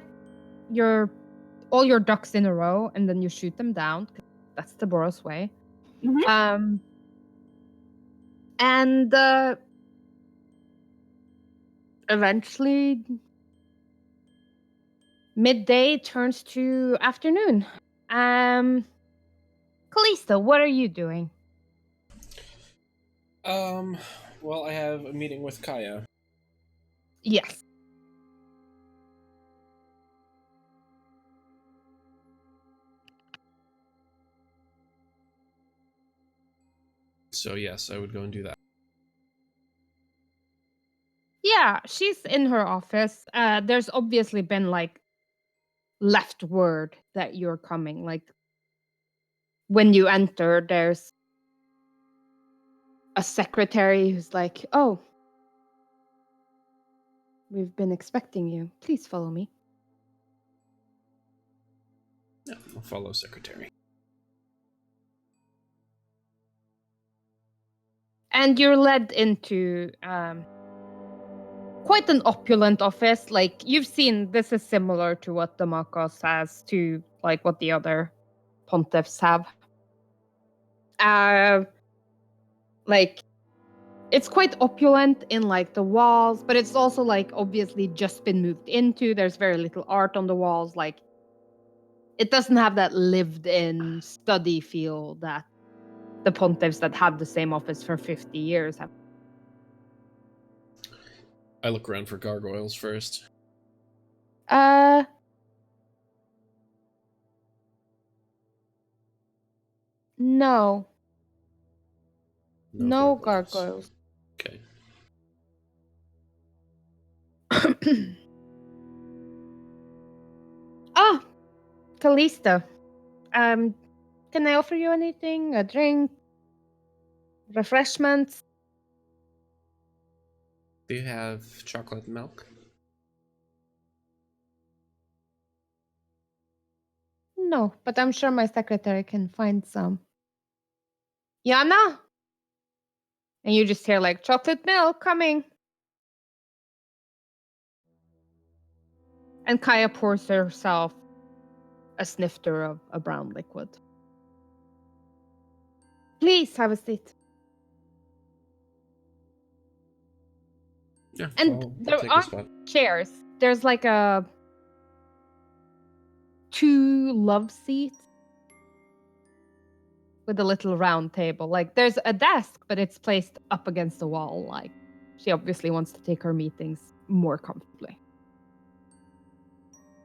[SPEAKER 6] all your ducks in a row, and then you shoot them down. That's the Boros way.
[SPEAKER 5] Mhm.
[SPEAKER 6] And eventually midday turns to afternoon. Kalista, what are you doing?
[SPEAKER 4] Well, I have a meeting with Kaya.
[SPEAKER 6] Yes.
[SPEAKER 4] So yes, I would go and do that.
[SPEAKER 6] Yeah, she's in her office. There's obviously been like left word that you're coming. Like when you enter, there's a secretary who's like, "Oh, we've been expecting you. Please follow me."
[SPEAKER 4] Yeah, I'll follow secretary.
[SPEAKER 6] And you're led into quite an opulent office. Like you've seen, this is similar to what Damakos has to like what the other pontiffs have. Like it's quite opulent in like the walls, but it's also like obviously just been moved into. There's very little art on the walls. Like it doesn't have that lived-in study feel that the pontiffs that had the same office for 50 years have.
[SPEAKER 4] I look around for gargoyles first.
[SPEAKER 6] No. No
[SPEAKER 4] gargoyles.
[SPEAKER 6] gargoyles.
[SPEAKER 4] Okay.
[SPEAKER 6] Ah, Kalista. Can I offer you anything? A drink? Refreshments?
[SPEAKER 4] Do you have chocolate milk?
[SPEAKER 6] No, but I'm sure my secretary can find some. Yana? And you just hear like chocolate milk coming. And Kaya pours herself a snifter of a brown liquid. Please have a seat.
[SPEAKER 4] Yeah,
[SPEAKER 6] And
[SPEAKER 4] I'll
[SPEAKER 6] there
[SPEAKER 4] take a
[SPEAKER 6] are
[SPEAKER 4] spot.
[SPEAKER 6] chairs. There's like a 2 love seats with a little round table. Like there's a desk, but it's placed up against the wall. Like she obviously wants to take her meetings more comfortably.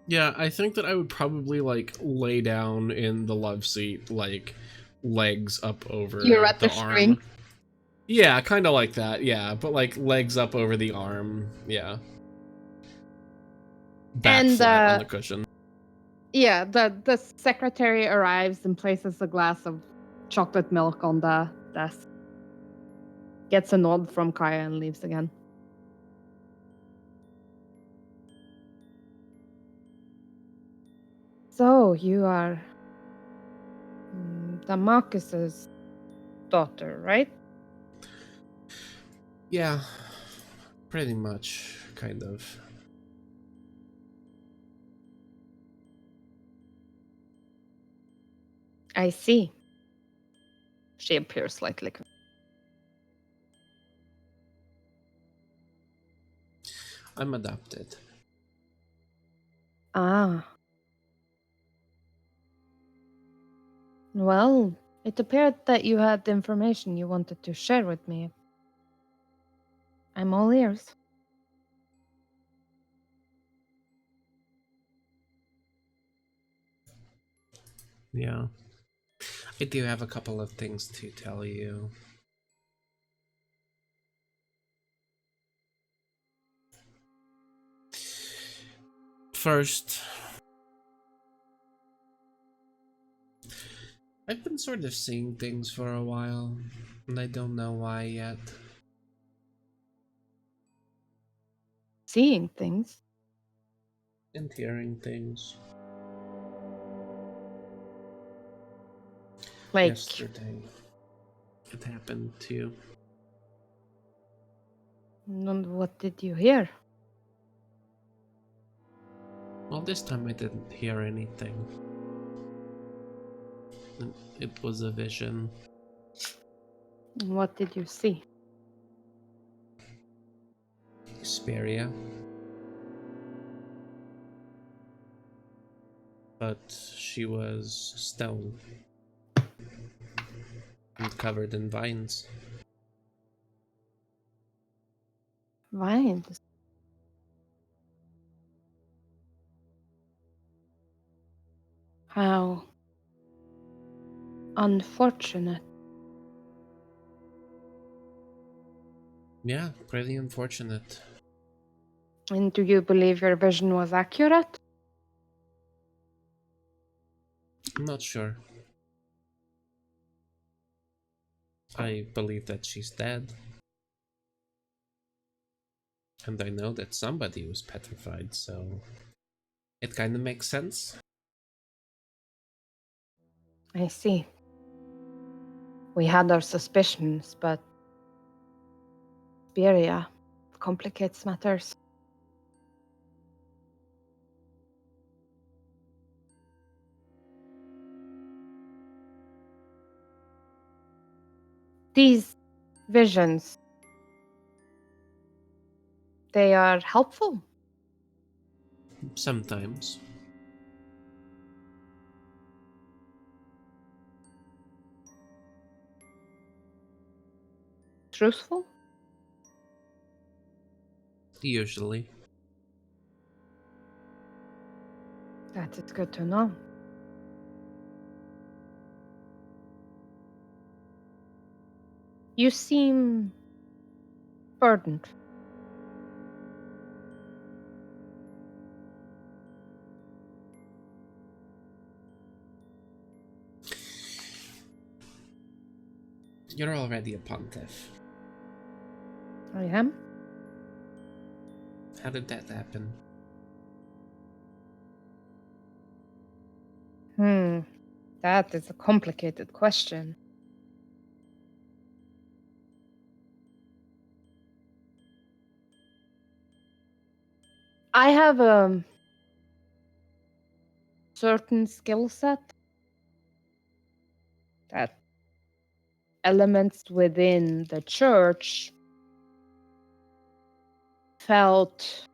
[SPEAKER 4] Yeah, I think that I would probably like lay down in the love seat, like legs up over
[SPEAKER 6] You're at
[SPEAKER 4] the
[SPEAKER 6] the
[SPEAKER 4] arm.
[SPEAKER 6] shrink.
[SPEAKER 4] Yeah, kind of like that. Yeah, but like legs up over the arm. Yeah. Back
[SPEAKER 6] And
[SPEAKER 4] flat on the cushion.
[SPEAKER 6] yeah, the secretary arrives and places a glass of chocolate milk on the desk. Gets a nod from Kaya and leaves again. So you are the Marcus's daughter, right?
[SPEAKER 4] Yeah, pretty much, kind of.
[SPEAKER 6] I see. She appears slightly.
[SPEAKER 4] I'm adopted.
[SPEAKER 6] Ah. Well, it appeared that you had information you wanted to share with me. I'm all ears.
[SPEAKER 4] Yeah. I do have a couple of things to tell you. First, I've been sort of seeing things for a while, and I don't know why yet.
[SPEAKER 6] Seeing things.
[SPEAKER 4] And hearing things.
[SPEAKER 6] Like,
[SPEAKER 4] Yesterday, it happened too.
[SPEAKER 6] and what did you hear?
[SPEAKER 4] Well, this time I didn't hear anything. It was a vision.
[SPEAKER 6] What did you see?
[SPEAKER 4] Hesperia. But she was stone. And covered in vines.
[SPEAKER 6] Vines. How unfortunate.
[SPEAKER 4] Yeah, pretty unfortunate.
[SPEAKER 6] And do you believe your vision was accurate?
[SPEAKER 4] I'm not sure. I believe that she's dead. And I know that somebody was petrified, so it kind of makes sense.
[SPEAKER 6] I see. We had our suspicions, but Beria complicates matters. These visions, they are helpful.
[SPEAKER 4] Sometimes.
[SPEAKER 6] Truthful?
[SPEAKER 4] Usually.
[SPEAKER 6] That is good to know. You seem burdened.
[SPEAKER 4] You're already a pontiff.
[SPEAKER 6] I am.
[SPEAKER 4] How did that happen?
[SPEAKER 6] That is a complicated question. I have a certain skill set that elements within the church felt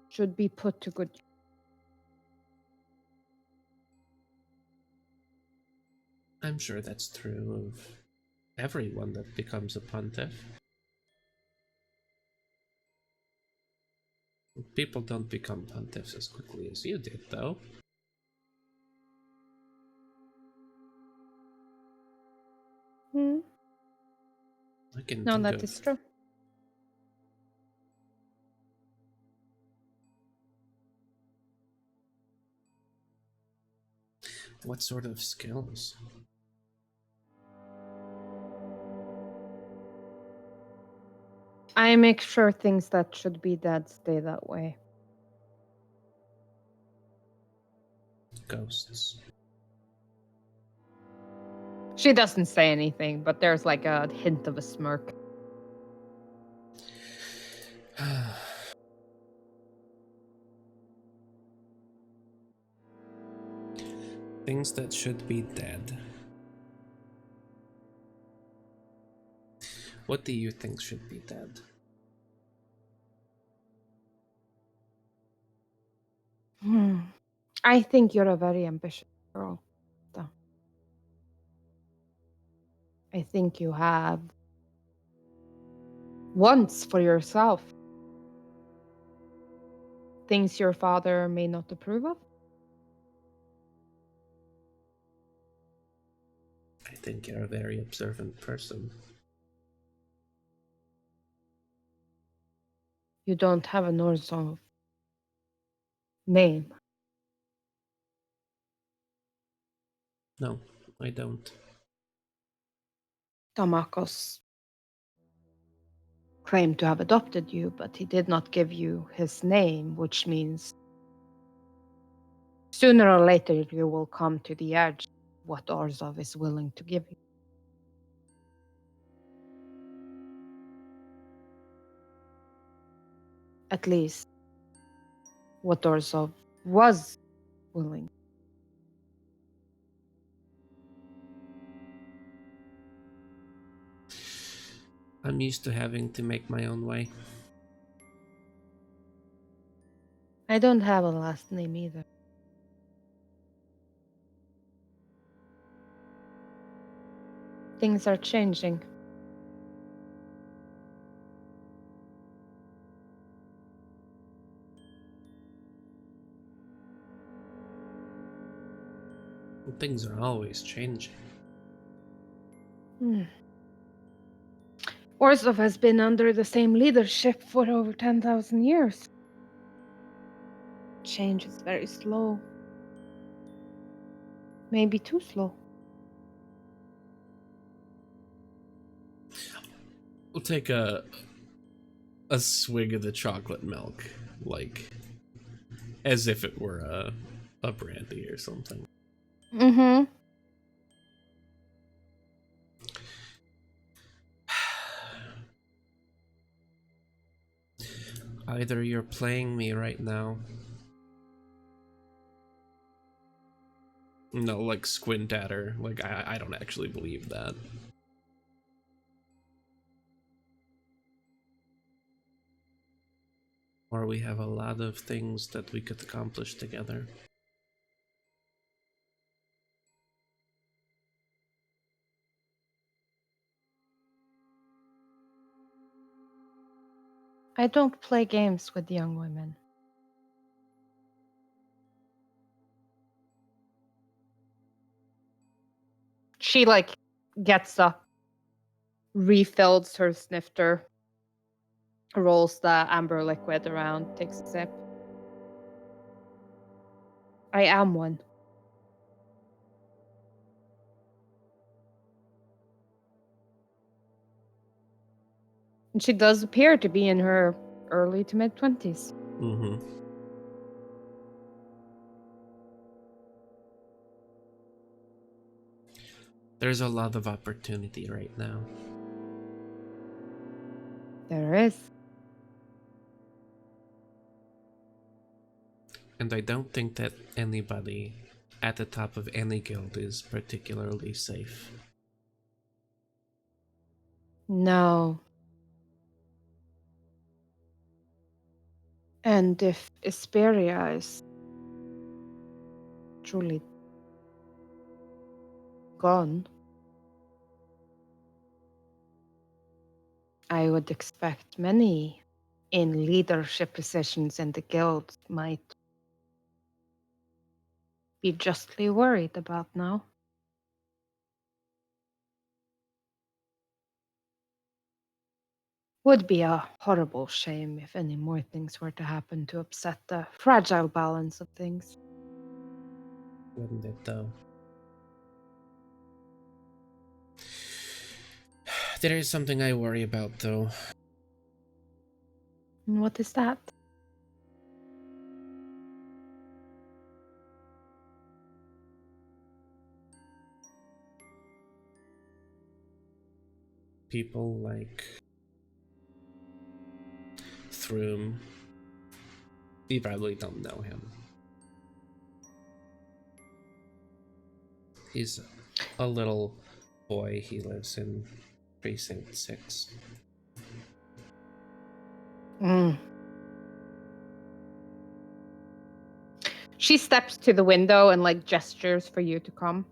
[SPEAKER 6] should be put to good use.
[SPEAKER 4] I'm sure that's true of everyone that becomes a pontiff. People don't become pontiffs as quickly as you did, though. I can
[SPEAKER 6] No,
[SPEAKER 4] think
[SPEAKER 6] that
[SPEAKER 4] of
[SPEAKER 6] is true.
[SPEAKER 4] what sort of skills.
[SPEAKER 6] I make sure things that should be dead stay that way.
[SPEAKER 4] Ghosts.
[SPEAKER 6] She doesn't say anything, but there's like a hint of a smirk.
[SPEAKER 4] Things that should be dead. What do you think should be dead?
[SPEAKER 6] I think you're a very ambitious girl. So. I think you have wants for yourself. Things your father may not approve of.
[SPEAKER 4] I think you're a very observant person.
[SPEAKER 6] You don't have a Norzov name.
[SPEAKER 4] No, I don't.
[SPEAKER 6] Damakos claimed to have adopted you, but he did not give you his name, which means sooner or later you will come to the edge of what Orzov is willing to give you. At least what Orzov was willing.
[SPEAKER 4] I'm used to having to make my own way.
[SPEAKER 6] I don't have a last name either. Things are changing.
[SPEAKER 4] Things are always changing.
[SPEAKER 6] Orzov has been under the same leadership for over 10,000 years. Change is very slow. Maybe too slow.
[SPEAKER 4] We'll take a swig of the chocolate milk, like as if it were a brandy or something.
[SPEAKER 6] Mm-hmm.
[SPEAKER 4] Either you're playing me right now. No, like squint at her. Like I don't actually believe that. Or we have a lot of things that we could accomplish together.
[SPEAKER 6] I don't play games with young women. She gets up, refills her snifter, rolls the amber liquid around, takes a sip. I am one. And she does appear to be in her early to mid-20s.
[SPEAKER 4] Mm-hmm. There's a lot of opportunity right now.
[SPEAKER 6] There is.
[SPEAKER 4] And I don't think that anybody at the top of any guild is particularly safe.
[SPEAKER 6] No. And if Esperia is truly gone, I would expect many in leadership positions in the guild might be justly worried about now. Would be a horrible shame if any more things were to happen to upset the fragile balance of things.
[SPEAKER 4] Wouldn't it, though? There is something I worry about, though.
[SPEAKER 6] And what is that?
[SPEAKER 4] People like Throom. You probably don't know him. He's a little boy. He lives in Precinct 6.
[SPEAKER 6] She steps to the window and like gestures for you to come.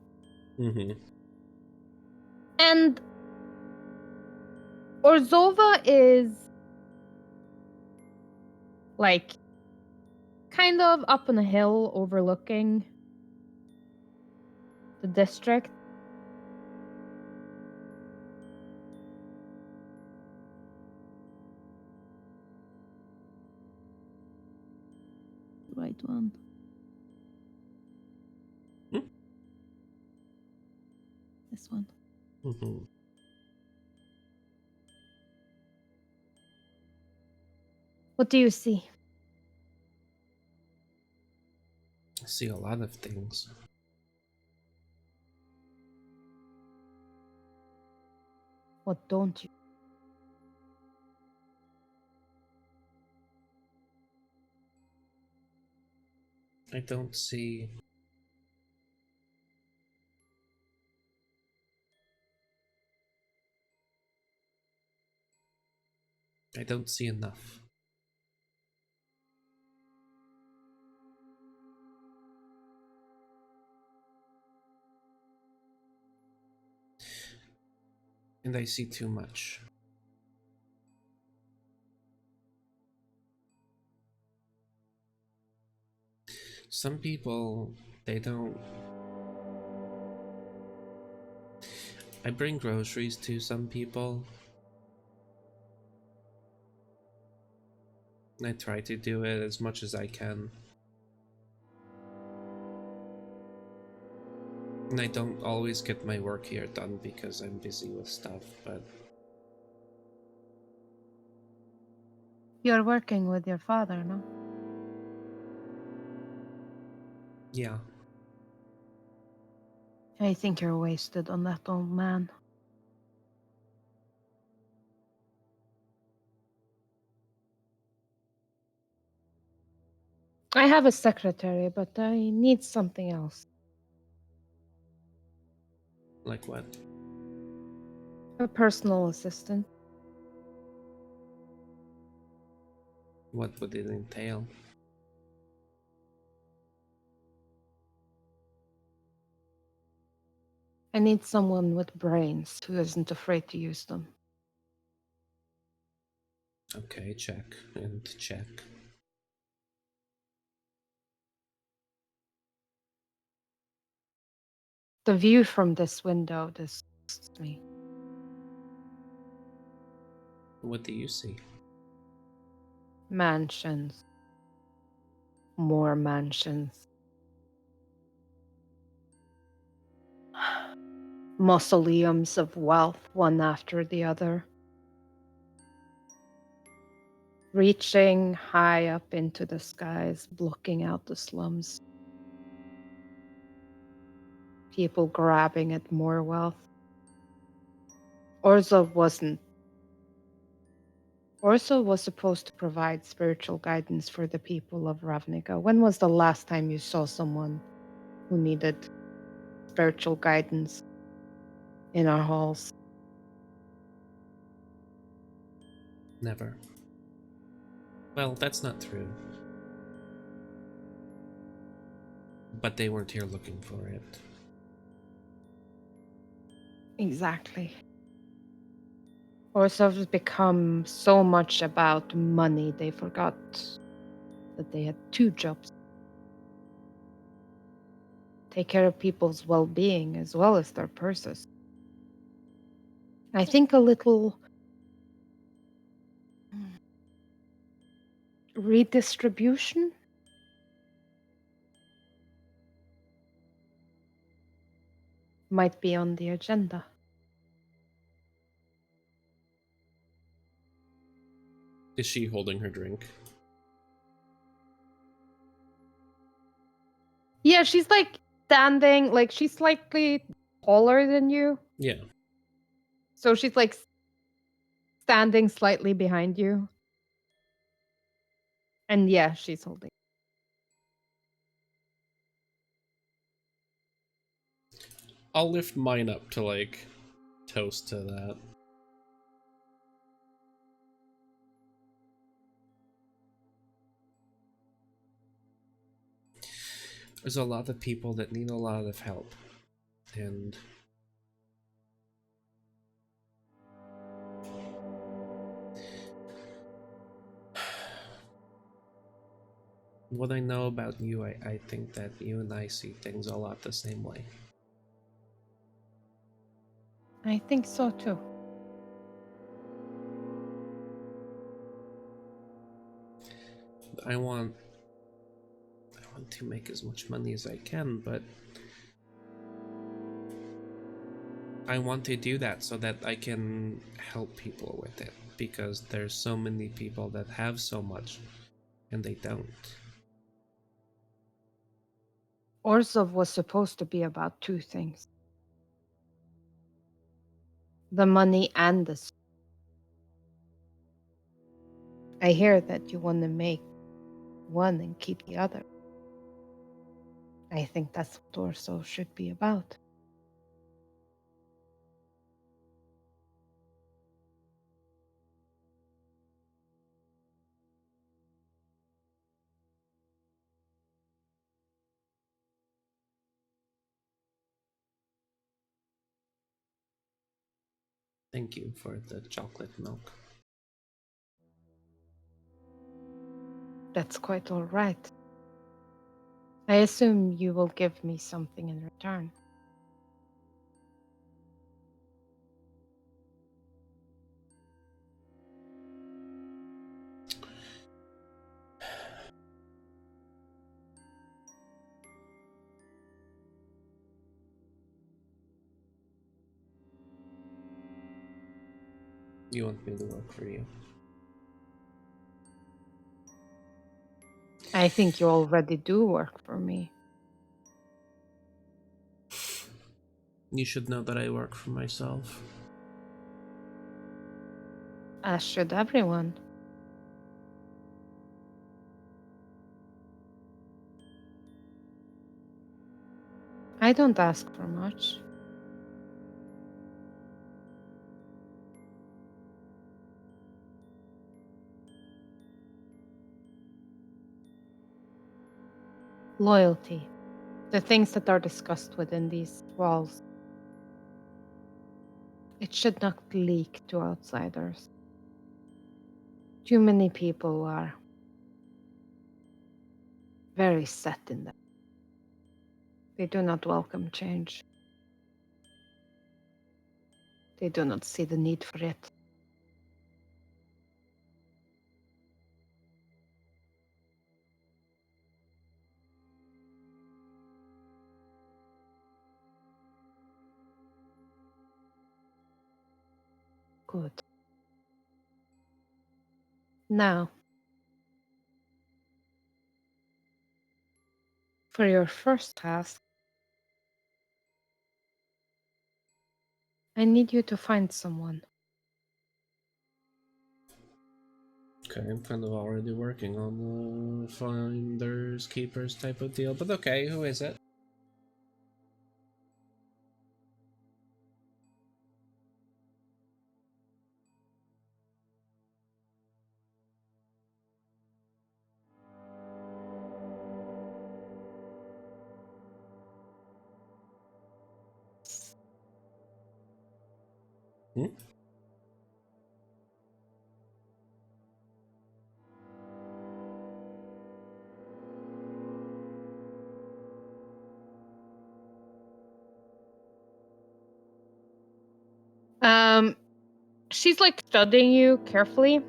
[SPEAKER 4] Mm-hmm.
[SPEAKER 6] And Orzova is like kind of up on a hill overlooking the district. Right one.
[SPEAKER 4] Hmm?
[SPEAKER 6] This one.
[SPEAKER 4] Mm-hmm.
[SPEAKER 6] What do you see?
[SPEAKER 4] I see a lot of things.
[SPEAKER 6] What don't you?
[SPEAKER 4] I don't see... I don't see enough. And I see too much. Some people, they don't... I bring groceries to some people. I try to do it as much as I can. And I don't always get my work here done because I'm busy with stuff, but...
[SPEAKER 6] You're working with your father, no?
[SPEAKER 4] Yeah.
[SPEAKER 6] I think you're wasted on that old man. I have a secretary, but I need something else.
[SPEAKER 4] Like what?
[SPEAKER 6] A personal assistant.
[SPEAKER 4] What would it entail?
[SPEAKER 6] I need someone with brains who isn't afraid to use them.
[SPEAKER 4] Okay, check and check.
[SPEAKER 6] The view from this window disgusts me.
[SPEAKER 4] What do you see?
[SPEAKER 6] Mansions. More mansions. Mausoleums of wealth, one after the other. reaching high up into the skies, blocking out the slums. People grabbing at more wealth. Orzov wasn't. Orzov was supposed to provide spiritual guidance for the people of Ravnica. When was the last time you saw someone who needed spiritual guidance in our halls?
[SPEAKER 4] Never. Well, that's not true. But they weren't here looking for it.
[SPEAKER 6] Exactly. Orzov's become so much about money, they forgot that they had two jobs. Take care of people's well-being as well as their purses. I think a little redistribution might be on the agenda.
[SPEAKER 4] Is she holding her drink?
[SPEAKER 6] Yeah, she's like standing, like she's slightly taller than you.
[SPEAKER 4] Yeah.
[SPEAKER 6] So she's like standing slightly behind you. And yeah, she's holding.
[SPEAKER 4] I'll lift mine up to, like, toast to that. There's a lot of people that need a lot of help. And what I know about you, I think that you and I see things a lot the same way.
[SPEAKER 6] I think so too.
[SPEAKER 4] I want to make as much money as I can, but I want to do that so that I can help people with it, because there's so many people that have so much and they don't.
[SPEAKER 6] Orzov was supposed to be about two things. The money and the... I hear that you want to make one and keep the other. I think that's what Orzov should be about.
[SPEAKER 4] Thank you for the chocolate milk.
[SPEAKER 6] That's quite all right. I assume you will give me something in return.
[SPEAKER 4] You want me to work for you?
[SPEAKER 6] I think you already do work for me.
[SPEAKER 4] You should know that I work for myself.
[SPEAKER 6] As should everyone. I don't ask for much. Loyalty. The things that are discussed within these walls. It should not leak to outsiders. Too many people are very set in that. They do not welcome change. They do not see the need for it. Good. Now, For your first task, I need you to find someone.
[SPEAKER 4] Okay, I'm kind of already working on the finders, keepers type of deal, but okay, who is it? Hmm?
[SPEAKER 6] She's like studying you carefully.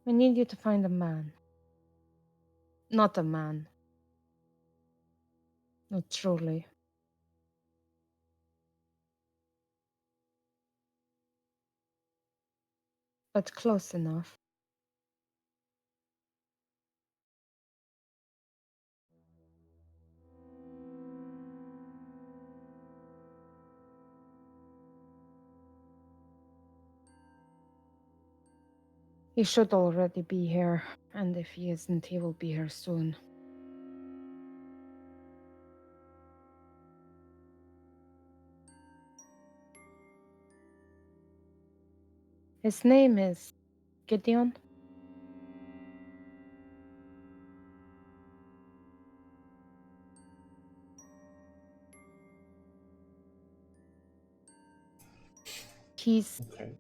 [SPEAKER 6] I need you to find a man. Not a man. Not truly. But close enough. He should already be here, and if he isn't, he will be here soon. His name is Gideon. He's...
[SPEAKER 4] Okay.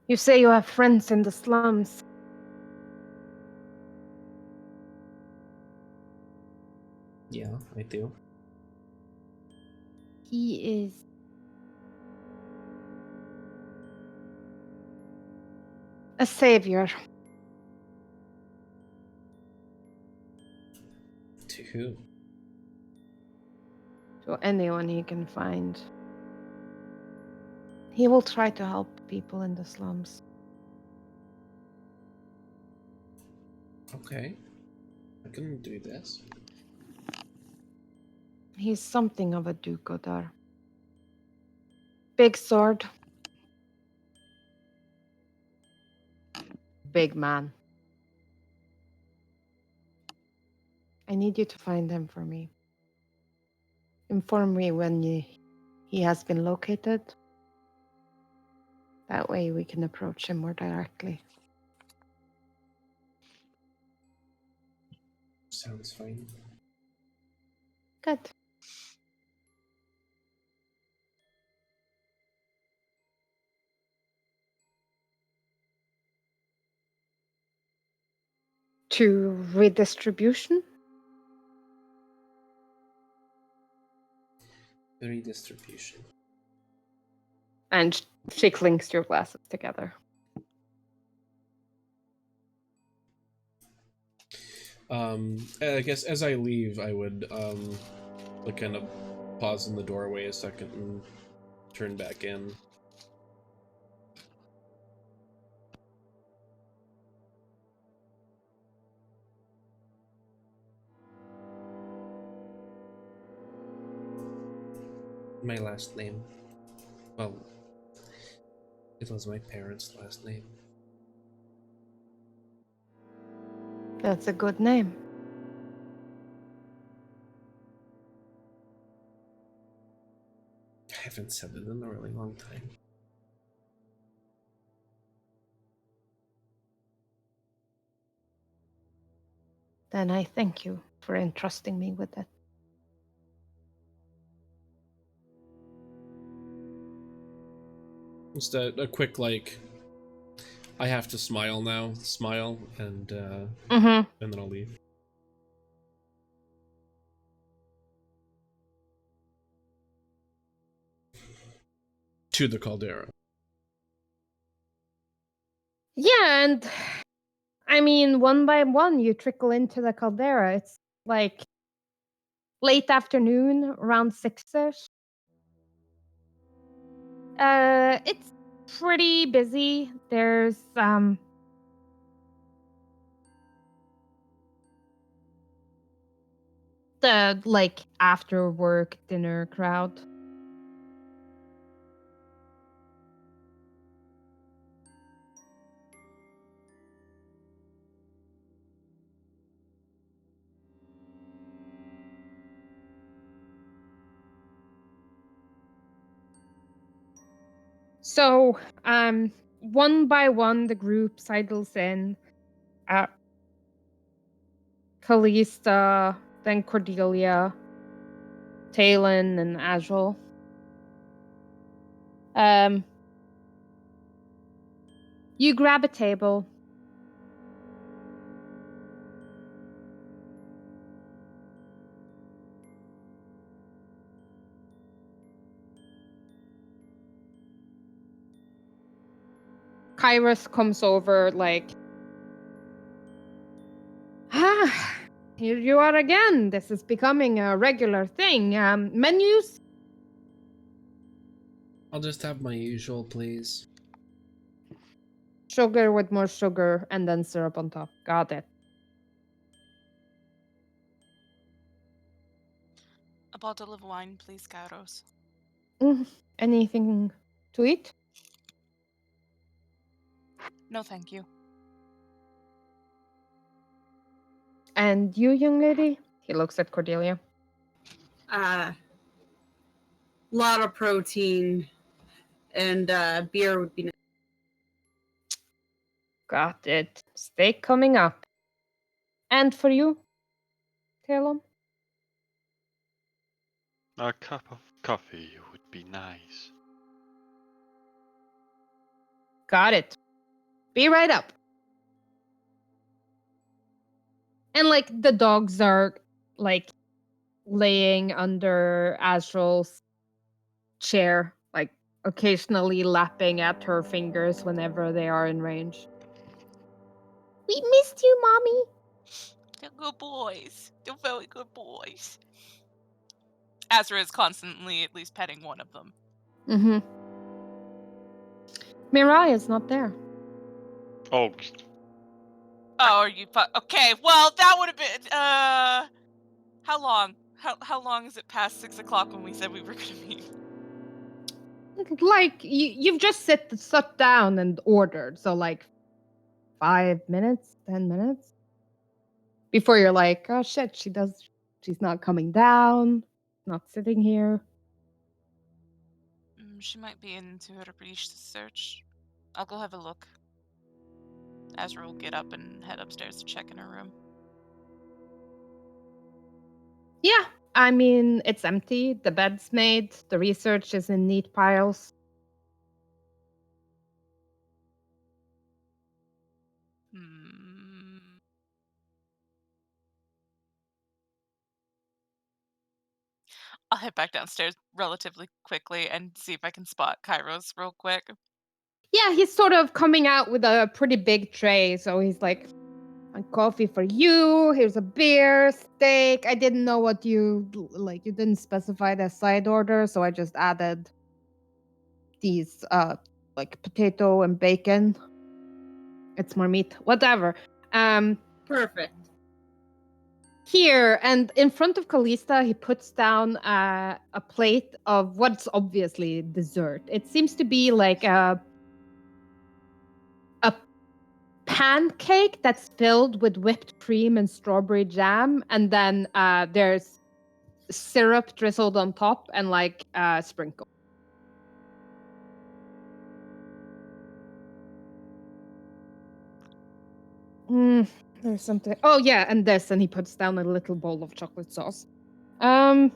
[SPEAKER 6] You say you have friends in the slums.
[SPEAKER 4] Yeah, I do.
[SPEAKER 6] He is... a savior.
[SPEAKER 4] To who?
[SPEAKER 6] To anyone he can find. He will try to help people in the slums.
[SPEAKER 4] Okay. I can do this.
[SPEAKER 6] He's something of a do-gooder. Big sword. Big man. I need you to find him for me. Inform me when he has been located. That way we can approach him more directly.
[SPEAKER 4] Sounds fine.
[SPEAKER 6] Good. To redistribution?
[SPEAKER 4] Redistribution.
[SPEAKER 6] And she clinks your glasses together.
[SPEAKER 4] I guess as I leave, I would like kind of pause in the doorway a second and turn back in. My last name. Well, it was my parents' last name.
[SPEAKER 6] That's a good name.
[SPEAKER 4] I haven't said it in a really long time.
[SPEAKER 6] Then I thank you for entrusting me with it.
[SPEAKER 4] Just a quick, like, I have to smile now. Smile, and
[SPEAKER 6] Mm-hmm.
[SPEAKER 4] then I'll leave. To the caldera.
[SPEAKER 6] Yeah, and I mean, one by one, you trickle into the caldera. It's like late afternoon, around 6ish. It's pretty busy. There's the like after work dinner crowd. So, one by one, the group sidles in. Callista, then Cordelia, Talon, and Azrael. You grab a table. Kairos comes over like, here you are again. This is becoming a regular thing. Menus?
[SPEAKER 4] I'll just have my usual, please.
[SPEAKER 6] Sugar with more sugar and then syrup on top. Got it.
[SPEAKER 3] A bottle of wine, please, Kairos.
[SPEAKER 6] Anything to eat?
[SPEAKER 3] No, thank you.
[SPEAKER 6] And you, young lady? He looks at Cordelia.
[SPEAKER 5] Lot of protein and beer would be nice.
[SPEAKER 6] Got it. Steak coming up. And for you, Talon?
[SPEAKER 1] A cup of coffee would be nice.
[SPEAKER 6] Got it. Be right up. And like the dogs are like laying under Azrael's chair, like occasionally lapping at her fingers whenever they are in range. We missed you, Mommy.
[SPEAKER 3] They're good boys. They're very good boys. Azra is constantly at least petting one of them.
[SPEAKER 6] Mm-hmm. Mirai is not there.
[SPEAKER 1] Oh,
[SPEAKER 3] Oh, are you? Okay, well, that would have been. How long? How long is it past 6 o'clock when we said we were gonna meet?
[SPEAKER 6] Like you've just sat down and ordered, so like 5 minutes, 10 minutes before you're like, oh shit, she's not coming down, not sitting here.
[SPEAKER 3] She might be into her research. I'll go have a look. Azra will get up and head upstairs to check in her room.
[SPEAKER 6] Yeah, I mean, it's empty. The bed's made. The research is in neat piles.
[SPEAKER 3] I'll head back downstairs relatively quickly and see if I can spot Kairos real quick.
[SPEAKER 6] Yeah, he's sort of coming out with a pretty big tray. So he's like, coffee for you. Here's a beer, steak. I didn't know what you like. You didn't specify the side order, so I just added these like potato and bacon. It's more meat. Whatever.
[SPEAKER 5] Perfect.
[SPEAKER 6] Here and in front of Callista, he puts down a plate of what's obviously dessert. It seems to be like a pancake that's filled with whipped cream and strawberry jam, and then there's syrup drizzled on top and like sprinkle. There's something. Oh yeah, and this, and he puts down a little bowl of chocolate sauce. And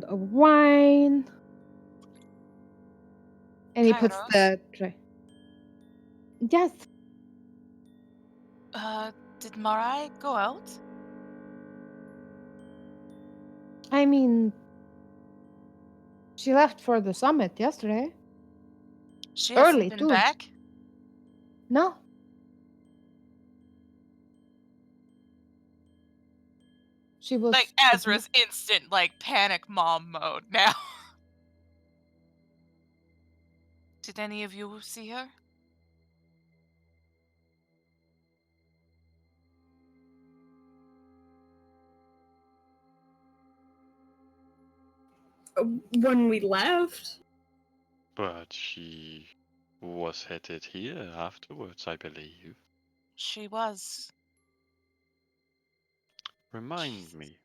[SPEAKER 6] a wine. And he puts
[SPEAKER 3] Kairos?
[SPEAKER 6] the tray. Yes.
[SPEAKER 3] Did Marai go out?
[SPEAKER 6] I mean, she left for the summit yesterday.
[SPEAKER 3] She
[SPEAKER 6] Early,
[SPEAKER 3] hasn't been
[SPEAKER 6] too.
[SPEAKER 3] back?
[SPEAKER 6] No. She was
[SPEAKER 3] Like, Azra's instant, like, panic mom mode now. Did any of you see her?
[SPEAKER 5] When we left,
[SPEAKER 1] But she was headed here afterwards, I believe.
[SPEAKER 3] She was.
[SPEAKER 1] Remind me,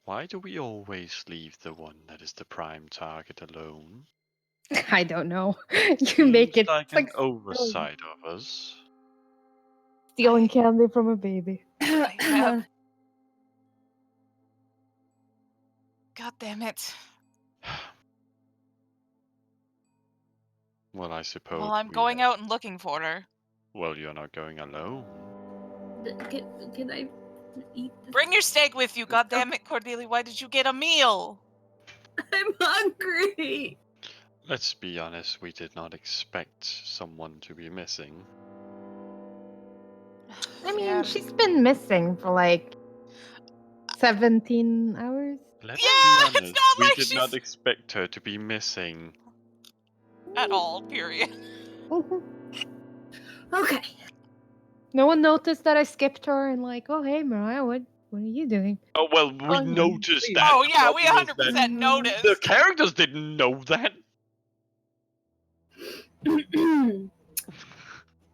[SPEAKER 1] why do we always leave the one that is the prime target alone?
[SPEAKER 6] I don't know. You make
[SPEAKER 1] Seems
[SPEAKER 6] it
[SPEAKER 1] like
[SPEAKER 6] it's
[SPEAKER 1] an
[SPEAKER 6] like
[SPEAKER 1] oversight of us.
[SPEAKER 6] stealing candy from a baby.
[SPEAKER 3] Yep. God damn it.
[SPEAKER 1] Well, I suppose.
[SPEAKER 3] Well, I'm going out and looking for her.
[SPEAKER 1] Well, you're not going alone.
[SPEAKER 5] can I eat this?
[SPEAKER 3] Bring your steak with you, God damn it, Cordelia. Why did you get a meal?
[SPEAKER 5] I'm hungry.
[SPEAKER 1] Let's be honest, we did not expect someone to be missing.
[SPEAKER 6] I mean,
[SPEAKER 3] Yeah.
[SPEAKER 6] she's been missing for like 17 hours.
[SPEAKER 1] Let's
[SPEAKER 3] Yeah,
[SPEAKER 1] be
[SPEAKER 3] it's
[SPEAKER 1] honest,
[SPEAKER 3] not
[SPEAKER 1] we
[SPEAKER 3] like
[SPEAKER 1] did
[SPEAKER 3] she's
[SPEAKER 1] not expect her to be missing.
[SPEAKER 3] at all, period.
[SPEAKER 5] Okay.
[SPEAKER 6] No one noticed that I skipped her and like, oh hey Mariah, what are you doing?
[SPEAKER 1] Oh, well, we
[SPEAKER 2] Oh, no,
[SPEAKER 1] noticed
[SPEAKER 2] please.
[SPEAKER 1] that.
[SPEAKER 3] Oh
[SPEAKER 1] The
[SPEAKER 3] yeah, we
[SPEAKER 1] problem is that
[SPEAKER 3] 100%
[SPEAKER 1] the
[SPEAKER 3] noticed.
[SPEAKER 1] characters didn't know that.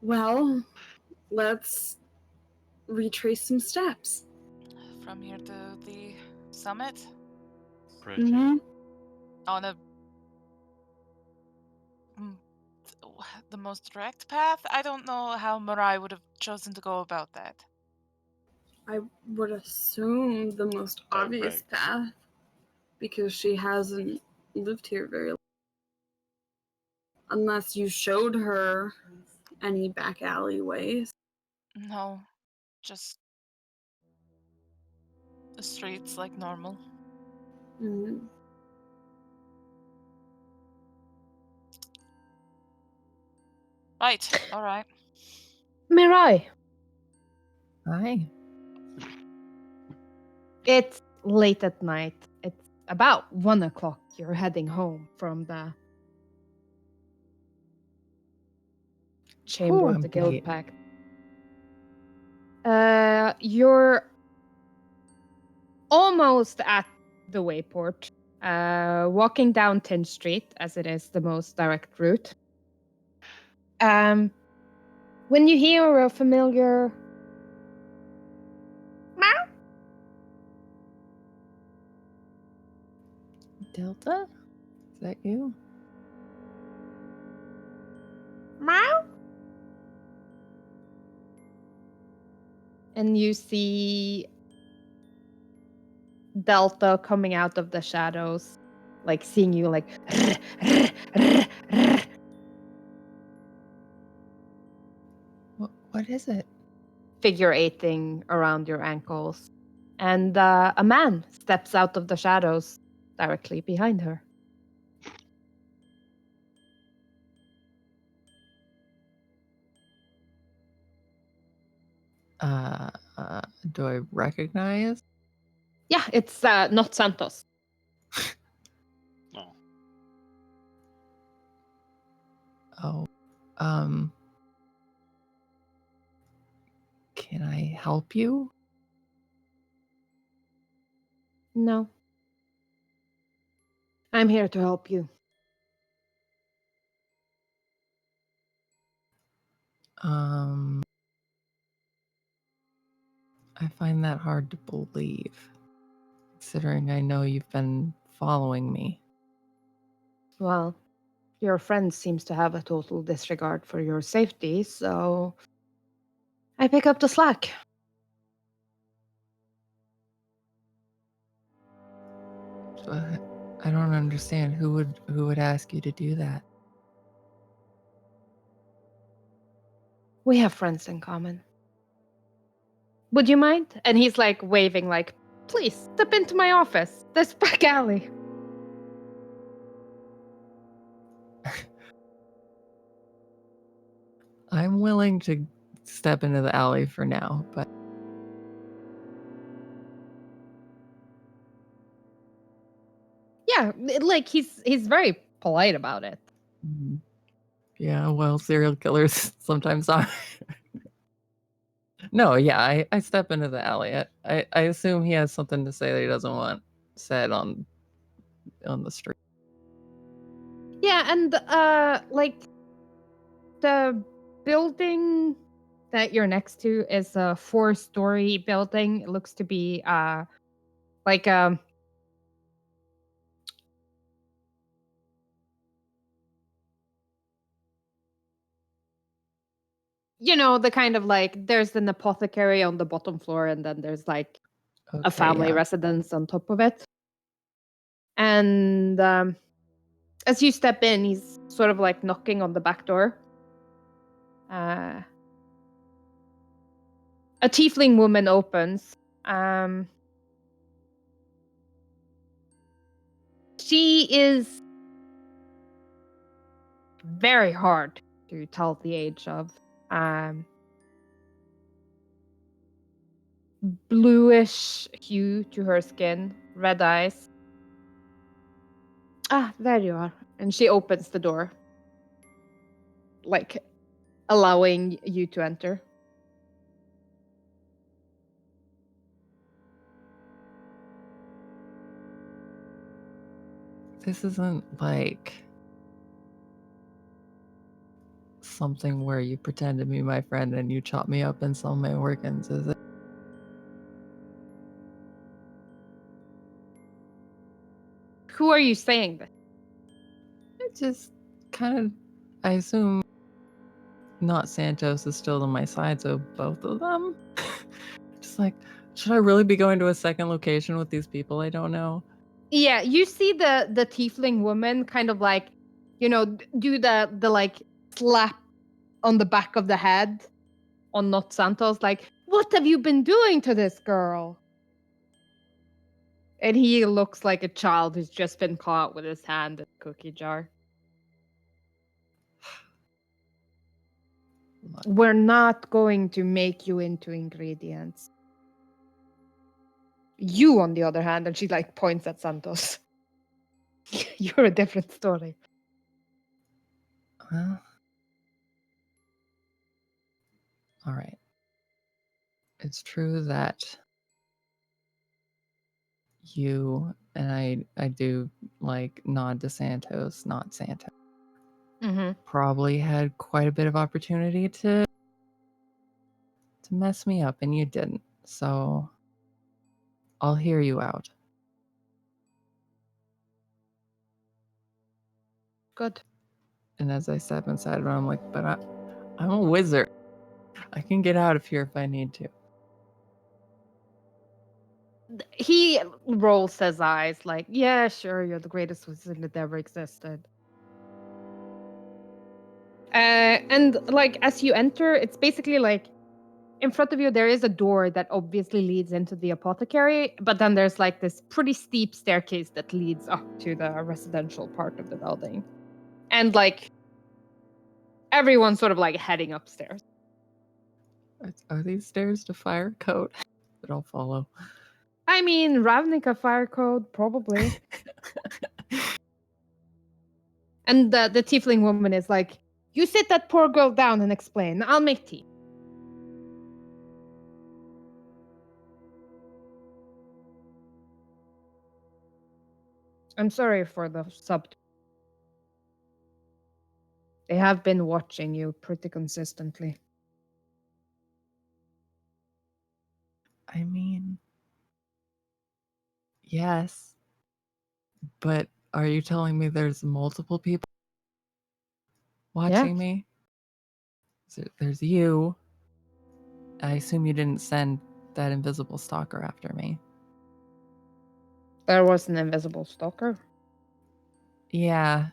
[SPEAKER 5] Well, let's retrace some steps.
[SPEAKER 3] From here to the summit
[SPEAKER 1] Pretty.
[SPEAKER 5] Mm-hmm.
[SPEAKER 3] on a the most direct path. I don't know how Marai would have chosen to go about that.
[SPEAKER 5] I would assume the most obvious
[SPEAKER 1] Direct.
[SPEAKER 5] path, because she hasn't lived here very long. Unless you showed her any back alleyways.
[SPEAKER 3] No, just the streets like normal.
[SPEAKER 5] Mm-hmm.
[SPEAKER 3] Right, alright.
[SPEAKER 6] Mirai,
[SPEAKER 2] Hi.
[SPEAKER 6] it's late at night. It's about 1 o'clock. You're heading home from the Chamber
[SPEAKER 2] Ooh,
[SPEAKER 6] of
[SPEAKER 2] I'm
[SPEAKER 6] the Guild
[SPEAKER 2] late.
[SPEAKER 6] Pact. You're almost at the wayport. Walking down 10th Street, as it is the most direct route. When you hear a familiar meow,
[SPEAKER 2] Delta? Is that you?
[SPEAKER 6] meow, and you see Delta coming out of the shadows, like seeing you, like
[SPEAKER 2] What is it?
[SPEAKER 6] figure eighting around your ankles, and a man steps out of the shadows directly behind her.
[SPEAKER 2] Do I recognize?
[SPEAKER 6] Yeah, it's not Santos.
[SPEAKER 1] No.
[SPEAKER 2] Oh, can I help you?
[SPEAKER 6] No. I'm here to help you.
[SPEAKER 2] I find that hard to believe, considering I know you've been following me.
[SPEAKER 6] Well, your friend seems to have a total disregard for your safety, so I pick up the slack.
[SPEAKER 2] So I don't understand who would ask you to do that.
[SPEAKER 6] We have friends in common. Would you mind? And he's like waving, like, please step into my office. This back alley.
[SPEAKER 2] I'm willing to step into the alley for now, but
[SPEAKER 6] Yeah, like he's very polite about it.
[SPEAKER 2] yeah, well, serial killers sometimes are. No, yeah, I step into the alley. I assume he has something to say that he doesn't want said on the street.
[SPEAKER 6] Yeah, and like the building that you're next to is a 4-story building. It looks to be like you know, the kind of like there's an apothecary on the bottom floor, and then there's like a family residence on top of it. And as you step in, he's sort of like knocking on the back door. A tiefling woman opens. She is very hard to tell the age of. Bluish hue to her skin, red eyes. Ah, there you are. And she opens the door, like allowing you to enter.
[SPEAKER 2] This isn't like something where you pretend to be my friend and you chop me up and sell my organs, is it?
[SPEAKER 6] Who are you saying this?
[SPEAKER 2] It just kind of, I assume not Santos is still on my side, so both of them? Just like, should I really be going to a second location with these people I don't know?
[SPEAKER 6] Yeah, you see the tiefling woman kind of like, you know, do the like slap on the back of the head on Not Santos, like, what have you been doing to this girl? And he looks like a child who's just been caught with his hand in a cookie jar. We're not going to make you into ingredients. You, on the other hand, and she like points at Santos. You're a different story.
[SPEAKER 2] Well, all right. It's true that you and I do like nod to Santos, not Santos. Probably had quite a bit of opportunity to mess me up, and you didn't. So I'll hear you out.
[SPEAKER 6] Good.
[SPEAKER 2] And as I step inside of it, I'm like, but I'm a wizard. I can get out of here if I need to.
[SPEAKER 6] He rolls his eyes like, yeah, sure, you're the greatest wizard that ever existed. And like as you enter, it's basically like in front of you there is a door that obviously leads into the apothecary, but then there's like this pretty steep staircase that leads up to the residential part of the building. And like everyone's sort of like heading upstairs.
[SPEAKER 2] Are these stairs to fire code? That I'll follow.
[SPEAKER 6] I mean, Ravnica fire code, probably. And the tiefling woman is like, you sit that poor girl down and explain. I'll make tea. I'm sorry for the sub. They have been watching you pretty consistently.
[SPEAKER 2] I mean, yes. But are you telling me there's multiple people watching me? So there's you. I assume you didn't send that invisible stalker after me.
[SPEAKER 6] There was an invisible stalker?
[SPEAKER 2] Yeah.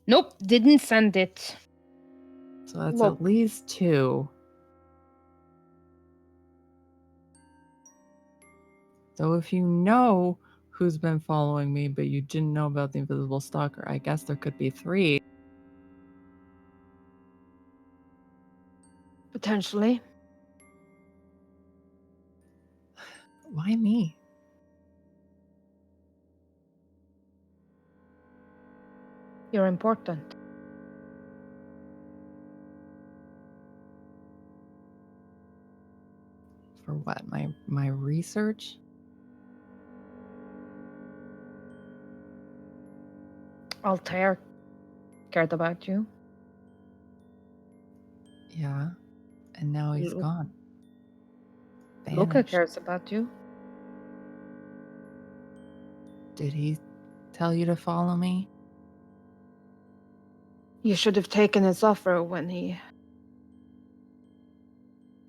[SPEAKER 6] Nope, didn't send it.
[SPEAKER 2] So that's
[SPEAKER 6] Well-
[SPEAKER 2] at least 2. So if you know who's been following me, but you didn't know about the invisible stalker, I guess there could be 3.
[SPEAKER 6] Potentially.
[SPEAKER 2] Why me?
[SPEAKER 6] You're important.
[SPEAKER 2] For what? My research?
[SPEAKER 6] Altair cared about you.
[SPEAKER 2] Yeah. And now he's
[SPEAKER 6] Lu-
[SPEAKER 2] gone.
[SPEAKER 6] Luca
[SPEAKER 2] Vanished.
[SPEAKER 6] cares about you.
[SPEAKER 2] Did he tell you to follow me?
[SPEAKER 6] You should have taken his offer when he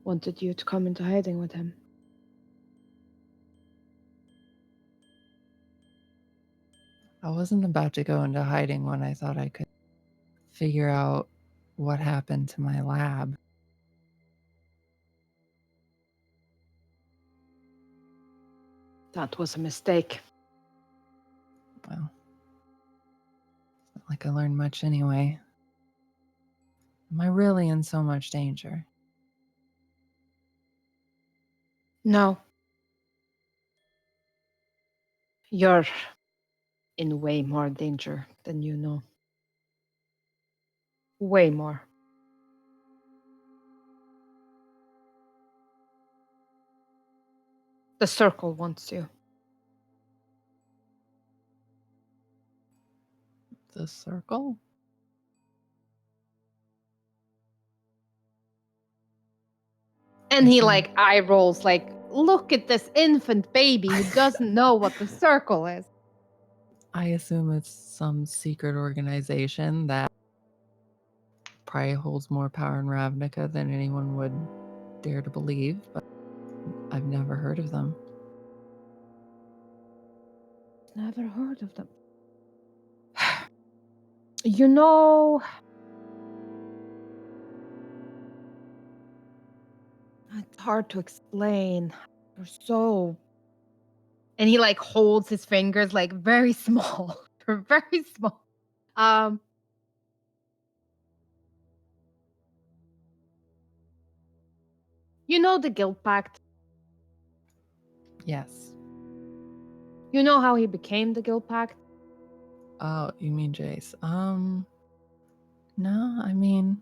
[SPEAKER 6] wanted you to come into hiding with him.
[SPEAKER 2] I wasn't about to go into hiding when I thought I could figure out what happened to my lab.
[SPEAKER 6] That was a mistake.
[SPEAKER 2] Well, it's not like I learned much anyway. Am I really in so much danger?
[SPEAKER 6] No. You're in way more danger than you know. Way more. The circle wants you.
[SPEAKER 2] The circle?
[SPEAKER 6] And
[SPEAKER 2] I
[SPEAKER 6] he
[SPEAKER 2] see.
[SPEAKER 6] like eye rolls like, look at this infant baby who doesn't know what the circle is.
[SPEAKER 2] I assume it's some secret organization that probably holds more power in Ravnica than anyone would dare to believe, but I've never heard of them.
[SPEAKER 6] Never heard of them. You know, it's hard to explain. You're so. And he like holds his fingers like very small. They're very small. You know the Guild Pact.
[SPEAKER 2] Yes.
[SPEAKER 6] You know how he became the Guild Pact?
[SPEAKER 2] Oh, you mean Jace? No, I mean,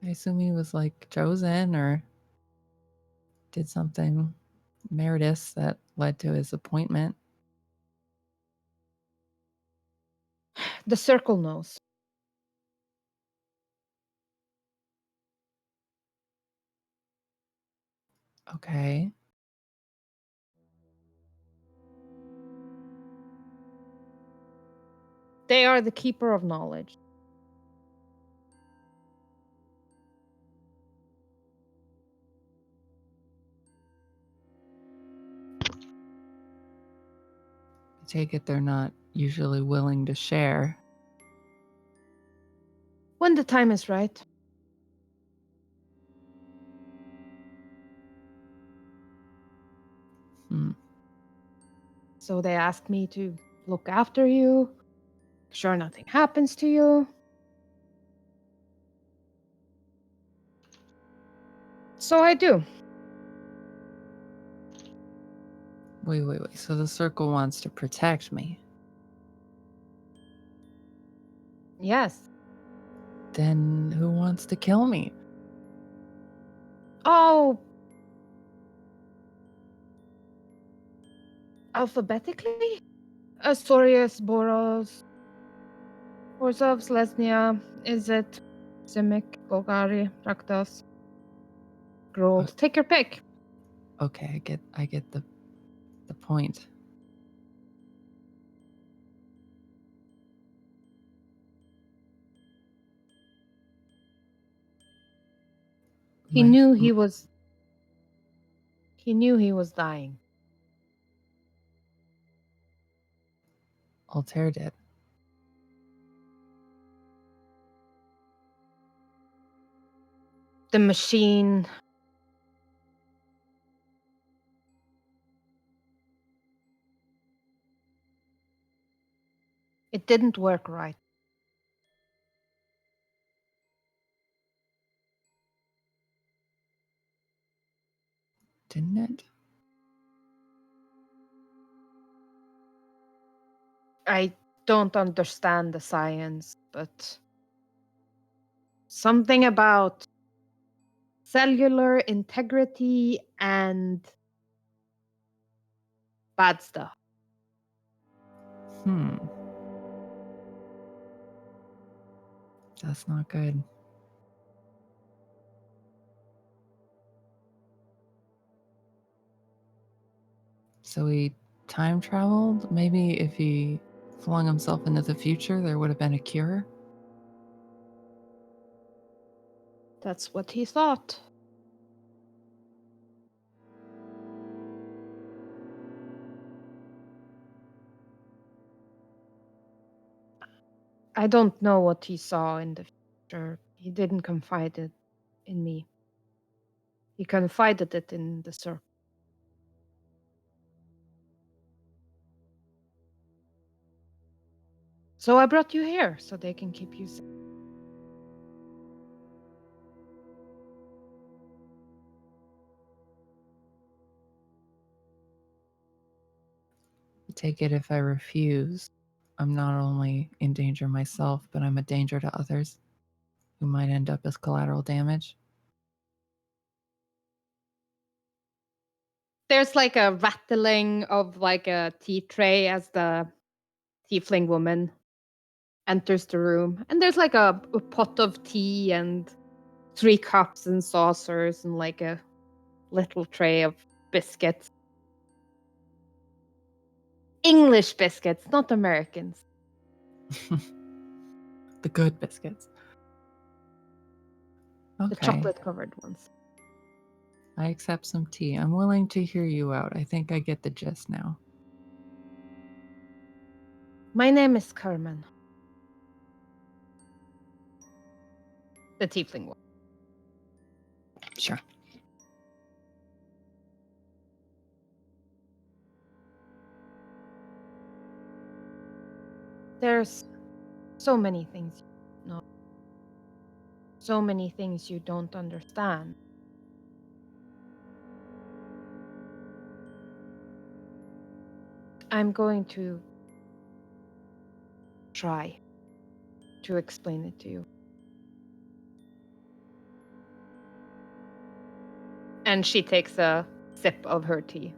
[SPEAKER 2] I assume he was like chosen or did something meritorious that led to his appointment.
[SPEAKER 6] The Circle knows.
[SPEAKER 2] Okay.
[SPEAKER 6] They are the keeper of knowledge.
[SPEAKER 2] I take it they're not usually willing to share.
[SPEAKER 6] When the time is right.
[SPEAKER 2] Hmm.
[SPEAKER 6] So they asked me to look after you, make sure nothing happens to you. So I do.
[SPEAKER 2] Wait. So the circle wants to protect me.
[SPEAKER 6] Yes.
[SPEAKER 2] Then who wants to kill me?
[SPEAKER 6] Oh. Alphabetically? Astorius, Boros, Orzov, Slesnia, Izzet, Simic, Golgari, Rakdos, Grove.
[SPEAKER 2] Oh.
[SPEAKER 6] Take your pick.
[SPEAKER 2] Okay, I get the point.
[SPEAKER 6] He knew he was dying.
[SPEAKER 2] Altair did.
[SPEAKER 6] The machine. It didn't work right.
[SPEAKER 2] Didn't it?
[SPEAKER 6] I don't understand the science, but something about cellular integrity and bad stuff.
[SPEAKER 2] That's not good. So he time traveled? Maybe if he flung himself into the future, there would have been a cure?
[SPEAKER 6] That's what he thought. I don't know what he saw in the future. He didn't confide it in me. He confided it in the circle. So I brought you here so they can keep you safe.
[SPEAKER 2] Take it if I refuse, I'm not only in danger myself, but I'm a danger to others who might end up as collateral damage.
[SPEAKER 6] There's like a rattling of like a tea tray as the tiefling woman enters the room. And there's like a pot of tea and 3 cups and saucers and like a little tray of biscuits. English biscuits, not Americans.
[SPEAKER 2] The good biscuits. Okay.
[SPEAKER 6] The chocolate covered ones.
[SPEAKER 2] I accept some tea. I'm willing to hear you out. I think I get the gist now.
[SPEAKER 6] My name is Carmen. The tiefling one.
[SPEAKER 2] Sure.
[SPEAKER 6] There's so many things you know. So many things you don't understand. I'm going to try to explain it to you. And she takes a sip of her tea.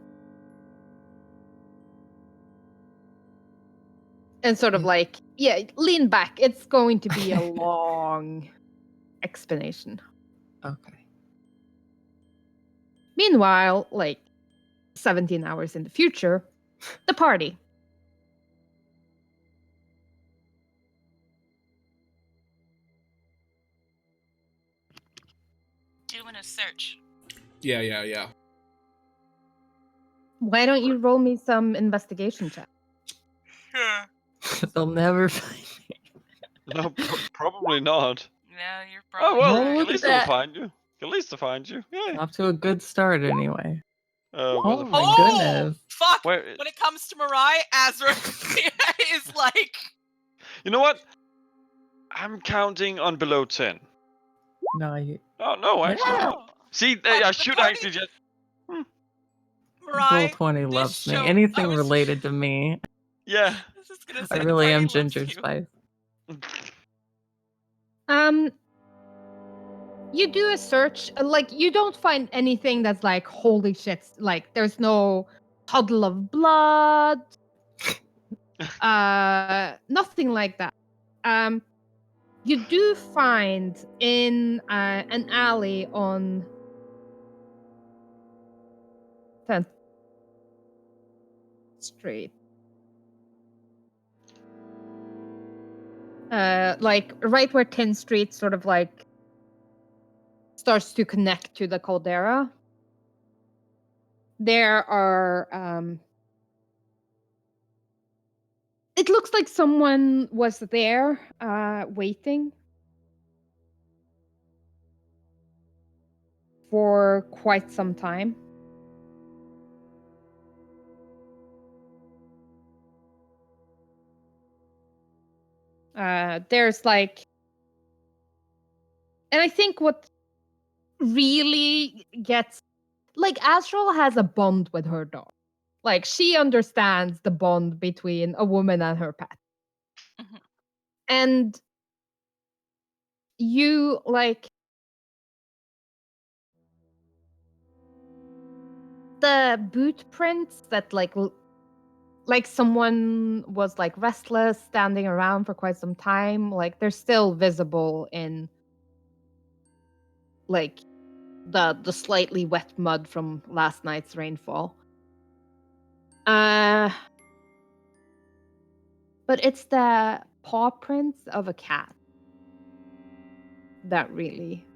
[SPEAKER 6] And sort of like, yeah, lean back. It's going to be a long explanation.
[SPEAKER 2] Okay.
[SPEAKER 6] Meanwhile, like 17 hours in the future, the party.
[SPEAKER 3] Doing a search.
[SPEAKER 4] Yeah.
[SPEAKER 6] Why don't you roll me some investigation check?
[SPEAKER 3] Sure.
[SPEAKER 2] They'll never find me.
[SPEAKER 1] No, probably not.
[SPEAKER 3] Yeah, you're
[SPEAKER 1] Oh
[SPEAKER 3] probably
[SPEAKER 1] well,
[SPEAKER 2] Oh,
[SPEAKER 3] right.
[SPEAKER 1] at
[SPEAKER 2] look at
[SPEAKER 1] least they'll
[SPEAKER 2] that.
[SPEAKER 1] find you. At least they'll find you. Yeah.
[SPEAKER 2] Off to a good start anyway.
[SPEAKER 1] Well,
[SPEAKER 2] Oh
[SPEAKER 1] if
[SPEAKER 2] my
[SPEAKER 1] I-
[SPEAKER 2] goodness.
[SPEAKER 3] Fuck!
[SPEAKER 1] Where-
[SPEAKER 3] When it comes to Mirai, Azra is like...
[SPEAKER 1] You know what? I'm counting on below 10.
[SPEAKER 2] No, you
[SPEAKER 1] Oh no, actually.
[SPEAKER 2] Yeah.
[SPEAKER 3] Oh,
[SPEAKER 1] See,
[SPEAKER 3] Fuck,
[SPEAKER 1] I
[SPEAKER 3] the
[SPEAKER 1] should
[SPEAKER 3] party-
[SPEAKER 1] actually just.
[SPEAKER 2] Roll
[SPEAKER 3] Mirai,
[SPEAKER 2] 20
[SPEAKER 3] this
[SPEAKER 2] loves me.
[SPEAKER 3] show-
[SPEAKER 2] Anything
[SPEAKER 3] I was-
[SPEAKER 2] related to me.
[SPEAKER 1] Yeah.
[SPEAKER 3] I was just gonna
[SPEAKER 2] I
[SPEAKER 3] say, the
[SPEAKER 2] really am
[SPEAKER 3] party loves
[SPEAKER 2] ginger
[SPEAKER 3] you.
[SPEAKER 2] spice.
[SPEAKER 6] You do a search, like you don't find anything that's like holy shit. Like there's no puddle of blood, nothing like that. You do find in an alley on 10th Street, like right where 10th Street sort of like starts to connect to the caldera. There are it looks like someone was there waiting. for quite some time. There's like, and I think what really gets, like, Astral has a bond with her dog. Like, she understands the bond between a woman and her pet.
[SPEAKER 3] Mhm.
[SPEAKER 6] And you, like, the boot prints that, like someone was, like, restless, standing around for quite some time, like, they're still visible in, like, the slightly wet mud from last night's rainfall. But it's the paw prints of a cat that really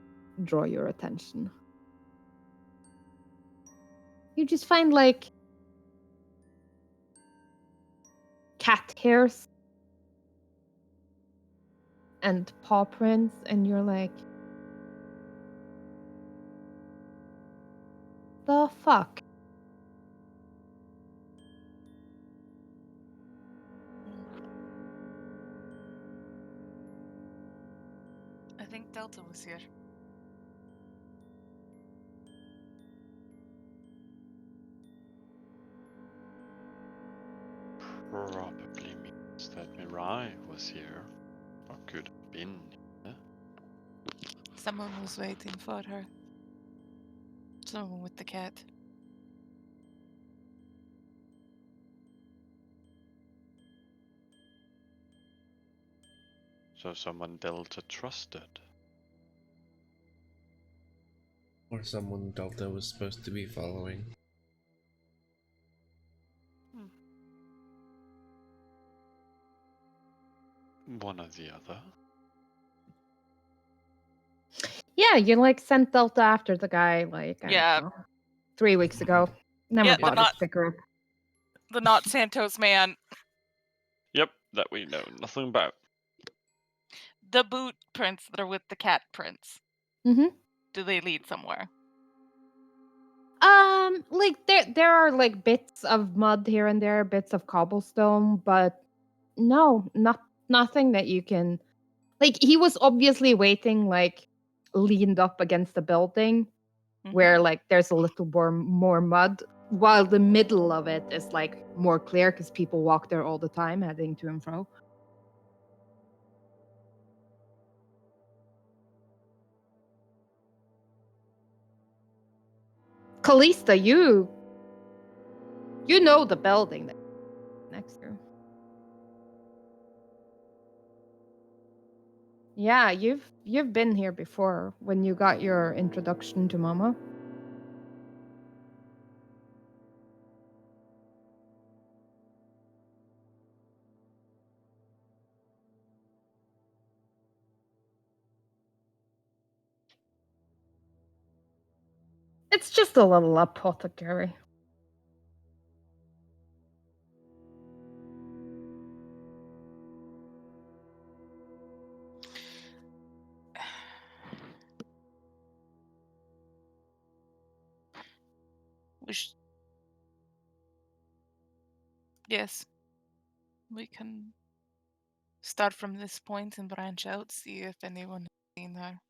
[SPEAKER 6] draw your attention. You just find, like, cat hairs and paw prints, and you're like, the fuck?
[SPEAKER 3] I think Delta was here.
[SPEAKER 1] Probably means that Mirai was here, or could have been here.
[SPEAKER 3] Someone was waiting for her. Someone with the cat.
[SPEAKER 1] So someone Delta trusted.
[SPEAKER 4] Or someone Delta was supposed to be following.
[SPEAKER 1] One or the other.
[SPEAKER 6] Yeah, you, like, sent Delta after the guy, like, I
[SPEAKER 3] Yeah.
[SPEAKER 6] don't know, 3 weeks ago. Never
[SPEAKER 3] Yeah,
[SPEAKER 6] bothered
[SPEAKER 3] not-
[SPEAKER 6] to pick her up.
[SPEAKER 3] The not Santos man.
[SPEAKER 1] Yep, that we know nothing about.
[SPEAKER 3] The boot prints that are with the cat prints.
[SPEAKER 6] Mm-hmm.
[SPEAKER 3] Do they lead somewhere?
[SPEAKER 6] Like, there are, like, bits of mud here and there, bits of cobblestone, but no, nothing that you can, like, he was obviously waiting, like, leaned up against the building where, like, there's a little more mud, while the middle of it is, like, more clear because people walk there all the time heading to and fro. Callista, you know the building that's next to. Yeah, you've been here before when you got your introduction to Mama. It's just a little apothecary.
[SPEAKER 3] Yes. We can start from this point and branch out, see if anyone has seen her.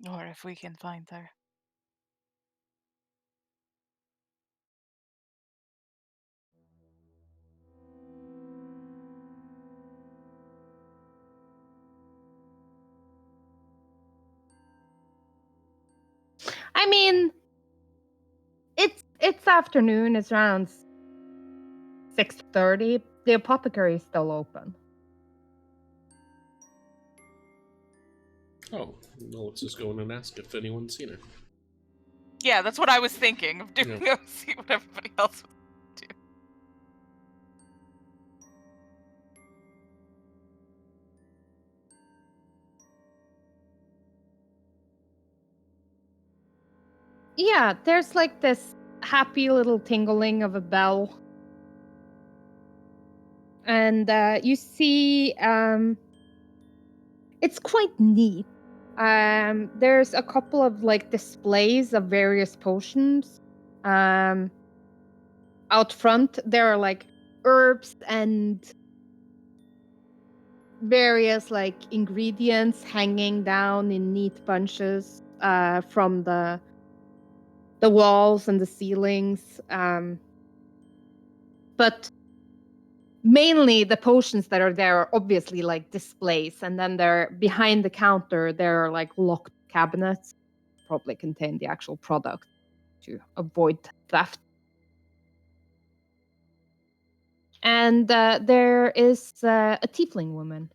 [SPEAKER 3] Or if we can find her.
[SPEAKER 6] I mean, it's afternoon. It's around 6:30. The apothecary is still open.
[SPEAKER 4] Oh, well, let's just go in and ask if anyone's seen her.
[SPEAKER 3] Yeah, that's what I was thinking of doing.
[SPEAKER 4] Yeah.
[SPEAKER 3] See what everybody else would do.
[SPEAKER 6] Yeah, there's like this happy little tingling of a bell. And you see it's quite neat. There's a couple of like displays of various potions. Out front, there are like herbs and various like ingredients hanging down in neat bunches from the walls and the ceilings. But mainly the potions that are there are obviously like displays, and then they're behind the counter. There are like locked cabinets, probably contain the actual product to avoid theft. And there is a tiefling woman,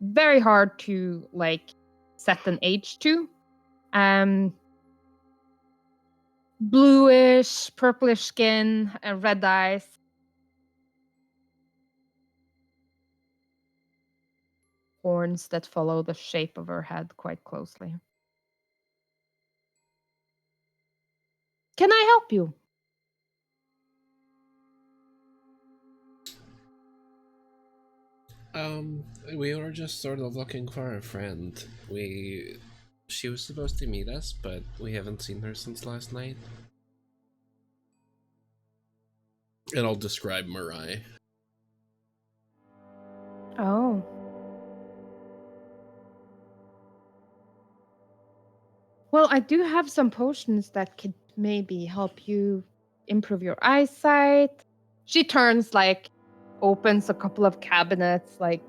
[SPEAKER 6] very hard to like set an age to. Bluish, purplish skin, red eyes. Horns that follow the shape of her head quite closely. Can I help you?
[SPEAKER 4] We were just sort of looking for a friend. She was supposed to meet us, but we haven't seen her since last night. And I'll describe Mirai.
[SPEAKER 6] Oh. Well, I do have some potions that could maybe help you improve your eyesight. She turns, like, opens a couple of cabinets, like,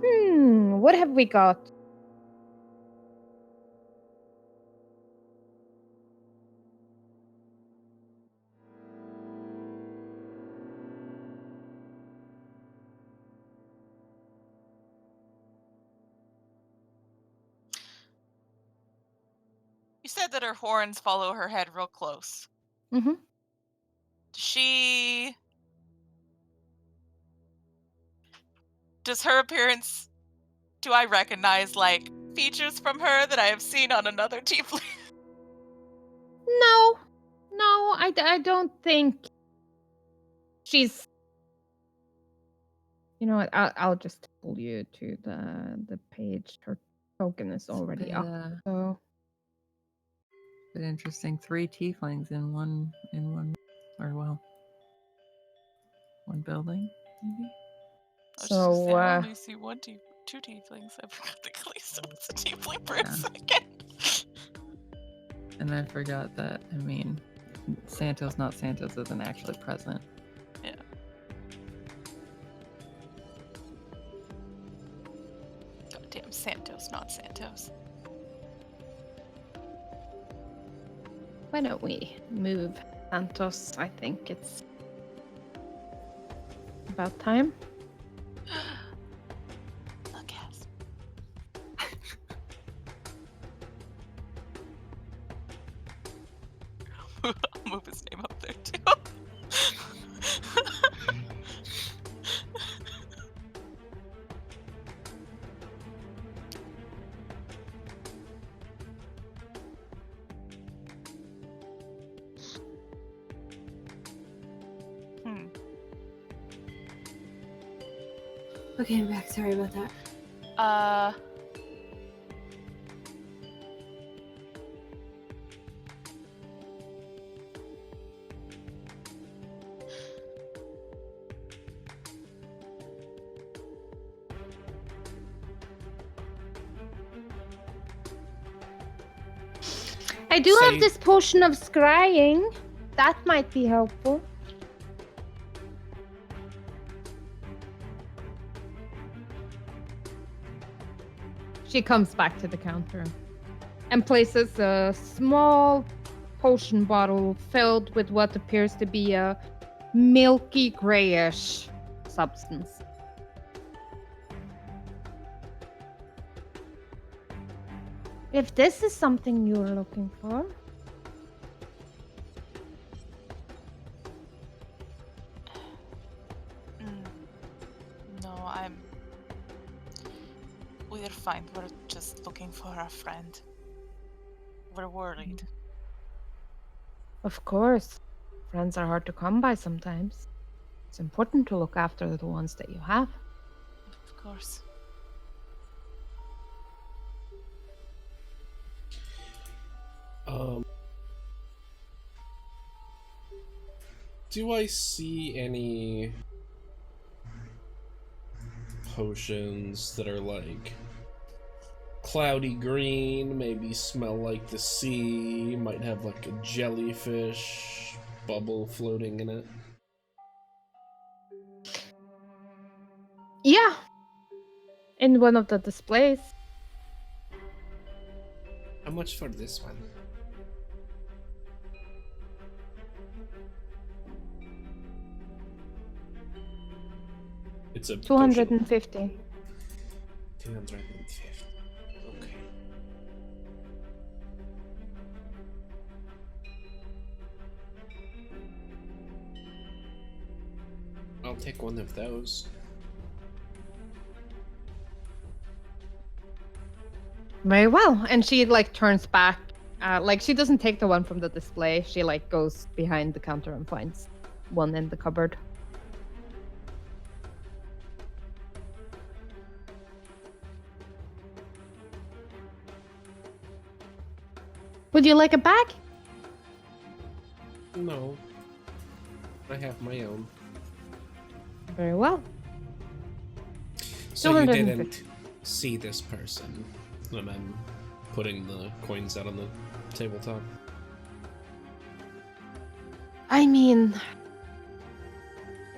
[SPEAKER 6] what have we got?
[SPEAKER 3] You said that her horns follow her head real close.
[SPEAKER 6] Mm-hmm.
[SPEAKER 3] Does her appearance, do I recognize, like, features from her that I have seen on another tiefling?
[SPEAKER 6] No, I don't think she's... You know what, I'll just pull you to the page. Her token is already up, so...
[SPEAKER 2] But interesting, 3 tieflings in one, or well, one building, maybe?
[SPEAKER 3] I was just gonna say,
[SPEAKER 6] So,
[SPEAKER 3] I only see two tieflings. I forgot that Calista was a tiefling for a second.
[SPEAKER 2] And I forgot that, I mean, Santos Not Santos isn't actually present.
[SPEAKER 3] Yeah. Goddamn Santos Not Santos.
[SPEAKER 6] why don't we move Santos? I think it's about time.
[SPEAKER 3] Look, ass. I'll move his name up there too.
[SPEAKER 5] Okay, I'm back. Sorry about that.
[SPEAKER 6] I do have this potion of scrying. That might be helpful. She comes back to the counter and places a small potion bottle filled with what appears to be a milky grayish substance. If this is something you're looking for.
[SPEAKER 3] No, we're fine. We're just looking for a friend. We're worried.
[SPEAKER 6] Of course. Friends are hard to come by sometimes. It's important to look after the ones that you have.
[SPEAKER 3] Of course.
[SPEAKER 4] Do I see any potions that are like cloudy green, maybe smell like the sea, might have like a jellyfish bubble floating in it?
[SPEAKER 6] Yeah. In one of the displays.
[SPEAKER 4] How much for this one? It's a
[SPEAKER 6] 250.
[SPEAKER 4] 250. Okay. I'll take one of those.
[SPEAKER 6] Very well. And she like turns back. Like she doesn't take the one from the display. She like goes behind the counter and finds one in the cupboard. Would you like a bag?
[SPEAKER 4] No. I have my own.
[SPEAKER 6] Very well.
[SPEAKER 4] So you
[SPEAKER 6] 250.
[SPEAKER 4] didn't see this person? And I'm putting the coins out on the tabletop.
[SPEAKER 6] I mean,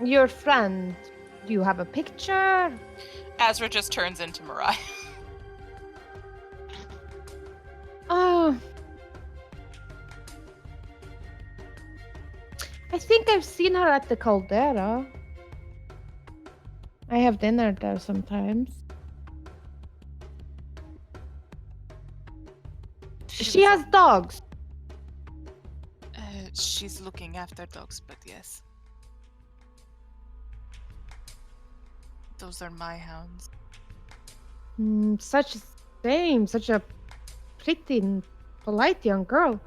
[SPEAKER 6] your friend. Do you have a picture?
[SPEAKER 3] Azra just turns into Mariah.
[SPEAKER 6] Oh. I think I've seen her at the Caldera. I have dinner there sometimes. She has dogs.
[SPEAKER 3] She's looking after dogs, but yes. Those are my hounds.
[SPEAKER 6] Such a shame. Such a pretty and polite young girl.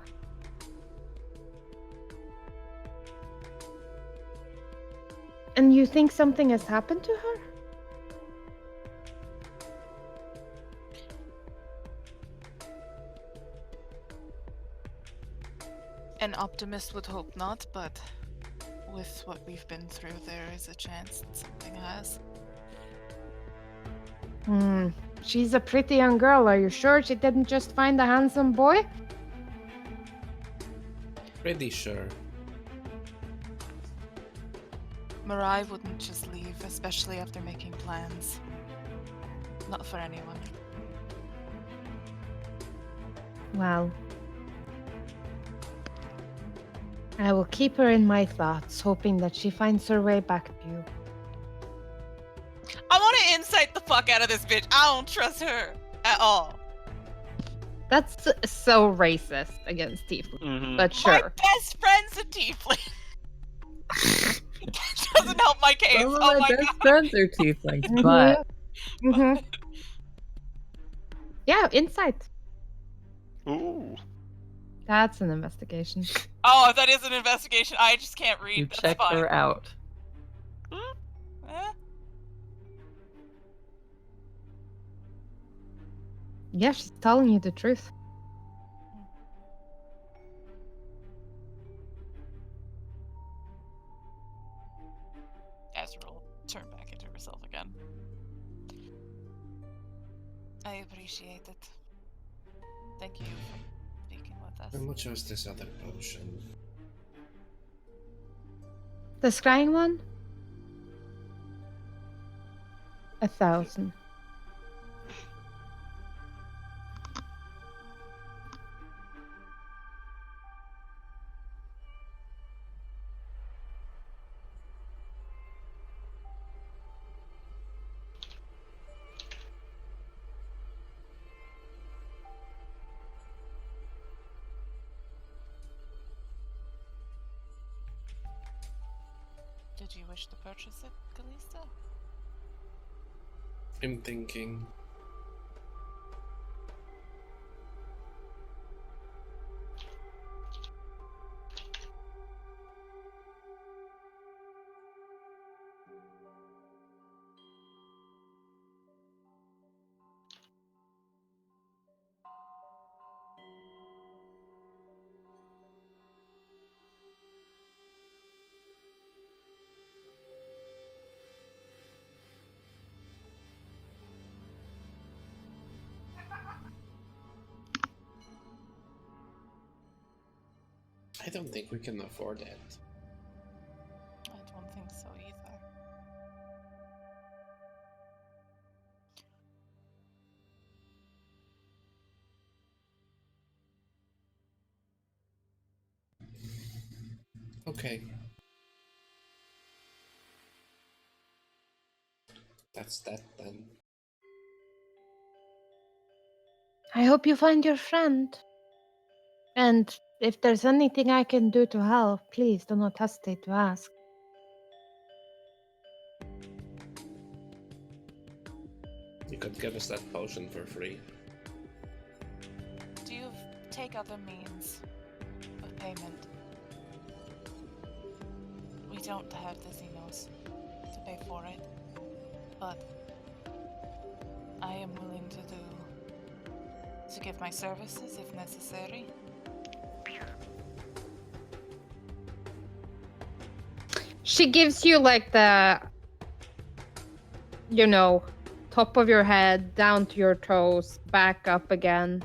[SPEAKER 6] And you think something has happened to her?
[SPEAKER 3] An optimist would hope not, but with what we've been through, there is a chance that something has.
[SPEAKER 6] She's a pretty young girl. Are you sure she didn't just find a handsome boy?
[SPEAKER 4] Pretty sure.
[SPEAKER 3] Mariah wouldn't just leave, especially after making plans. Not for anyone.
[SPEAKER 6] Well, I will keep her in my thoughts, hoping that she finds her way back to you.
[SPEAKER 3] I want to insight the fuck out of this bitch. I don't trust her at all.
[SPEAKER 6] That's so racist against tiefling, but sure.
[SPEAKER 3] My best friend's a tiefling. That doesn't help my case.
[SPEAKER 2] Some of
[SPEAKER 3] Oh
[SPEAKER 2] my
[SPEAKER 3] my
[SPEAKER 2] best
[SPEAKER 3] god.
[SPEAKER 2] friends are tieflings, but
[SPEAKER 6] Yeah, insight.
[SPEAKER 1] Ooh.
[SPEAKER 6] That's an investigation.
[SPEAKER 3] Oh, that is an investigation. I just can't read.
[SPEAKER 2] you
[SPEAKER 3] That's
[SPEAKER 2] check
[SPEAKER 3] fine.
[SPEAKER 2] her out.
[SPEAKER 6] Yeah, she's telling you the truth.
[SPEAKER 3] Ezra will turn back into herself again. I appreciate it. Thank you for speaking with us.
[SPEAKER 4] How much was this other potion?
[SPEAKER 6] The scrying one? 1,000.
[SPEAKER 3] Did you wish to purchase it, Kalista?
[SPEAKER 4] I'm thinking. don't think we can afford it.
[SPEAKER 3] I don't think so either.
[SPEAKER 4] Okay. That's that then.
[SPEAKER 6] I hope you find your friend. And if there's anything I can do to help, please do not hesitate to ask.
[SPEAKER 4] You could give us that potion for free.
[SPEAKER 3] Do you take other means of payment? We don't have the Xenos to pay for it, but I am willing to give my services if necessary.
[SPEAKER 6] She gives you like the, top of your head, down to your toes, back up again.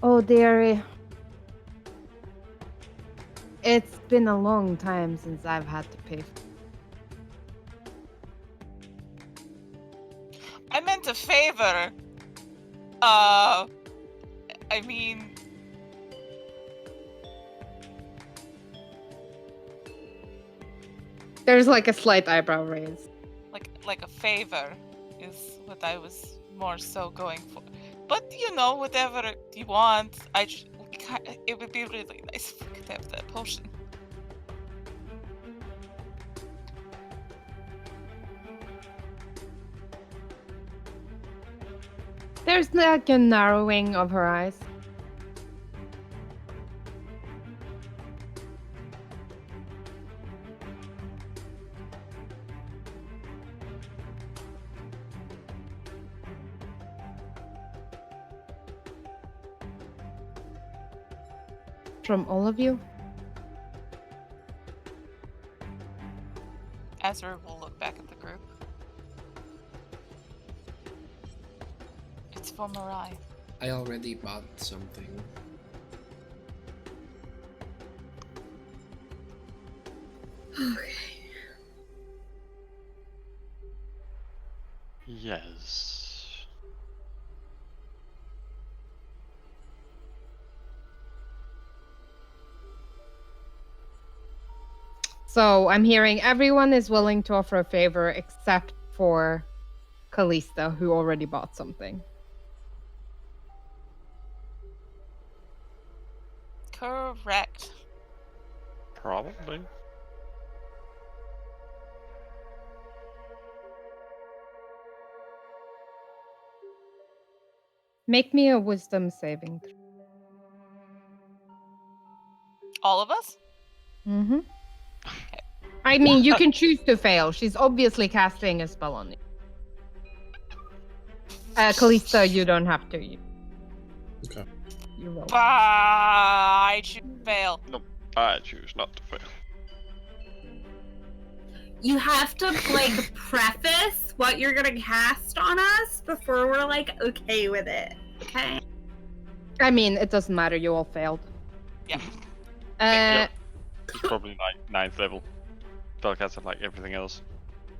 [SPEAKER 6] Oh, dearie. It's been a long time since I've had to pay.
[SPEAKER 3] I meant a favor. I mean...
[SPEAKER 6] There's like a slight eyebrow raise.
[SPEAKER 3] Like a favor is what I was more so going for. But, whatever you want, it would be really nice if we could have that potion.
[SPEAKER 6] There's like a narrowing of her eyes. From all of you?
[SPEAKER 3] Ezra will look back at the group. It's for Mirai.
[SPEAKER 4] I already bought something.
[SPEAKER 5] Okay.
[SPEAKER 1] Yes.
[SPEAKER 6] So I'm hearing everyone is willing to offer a favor except for Callista, who already bought something.
[SPEAKER 3] Correct.
[SPEAKER 1] Probably.
[SPEAKER 6] Make me a wisdom saving throw.
[SPEAKER 3] All of us?
[SPEAKER 6] Mm-hmm. I mean, you can choose to fail. She's obviously casting a spell on you. Callista, you don't have to.
[SPEAKER 4] Okay.
[SPEAKER 6] You roll.
[SPEAKER 3] I should fail.
[SPEAKER 1] Nope. I choose not to fail.
[SPEAKER 5] You have to preface what you're gonna cast on us before we're okay with it. Okay.
[SPEAKER 6] I mean, it doesn't matter. You all failed.
[SPEAKER 3] Yeah.
[SPEAKER 1] It's probably like 9th level. Spellcaster like everything else.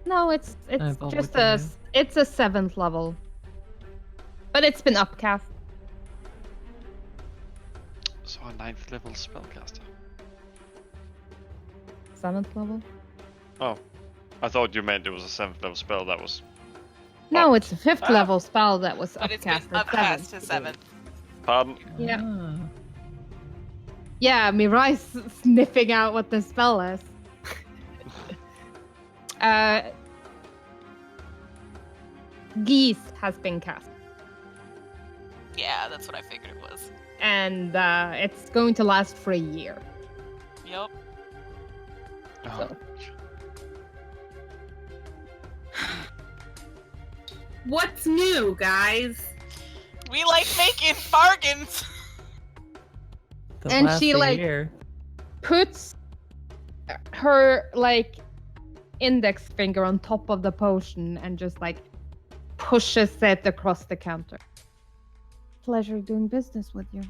[SPEAKER 6] No, it's
[SPEAKER 2] Eyeball
[SPEAKER 6] just
[SPEAKER 2] with the
[SPEAKER 6] it's a 7th level, but it's been upcast.
[SPEAKER 1] So a 9th level spellcaster.
[SPEAKER 6] 7th level?
[SPEAKER 1] Oh. I thought you meant it was a 7th level spell that was...
[SPEAKER 6] No, it's a 5th level spell that was
[SPEAKER 3] But it's
[SPEAKER 6] upcast
[SPEAKER 3] been
[SPEAKER 6] at
[SPEAKER 3] upcast
[SPEAKER 6] 7th.
[SPEAKER 3] to 7th.
[SPEAKER 1] Pardon?
[SPEAKER 6] Yeah.
[SPEAKER 2] Ah.
[SPEAKER 6] Yeah, Mirai's sniffing out what the spell is. Geese has been cast.
[SPEAKER 3] Yeah, that's what I figured it was.
[SPEAKER 6] And it's going to last for a year.
[SPEAKER 3] Yep.
[SPEAKER 1] Oh.
[SPEAKER 5] What's new, guys?
[SPEAKER 3] We like making bargains.
[SPEAKER 2] The
[SPEAKER 6] And
[SPEAKER 2] last
[SPEAKER 6] she,
[SPEAKER 2] year.
[SPEAKER 6] puts her index finger on top of the potion and just pushes it across the counter. Pleasure doing business with you.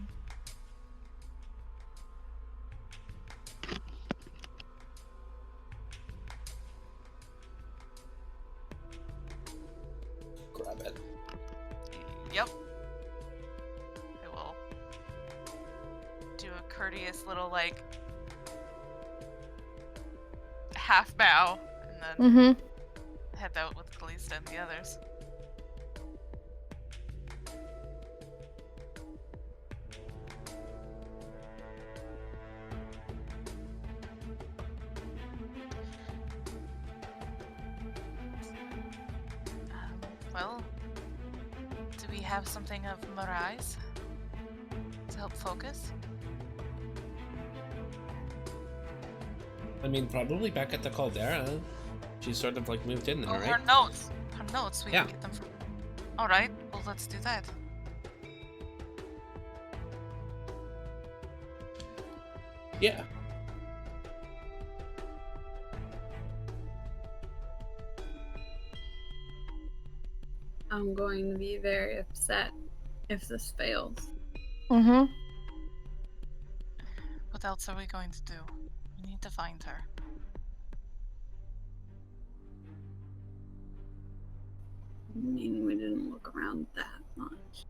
[SPEAKER 3] courteous little, like, half bow, and then head out with Callista and the others. Well, do we have something of Mirai's to help focus?
[SPEAKER 4] I mean, probably back at the Caldera. She's sort of like moved in there, right?
[SPEAKER 3] Her notes. Her notes. We
[SPEAKER 4] Yeah.
[SPEAKER 3] can get them from. All right. Well, let's do that.
[SPEAKER 4] Yeah.
[SPEAKER 5] I'm going to be very upset if this fails.
[SPEAKER 6] Mm-hmm.
[SPEAKER 3] What else are we going to do? We need to find her.
[SPEAKER 5] I mean, we didn't look around that much.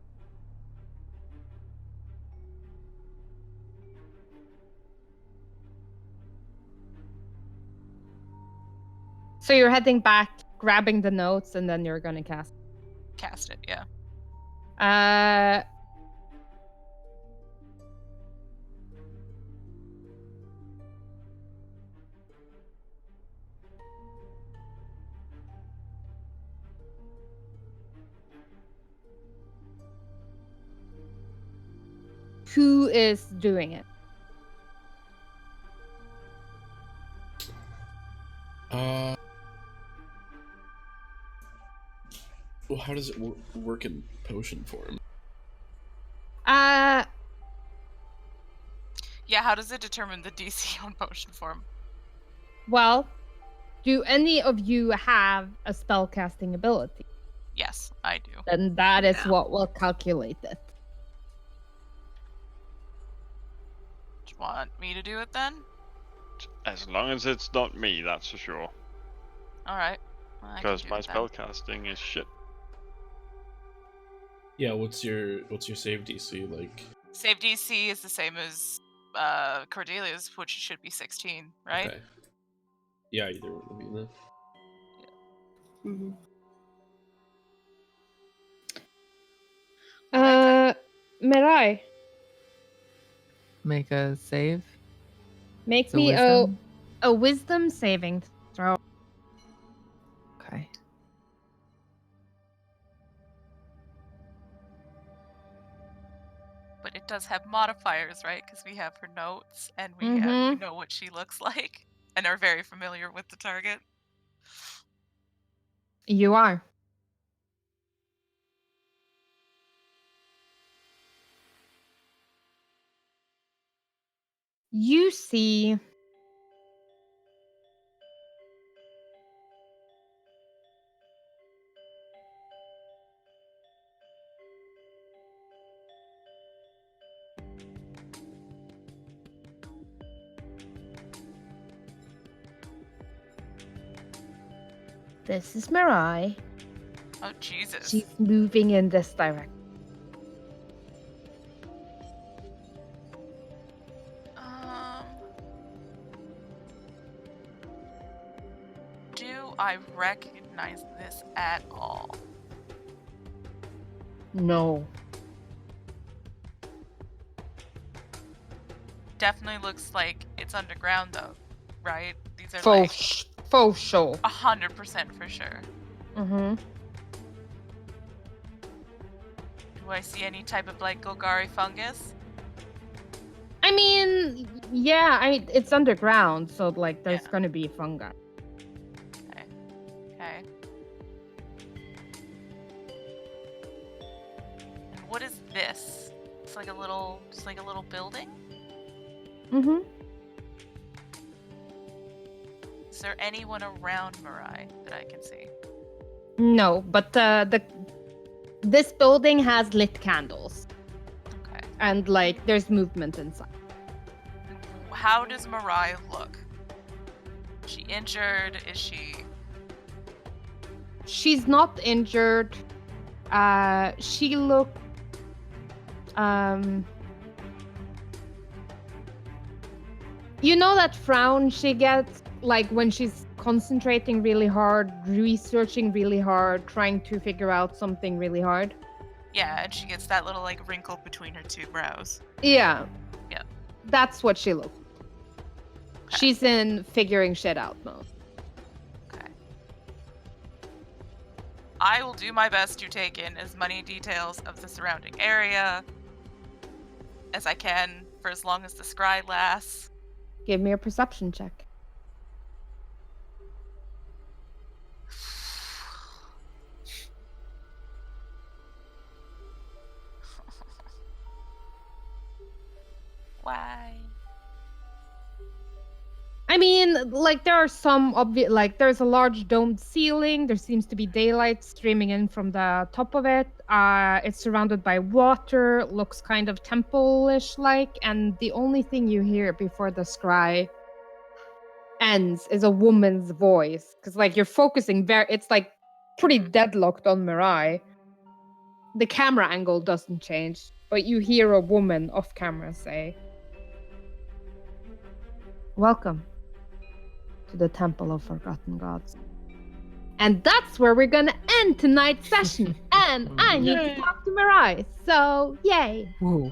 [SPEAKER 6] So you're heading back, grabbing the notes, and then you're gonna cast.
[SPEAKER 3] Cast it, yeah.
[SPEAKER 6] Who is doing it?
[SPEAKER 4] Well, how does it work in potion form?
[SPEAKER 3] Yeah, how does it determine the DC on potion form?
[SPEAKER 6] Well, do any of you have a spellcasting ability?
[SPEAKER 3] Yes, I do.
[SPEAKER 6] Then that is
[SPEAKER 5] Yeah.
[SPEAKER 6] what will calculate it.
[SPEAKER 3] Do you want me to do it then?
[SPEAKER 1] As long as it's not me, that's for sure.
[SPEAKER 3] Alright. Well, I can
[SPEAKER 1] Because
[SPEAKER 3] do
[SPEAKER 1] my
[SPEAKER 3] it then.
[SPEAKER 1] spellcasting is shit.
[SPEAKER 4] Yeah, what's your save DC like?
[SPEAKER 3] Save DC is the same as Cordelia's, which should be 16, right?
[SPEAKER 4] Okay. Yeah, either one would be enough.
[SPEAKER 5] Mm-hmm.
[SPEAKER 6] Mirai,
[SPEAKER 2] Make a save.
[SPEAKER 6] make
[SPEAKER 2] So
[SPEAKER 6] me
[SPEAKER 2] wisdom.
[SPEAKER 6] a wisdom saving throw.
[SPEAKER 2] Okay.
[SPEAKER 3] But it does have modifiers, right? Because we have her notes, and we know what she looks like, and are very familiar with the target.
[SPEAKER 6] You are. You see this is Mirai.
[SPEAKER 3] Oh, Jesus.
[SPEAKER 6] She's moving in this direction.
[SPEAKER 3] Do I recognize this at all?
[SPEAKER 6] No.
[SPEAKER 3] Definitely looks like it's underground, though, right? These are
[SPEAKER 6] Faux show.
[SPEAKER 3] 100% for sure.
[SPEAKER 6] Mm-hmm.
[SPEAKER 3] Do I see any type of like Golgari fungus?
[SPEAKER 6] I mean, yeah, it's underground, so like there's gonna be fungi.
[SPEAKER 3] Okay. And what is this? It's like a little, just like a little building.
[SPEAKER 6] Mm-hmm.
[SPEAKER 3] Is there anyone around Mirai that I can see?
[SPEAKER 6] No, but this building has lit candles.
[SPEAKER 3] Okay.
[SPEAKER 6] And like there's movement inside.
[SPEAKER 3] How does Mirai look? Is she injured? Is she...
[SPEAKER 6] She's not injured. She looked You know that frown she gets, like, when she's concentrating really hard, researching really hard, trying to figure out something really hard?
[SPEAKER 3] Yeah, and she gets that little, like, wrinkle between her two brows.
[SPEAKER 6] Yeah.
[SPEAKER 3] Yeah.
[SPEAKER 6] That's what she looks like.
[SPEAKER 3] Okay.
[SPEAKER 6] She's in figuring shit out mode.
[SPEAKER 3] Okay. I will do my best to take in as many details of the surrounding area as I can for as long as the scry lasts.
[SPEAKER 6] Give me a perception check.
[SPEAKER 3] Why?
[SPEAKER 6] I mean, like, there are some obvious, like, there's a large domed ceiling. There seems to be daylight streaming in from the top of it. It's surrounded by water, looks kind of temple-ish like, and the only thing you hear before the scry ends is a woman's voice. Because, like, you're focusing it's like pretty deadlocked on Mirai. The camera angle doesn't change, but you hear a woman off camera say, "Welcome to the Temple of Forgotten Gods." And that's where we're gonna end tonight's session. And I need to talk to Mirai, so yay!
[SPEAKER 2] Ooh,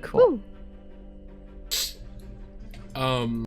[SPEAKER 2] cool.
[SPEAKER 6] Woo.